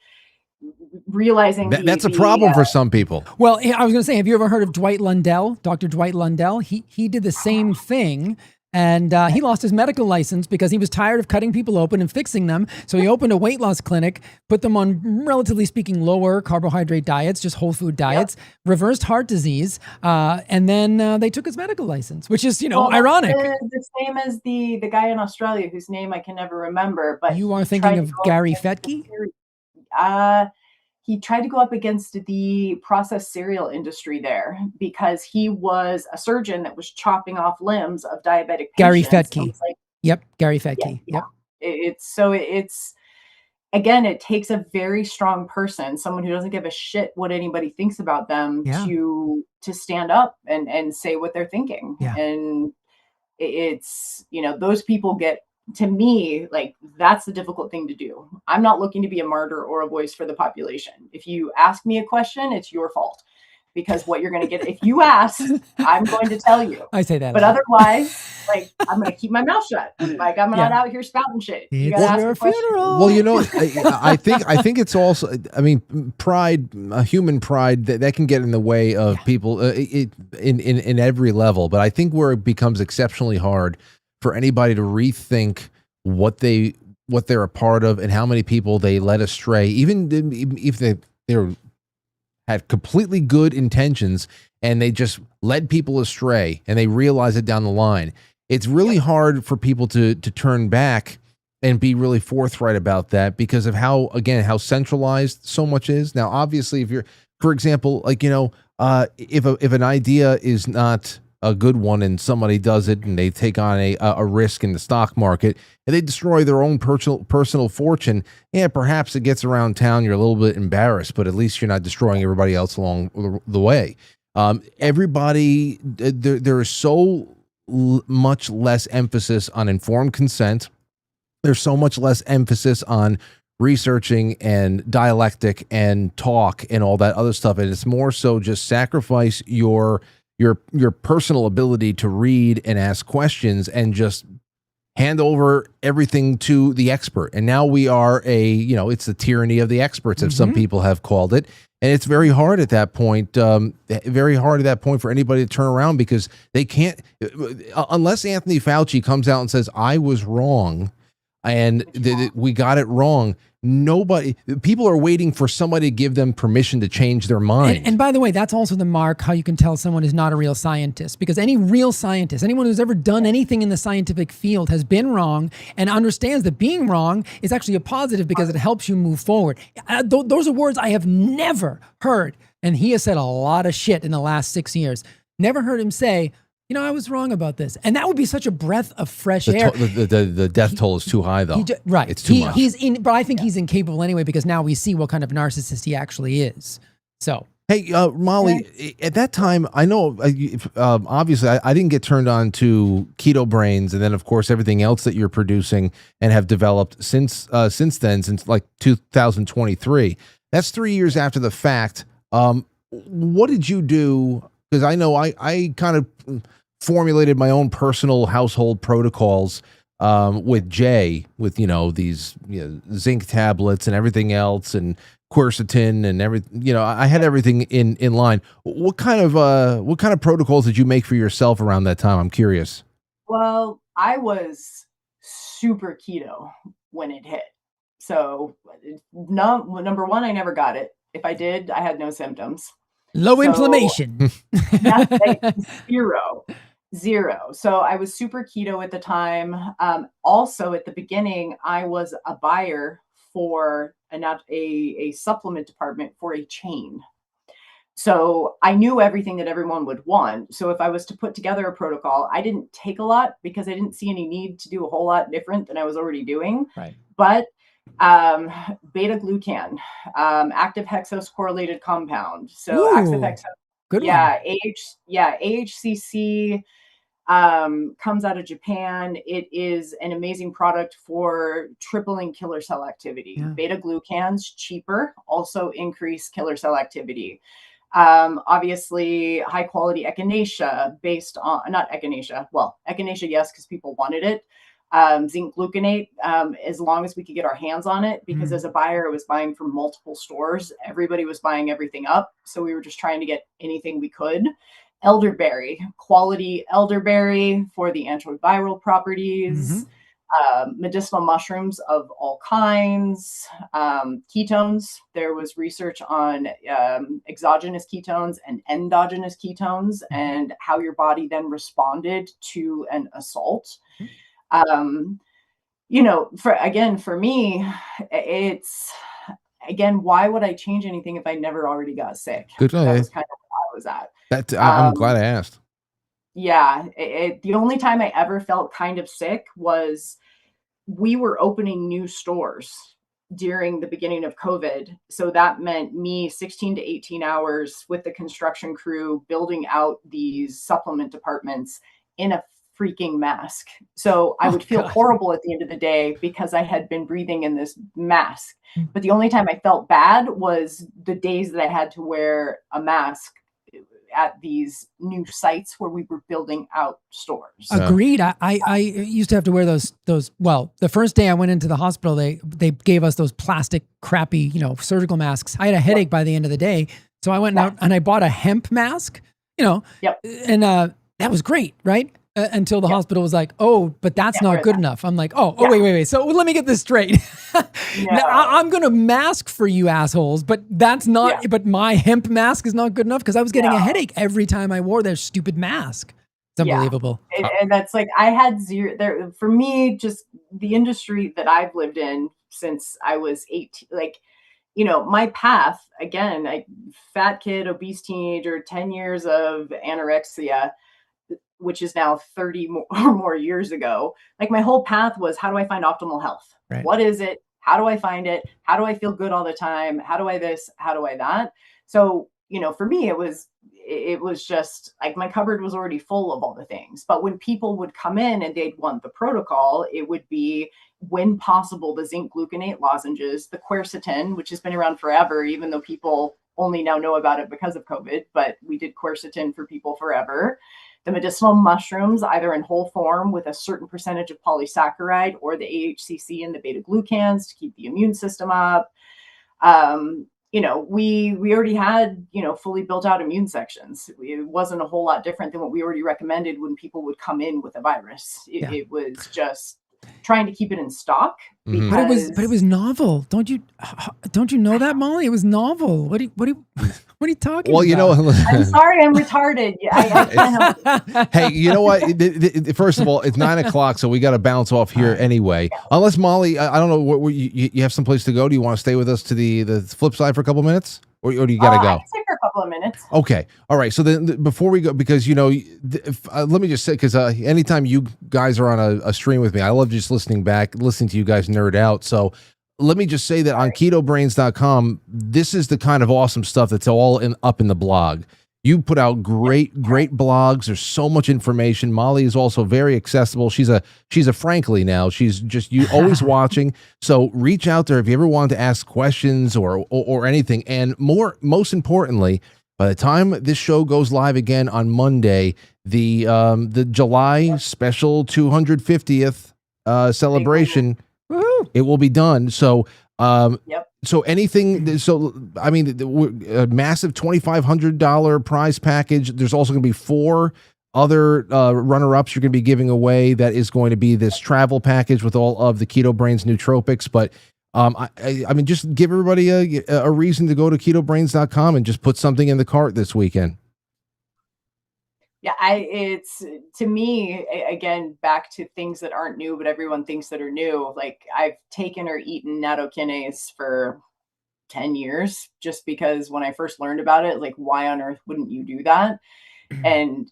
realizing That's a problem for some people. Well, I was going to say, have you ever heard of Dwight Lundell, Dr. Dwight Lundell? He did the same thing. And he lost his medical license because he was tired of cutting people open and fixing them. So he opened a weight loss clinic, put them on, relatively speaking, lower carbohydrate diets, just whole food diets, reversed heart disease, and then they took his medical license, which is, ironic. The same as the guy in Australia whose name I can never remember. But You are thinking of Gary Fettke? He tried to go up against the processed cereal industry there because he was a surgeon that was chopping off limbs of diabetic Gary patients. Fettke. Yep, Gary Fettke. Yeah. Yep. It's again, it takes a very strong person, someone who doesn't give a shit what anybody thinks about them, to stand up and say what they're thinking. Yeah. And it's, those people get, to me, like, that's the difficult thing to do. I'm not looking to be a martyr or a voice for the population. If you ask me a question, it's your fault, because what you're going to get, if you ask, I'm going to tell you. I say that. But otherwise, like, I'm going to keep my mouth shut. Like, I'm not out here spouting shit. You got to ask a question. Well, I think it's also, I mean, pride, human pride, that can get in the way of people in every level. But I think where it becomes exceptionally hard for anybody to rethink what they're a part of and how many people they led astray, even if they had completely good intentions and they just led people astray and they realize it down the line. It's really hard for people to turn back and be really forthright about that because of how centralized so much is. Now, obviously, if you're, for example, like, if an idea is not a good one and somebody does it and they take on a risk in the stock market and they destroy their own personal fortune, perhaps it gets around town, you're a little bit embarrassed, but at least you're not destroying everybody else along the way. Everybody, there is so much less emphasis on informed consent. There's so much less emphasis on researching and dialectic and talk and all that other stuff, and it's more so just sacrifice your personal ability to read and ask questions and just hand over everything to the expert. And now we are it's the tyranny of the experts, as some people have called it. And it's very hard at that point, for anybody to turn around, because they can't, unless Anthony Fauci comes out and says, I was wrong and we got it wrong. People are waiting for somebody to give them permission to change their mind. And by the way, that's also the mark how you can tell someone is not a real scientist, because any real scientist, anyone who's ever done anything in the scientific field, has been wrong and understands that being wrong is actually a positive because it helps you move forward. Those are words I have never heard. And he has said a lot of shit in the last 6 years. Never heard him say, I was wrong about this. And that would be such a breath of fresh air. The death toll is too high, though. Right. It's too much. But I think he's incapable anyway, because now we see what kind of narcissist he actually is. So. Hey, Molly, at that time, I know, obviously, I didn't get turned on to Keto Brainz, and then, of course, everything else that you're producing and have developed since then, since like 2023. That's 3 years after the fact. What did you do? Because I know I kind of formulated my own personal household protocols with Jay, with these zinc tablets and everything else, and quercetin and everything. I had everything in line. What kind of protocols did you make for yourself around that time? I'm curious. Well, I was super keto when it hit. So number one, I never got it. If I did, I had no symptoms. Low inflammation. Zero. So I was super keto at the time. Also, at the beginning, I was a buyer for a supplement department for a chain. So I knew everything that everyone would want. So if I was to put together a protocol, I didn't take a lot because I didn't see any need to do a whole lot different than I was already doing. Right. But beta-glucan, active hexose correlated compound. So active hexose, good one. AHCC comes out of Japan. It is an amazing product for tripling killer cell activity. Beta-glucans, cheaper, also increase killer cell activity. Obviously, high quality echinacea based on, not echinacea, well, echinacea, yes, because people wanted it. Zinc gluconate, as long as we could get our hands on it, because as a buyer, I was buying from multiple stores. Everybody was buying everything up. So we were just trying to get anything we could. Elderberry, quality elderberry for the antiviral properties. Medicinal mushrooms of all kinds, ketones. There was research on exogenous ketones and endogenous ketones and how your body then responded to an assault. You know, for me, it's again, why would I change anything if I never already got sick? Good. That was kind of where I was at. I'm glad I asked. Yeah, the only time I ever felt kind of sick was we were opening new stores during the beginning of COVID. So that meant me 16 to 18 hours with the construction crew building out these supplement departments in a freaking mask. So I would feel horrible at the end of the day because I had been breathing in this mask. But the only time I felt bad was the days that I had to wear a mask at these new sites where we were building out stores. Agreed. I used to have to wear those. Well, the first day I went into the hospital, they gave us those plastic crappy, surgical masks. I had a headache by the end of the day. So I went out and I bought a hemp mask, and that was great. Right. Until the hospital was like, oh, but that's not good enough. I'm like, wait. So let me get this straight. Now, I'm going to mask for you assholes, but that's not, but my hemp mask is not good enough because I was getting a headache every time I wore that stupid mask. It's unbelievable. And that's like, I had zero there for me, just the industry that I've lived in since I was 18, like, my path again, fat kid, obese teenager, 10 years of anorexia, which is now 30 or more years ago. Like my whole path was, how do I find optimal health? Right. What is it? How do I find it? How do I feel good all the time? How do I this? How do I that? So, for me, it was just like my cupboard was already full of all the things. But when people would come in and they'd want the protocol, it would be, when possible, the zinc gluconate lozenges, the quercetin, which has been around forever, even though people only now know about it because of COVID, but we did quercetin for people forever. The medicinal mushrooms, either in whole form with a certain percentage of polysaccharide or the AHCC and the beta glucans to keep the immune system up. We already had, fully built out immune sections. It wasn't a whole lot different than what we already recommended when people would come in with a virus. It was just trying to keep it in stock. But it was novel. Don't you know that, Molly? It was novel. What are you talking about? I'm sorry, I'm retarded. I can't help it. Hey, you know what? First of all, it's 9:00, so we got to bounce off here anyway. Unless Molly, I don't know, what you have some place to go. Do you want to stay with us to the flip side for a couple minutes, or do you got to go? I can stay for a couple of minutes. Okay, all right. So then, before we go, because let me just say, because anytime you guys are on a stream with me, I love just listening to you guys nerd out. So let me just say that on ketobrainz.com, this is the kind of awesome stuff that's all up in the blog. You put out great blogs. There's so much information. Molly is also very accessible. She's a Frankly now. She's just always watching. So reach out there if you ever want to ask questions or anything. And most importantly, by the time this show goes live again on Monday, the July special 250th celebration, it will be done. So So anything, I mean, a massive $2,500 prize package. There's also going to be 4 other runner-ups you're going to be giving away. That is going to be this travel package with all of the Keto Brainz nootropics. But I mean, just give everybody a reason to go to ketobrainz.com and just put something in the cart this weekend. Yeah, it's, to me, again, back to things that aren't new, but everyone thinks that are new. Like, I've taken or eaten nattokinase for 10 years just because when I first learned about it, like, why on earth wouldn't you do that? And,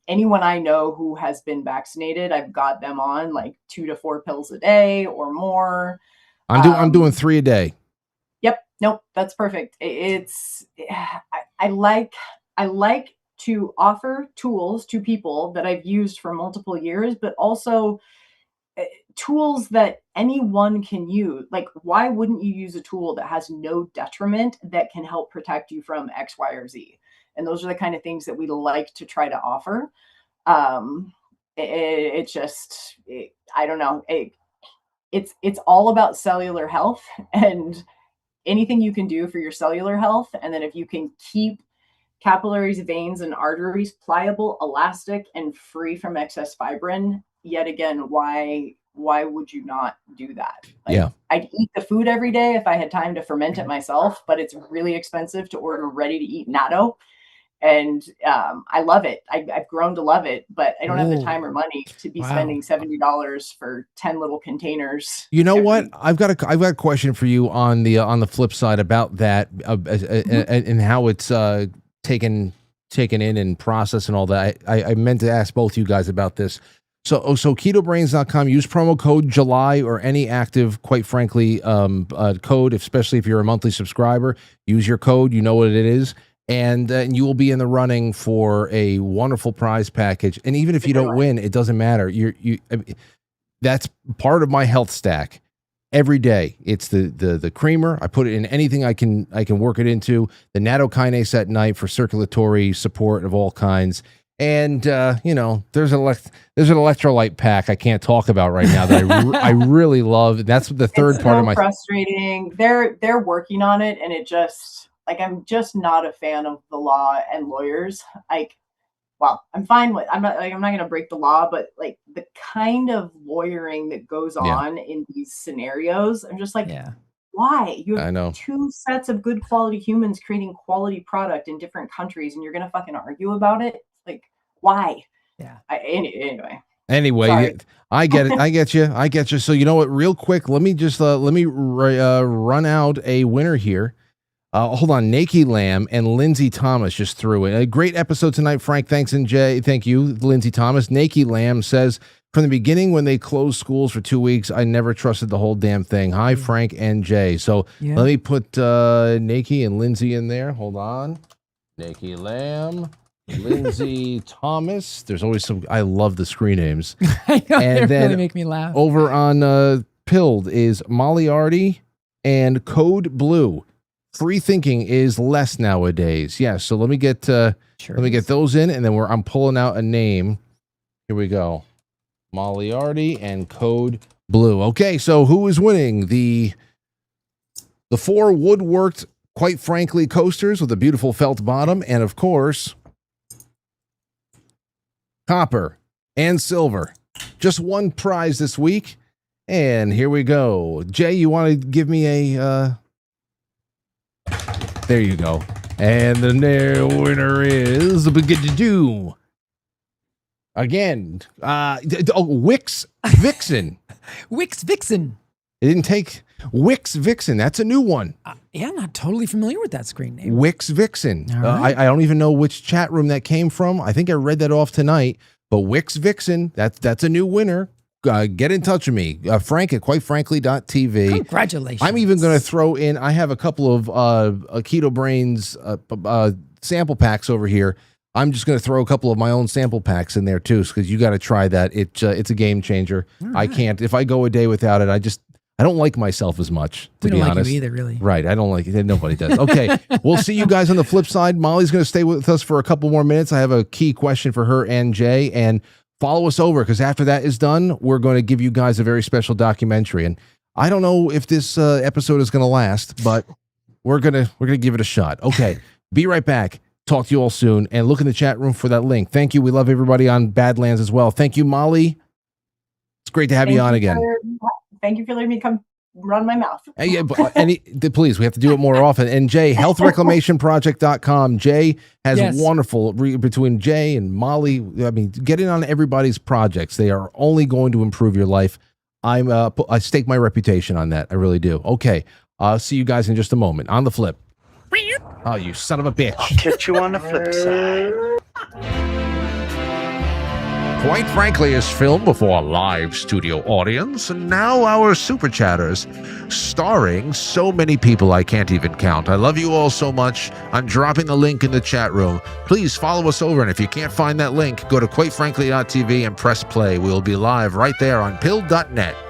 anyone I know who has been vaccinated, I've got them on like 2 to 4 pills a day or more. I'm doing 3 a day. Yep. Nope. That's perfect. I like to offer tools to people that I've used for multiple years, but also tools that anyone can use. Like, why wouldn't you use a tool that has no detriment that can help protect you from X, Y, or Z? And those are the kind of things that we like to try to offer. It's just, I don't know. It's all about cellular health and anything you can do for your cellular health. And then if you can keep capillaries, veins, and arteries pliable, elastic, and free from excess fibrin, yet again, why would you not do that? Like, yeah. I'd eat the food every day if I had time to ferment it myself, but it's really expensive to order ready to eat natto. And I love it. I've grown to love it, but I don't have the time or money to be spending $70 for 10 little containers. You know what? I've got a question for you on the flip side about that and how it's taken in and processed and all that. I meant to ask both you guys about this. So ketobrainz.com, use promo code July or any active, quite frankly, code, especially if you're a monthly subscriber. Use your code. You know what it is. And you will be in the running for a wonderful prize package. And even if you don't win, it doesn't matter. That's part of my health stack. Every day, it's the creamer. I put it in anything I can work it into. The nattokinase at night for circulatory support of all kinds. And there's an electrolyte pack I can't talk about right now that I really love. That's the third part of my. Frustrating. They're working on it, and it just. Like, I'm just not a fan of the law and lawyers. Like, well, I'm fine with, I'm not going to break the law, but like the kind of lawyering that goes on in these scenarios, I'm just like, why? You have two sets of good quality humans creating quality product in different countries, and you're going to fucking argue about it? Like, why? Yeah. Anyway, Sorry. I get it. I get you. So you know what? Real quick, let me run out a winner here. Hold on. Nakey Lamb and Lindsay Thomas just threw in a great episode tonight. Frank, thanks, and Jay, thank you, Lindsay Thomas. Nakey Lamb says, from the beginning when they closed schools for 2 weeks, I never trusted the whole damn thing. Hi, Frank and Jay. So let me put Nakey and Lindsay in there. Hold on. Nakey Lamb, Lindsay Thomas. There's always some. I love the screen names. I know, and they then really make me laugh. Over on Pilled is Moriarty and Code Blue. Free thinking is less nowadays. Yeah, so let me get those in, and then I'm pulling out a name. Here we go. Moriarty and Code Blue. Okay, so who is winning? The 4 woodworked, quite frankly, coasters with a beautiful felt bottom, and of course, copper and silver. Just one prize this week, and here we go. Jay, you want to give me a... There you go. And the winner is again. Wix Vixen. Wix Vixen. It didn't take Wix Vixen. That's a new one. Yeah, I'm not totally familiar with that screen name. Wix Vixen. Right. I don't even know which chat room that came from. I think I read that off tonight. But Wix Vixen, that's a new winner. Get in touch with me, Frank at quitefrankly.tv. Congratulations. I'm even going to throw in, I have a couple of Keto Brainz sample packs over here. I'm just going to throw a couple of my own sample packs in there too, because you got to try that. It's a game changer. Right. I can't, if I go a day without it, I don't like myself as much, to be honest. We don't like you either, really. Right, I don't like it. Nobody does. Okay, we'll see you guys on the flip side. Molly's going to stay with us for a couple more minutes. I have a key question for her and Jay, and follow us over, because after that is done, we're going to give you guys a very special documentary. And I don't know if this episode is going to last, but we're gonna give it a shot. Okay, be right back. Talk to you all soon, and look in the chat room for that link. Thank you. We love everybody on Badlands as well. Thank you, Molly. It's great to have you on again. Thank you for letting me come run my mouth. Yeah, please, we have to do it more often. And Jay, healthreclamationproject.com. Jay has wonderful, between Jay and Molly, I mean, get in on everybody's projects. They are only going to improve your life. I stake my reputation on that. I really do. Okay, see you guys in just a moment. On the flip. Oh, you son of a bitch. I'll catch you on the flip side. Quite Frankly is filmed before a live studio audience, and now our super chatters, starring so many people I can't even count. I love you all so much. I'm dropping the link in the chat room. Please follow us over, and if you can't find that link, go to quitefrankly.tv and press play. We'll be live right there on pill.net.